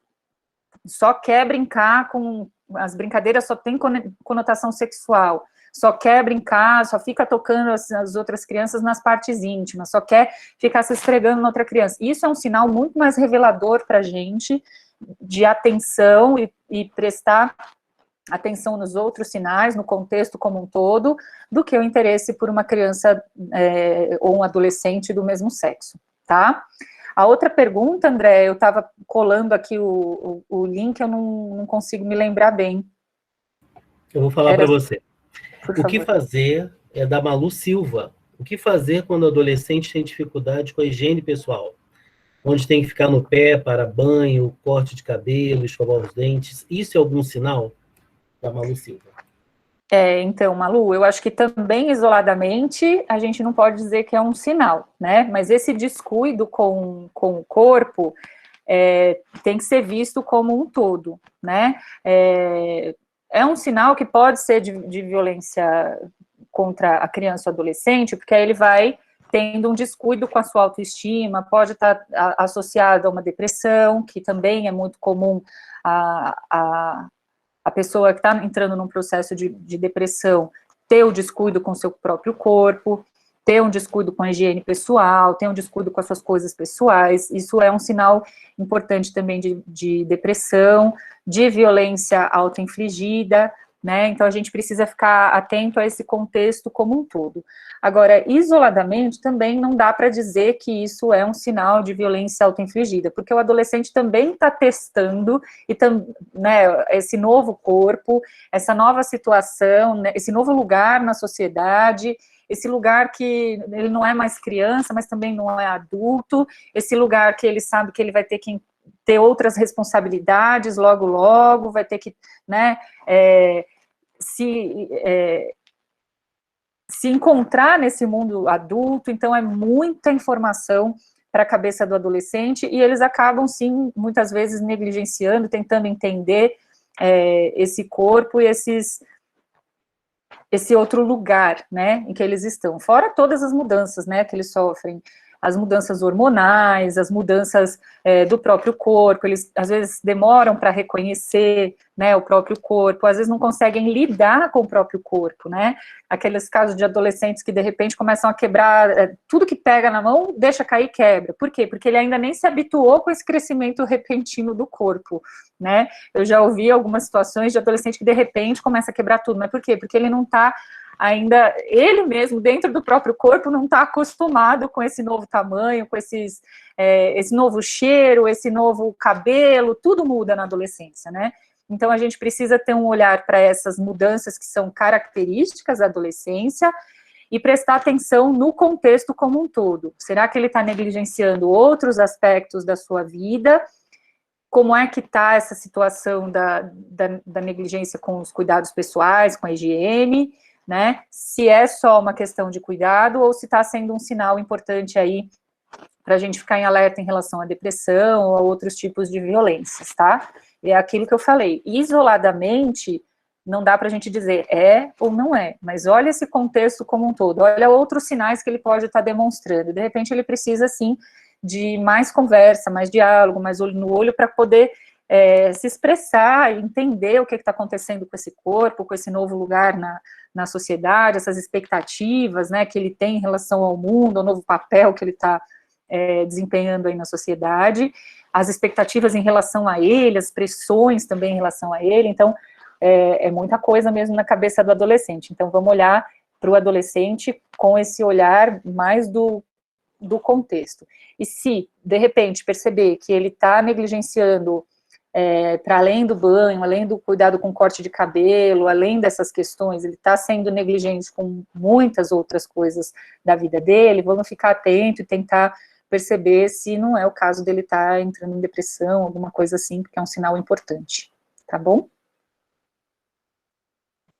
só quer brincar com... As brincadeiras só têm conotação sexual, só quer brincar, só fica tocando as outras crianças nas partes íntimas, só quer ficar se esfregando na outra criança. Isso é um sinal muito mais revelador para a gente de atenção e prestar atenção nos outros sinais, no contexto como um todo, do que o interesse por uma criança ou um adolescente do mesmo sexo, tá? A outra pergunta, André, eu estava colando aqui o link, eu não consigo me lembrar bem. Eu vou falar para você. O que fazer é da Malu Silva. O que fazer quando o adolescente tem dificuldade com a higiene pessoal? Onde tem que ficar no pé para banho, corte de cabelo, escovar os dentes. Isso é algum sinal? Da Malu Silva. Então, Malu, eu acho que também isoladamente a gente não pode dizer que é um sinal, né? Mas esse descuido com o corpo tem que ser visto como um todo, né? É um sinal que pode ser de violência contra a criança ou adolescente, porque aí ele vai tendo um descuido com a sua autoestima, pode estar associado a uma depressão, que também é muito comum a pessoa que está entrando num processo de depressão ter o descuido com o seu próprio corpo, ter um descuido com a higiene pessoal, ter um descuido com as suas coisas pessoais. Isso é um sinal importante também de depressão, de violência autoinfligida, né? Então, a gente precisa ficar atento a esse contexto como um todo. Agora, isoladamente, também não dá para dizer que isso é um sinal de violência autoinfligida, porque o adolescente também está testando né, esse novo corpo, essa nova situação, né, esse novo lugar na sociedade, esse lugar que ele não é mais criança, mas também não é adulto, esse lugar que ele sabe que ele vai ter que ter outras responsabilidades logo, vai ter que, né, se encontrar nesse mundo adulto. Então é muita informação para a cabeça do adolescente, e eles acabam, sim, muitas vezes negligenciando, tentando entender esse corpo e esse outro lugar, né, em que eles estão, fora todas as mudanças, né, que eles sofrem, as mudanças hormonais, as mudanças do próprio corpo. Eles, às vezes, demoram para reconhecer, né, o próprio corpo, às vezes não conseguem lidar com o próprio corpo, né, aqueles casos de adolescentes que, de repente, começam a quebrar, tudo que pega na mão, deixa cair e quebra. Por quê? Porque ele ainda nem se habituou com esse crescimento repentino do corpo, né. Eu já ouvi algumas situações de adolescente que, de repente, começa a quebrar tudo, mas por quê? Porque ele não está ainda, ele mesmo, dentro do próprio corpo, não está acostumado com esse novo tamanho, com esse novo cheiro, esse novo cabelo, tudo muda na adolescência, né? Então, a gente precisa ter um olhar para essas mudanças que são características da adolescência e prestar atenção no contexto como um todo. Será que ele está negligenciando outros aspectos da sua vida? Como é que está essa situação da negligência com os cuidados pessoais, com a higiene, né? Se é só uma questão de cuidado ou se está sendo um sinal importante aí para a gente ficar em alerta em relação à depressão ou a outros tipos de violências, tá? É aquilo que eu falei, isoladamente não dá para a gente dizer ou não é, mas olha esse contexto como um todo, olha outros sinais que ele pode estar demonstrando. De repente ele precisa, sim, de mais conversa, mais diálogo, mais olho no olho para poder se expressar, entender o que está acontecendo com esse corpo, com esse novo lugar na sociedade, essas expectativas, né, que ele tem em relação ao mundo, ao novo papel que ele está desempenhando aí na sociedade, as expectativas em relação a ele, as pressões também em relação a ele. Então, é muita coisa mesmo na cabeça do adolescente. Então, vamos olhar para o adolescente com esse olhar mais do contexto. E se, de repente, perceber que ele está negligenciando para além do banho, além do cuidado com corte de cabelo, além dessas questões, ele está sendo negligente com muitas outras coisas da vida dele, vamos ficar atento e tentar perceber se não é o caso dele estar entrando em depressão, alguma coisa assim, porque é um sinal importante, tá bom?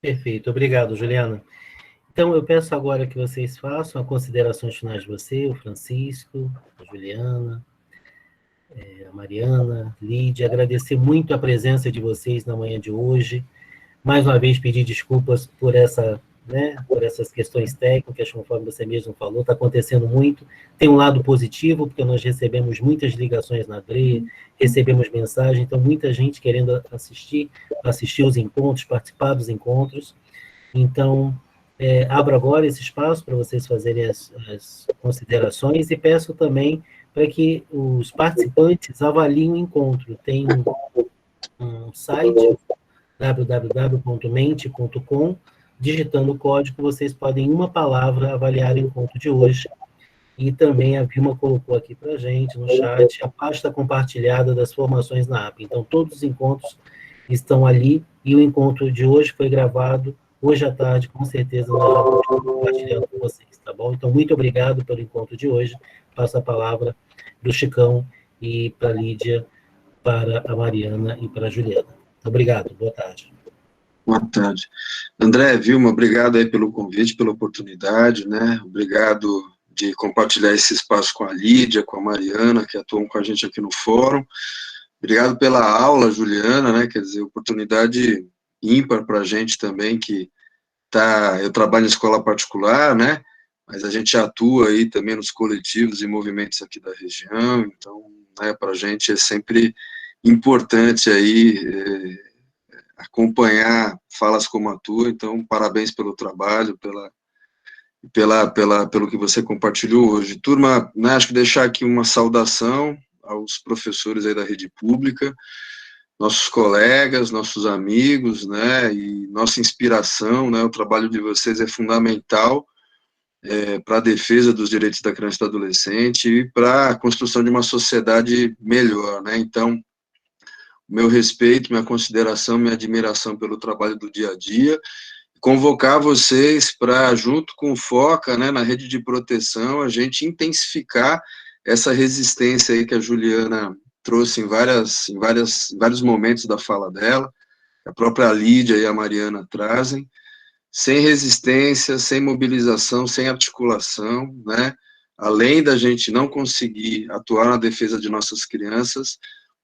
Perfeito, obrigado, Juliana. Então, eu peço agora que vocês façam as considerações finais de você, o Francisco, a Juliana, a Mariana, Lídia, agradecer muito a presença de vocês na manhã de hoje, mais uma vez pedir desculpas por essa né, por essas questões técnicas, conforme você mesmo falou, está acontecendo muito. Tem um lado positivo, porque nós recebemos muitas ligações na DRE, recebemos mensagem, então muita gente querendo assistir os encontros, participar dos encontros. Então, abro agora esse espaço para vocês fazerem as considerações e peço também para que os participantes avaliem o encontro. Tem um site, www.mente.com, digitando o código, vocês podem, em uma palavra, avaliar o encontro de hoje. E também a Vilma colocou aqui para a gente, no chat, a pasta compartilhada das formações na APA. Então, todos os encontros estão ali, e o encontro de hoje foi gravado hoje à tarde, com certeza nós vamos estar compartilhando com vocês, tá bom? Então, muito obrigado pelo encontro de hoje. Passo a palavra para o Chicão e para a Lídia, para a Mariana e para a Juliana. Obrigado, boa tarde. Boa tarde. André, Vilma, obrigado aí pelo convite, pela oportunidade, né? Obrigado de compartilhar esse espaço com a Lídia, com a Mariana, que atuam com a gente aqui no fórum. Obrigado pela aula, Juliana, né? Quer dizer, oportunidade ímpar para a gente também, que eu trabalho em escola particular, né? Mas a gente atua aí também nos coletivos e movimentos aqui da região, então, né, para a gente é sempre importante aí acompanhar falas como a tua, então, parabéns pelo trabalho, pelo que você compartilhou hoje. Turma, né, acho que deixar aqui uma saudação aos professores aí da rede pública, nossos colegas, nossos amigos, né, e nossa inspiração, né, o trabalho de vocês é fundamental para a defesa dos direitos da criança e do adolescente e para a construção de uma sociedade melhor, né, então, meu respeito, minha consideração, minha admiração pelo trabalho do dia a dia, convocar vocês para, junto com o FOCA, né, na rede de proteção, a gente intensificar essa resistência aí que a Juliana trouxe em vários momentos da fala dela, a própria Lídia e a Mariana trazem, sem resistência, sem mobilização, sem articulação, né, além da gente não conseguir atuar na defesa de nossas crianças,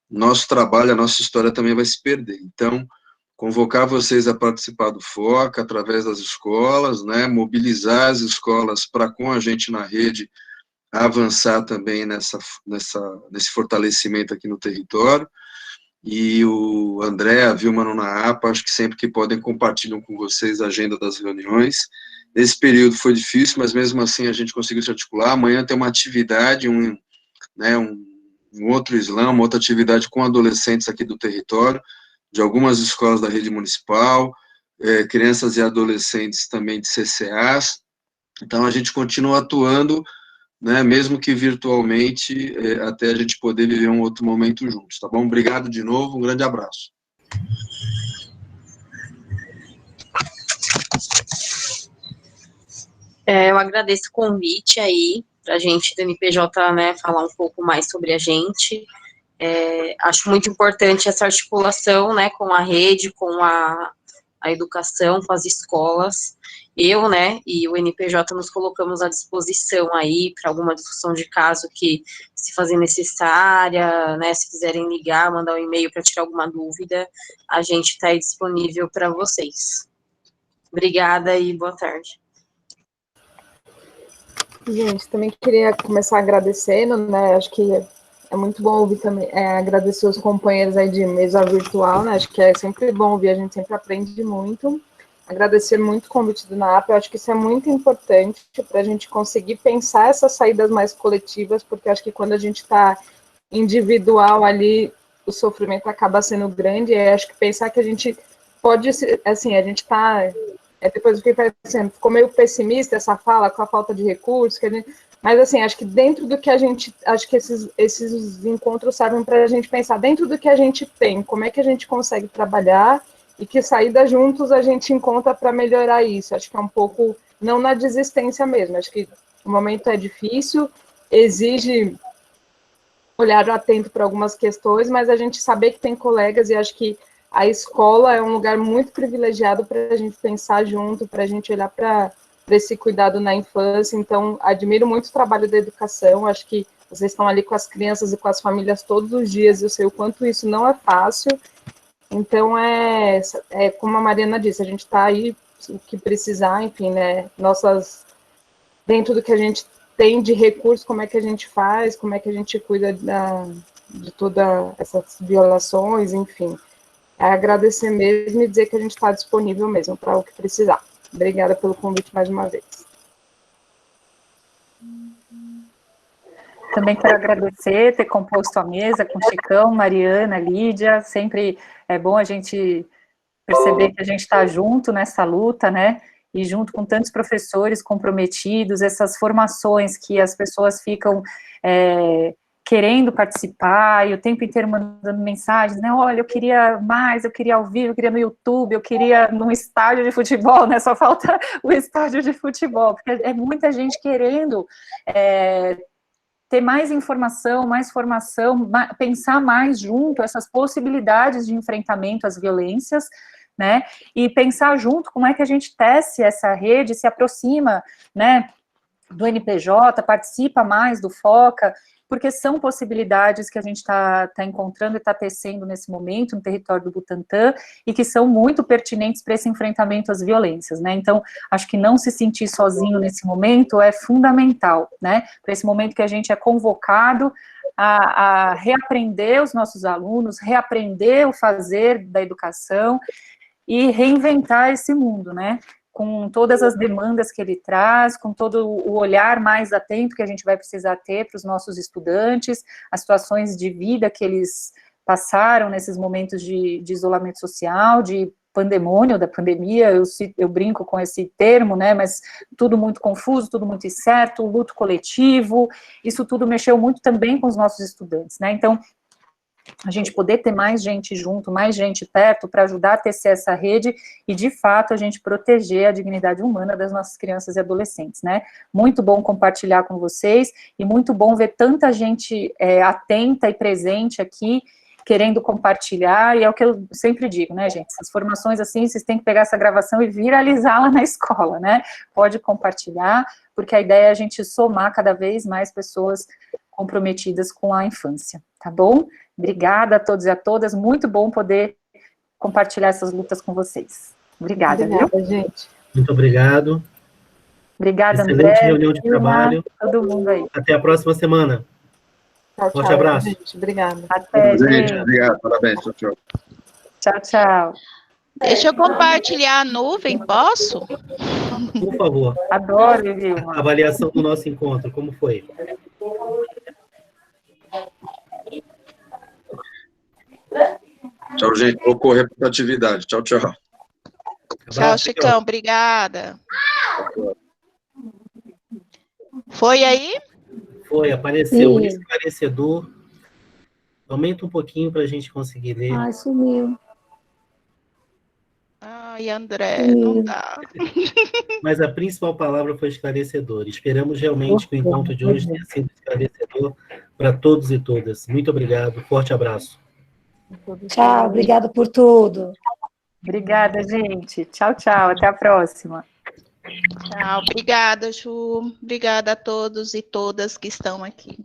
nosso trabalho, a nossa história também vai se perder. Então, convocar vocês a participar do FOCA através das escolas, né, mobilizar as escolas para, com a gente na rede, avançar também nesse fortalecimento aqui no território, e o André, a Vilma na APA, acho que sempre que podem compartilham com vocês a agenda das reuniões. Esse período foi difícil, mas mesmo assim a gente conseguiu se articular. Amanhã tem uma atividade, um outro slam, uma outra atividade com adolescentes aqui do território, de algumas escolas da rede municipal, crianças e adolescentes também de CCAs. Então a gente continua atuando, né, mesmo que virtualmente, até a gente poder viver um outro momento juntos, tá bom? Obrigado de novo, um grande abraço. Eu agradeço o convite aí, para a gente do NPJ, né, falar um pouco mais sobre a gente. Acho muito importante essa articulação, né, com a rede, com a educação, com as escolas. Eu, né, e o NPJ nos colocamos à disposição aí para alguma discussão de caso que se fazer necessária, né, se quiserem ligar, mandar um e-mail para tirar alguma dúvida, a gente está aí disponível para vocês. Obrigada e boa tarde. Gente, também queria começar agradecendo, né, acho que é muito bom ouvir também, agradecer os companheiros aí de mesa virtual, né, acho que é sempre bom ouvir, a gente sempre aprende muito. Agradecer muito o convite do NAP, eu acho que isso é muito importante para a gente conseguir pensar essas saídas mais coletivas, porque acho que quando a gente está individual ali, o sofrimento acaba sendo grande, e acho que pensar que a gente pode, assim, a gente está, depois eu fiquei pensando, ficou meio pessimista essa fala, com a falta de recursos, mas assim, acho que dentro do que a gente, acho que esses encontros servem para a gente pensar, dentro do que a gente tem, como é que a gente consegue trabalhar, e que saída juntos a gente encontra para melhorar isso. Acho que é um pouco, não na desistência mesmo, acho que o momento é difícil, exige olhar atento para algumas questões, mas a gente saber que tem colegas, e acho que a escola é um lugar muito privilegiado para a gente pensar junto, para a gente olhar para esse cuidado na infância. Então, admiro muito o trabalho da educação, acho que vocês estão ali com as crianças e com as famílias todos os dias, eu sei o quanto isso não é fácil. Então, como a Mariana disse, a gente está aí o que precisar, enfim, né, dentro do que a gente tem de recurso, como é que a gente faz, como é que a gente cuida de todas essas violações, enfim. É agradecer mesmo e dizer que a gente está disponível mesmo para o que precisar. Obrigada pelo convite mais uma vez. Também quero agradecer ter composto a mesa com Chicão, Mariana, Lídia. Sempre é bom a gente perceber que a gente está junto nessa luta, né? E junto com tantos professores comprometidos, essas formações que as pessoas ficam querendo participar e o tempo inteiro mandando mensagens, né? Olha, eu queria mais, eu queria ao vivo, eu queria no YouTube, eu queria num estádio de futebol, né? Só falta o estádio de futebol, porque é muita gente querendo ter mais informação, mais formação, pensar mais junto essas possibilidades de enfrentamento às violências, né? E pensar junto como é que a gente tece essa rede, se aproxima, né, do NPJ, participa mais do FOCA, porque são possibilidades que a gente está encontrando e está tecendo nesse momento no território do Butantã e que são muito pertinentes para esse enfrentamento às violências, né? Então, acho que não se sentir sozinho nesse momento é fundamental, né? Para esse momento que a gente é convocado a reaprender os nossos alunos, reaprender o fazer da educação e reinventar esse mundo, né? Com todas as demandas que ele traz, com todo o olhar mais atento que a gente vai precisar ter para os nossos estudantes, as situações de vida que eles passaram nesses momentos de isolamento social, de pandemônio, da pandemia, eu brinco com esse termo, né, mas tudo muito confuso, tudo muito incerto, luto coletivo, isso tudo mexeu muito também com os nossos estudantes, né, então, a gente poder ter mais gente junto, mais gente perto, para ajudar a tecer essa rede e, de fato, a gente proteger a dignidade humana das nossas crianças e adolescentes, né? Muito bom compartilhar com vocês e muito bom ver tanta gente atenta e presente aqui, querendo compartilhar, e é o que eu sempre digo, né, gente? Essas formações assim, vocês têm que pegar essa gravação e viralizá-la na escola, né? Pode compartilhar, porque a ideia é a gente somar cada vez mais pessoas comprometidas com a infância, tá bom? Obrigada a todos e a todas, muito bom poder compartilhar essas lutas com vocês. Obrigada, viu? Gente. Muito obrigado. Obrigada, Excelente André, reunião de trabalho. todo mundo aí. Até a próxima semana. Tchau, Forte abraço. Gente. Obrigada. Até, gente. Obrigado, parabéns. Tchau, tchau. Tchau, tchau. Deixa eu compartilhar a nuvem, posso? Por favor. Adoro, Vilma. Avaliação do nosso encontro, como foi? Tchau, gente. Vou correr para atividade. Tchau, tchau. Tchau, Chicão. Obrigada. Foi aí? Foi, apareceu. Esclarecedor. Aumenta um pouquinho para a gente conseguir ler. Ai, sumiu. Ai, André, não dá. Mas a principal palavra foi esclarecedor. Esperamos realmente que o encontro de hoje tenha sido esclarecedor para todos e todas. Muito obrigado. Forte abraço. Tchau, obrigada por tudo. Obrigada, gente. Tchau, tchau. Até a próxima. Tchau, obrigada, Ju. Obrigada a todos e todas que estão aqui.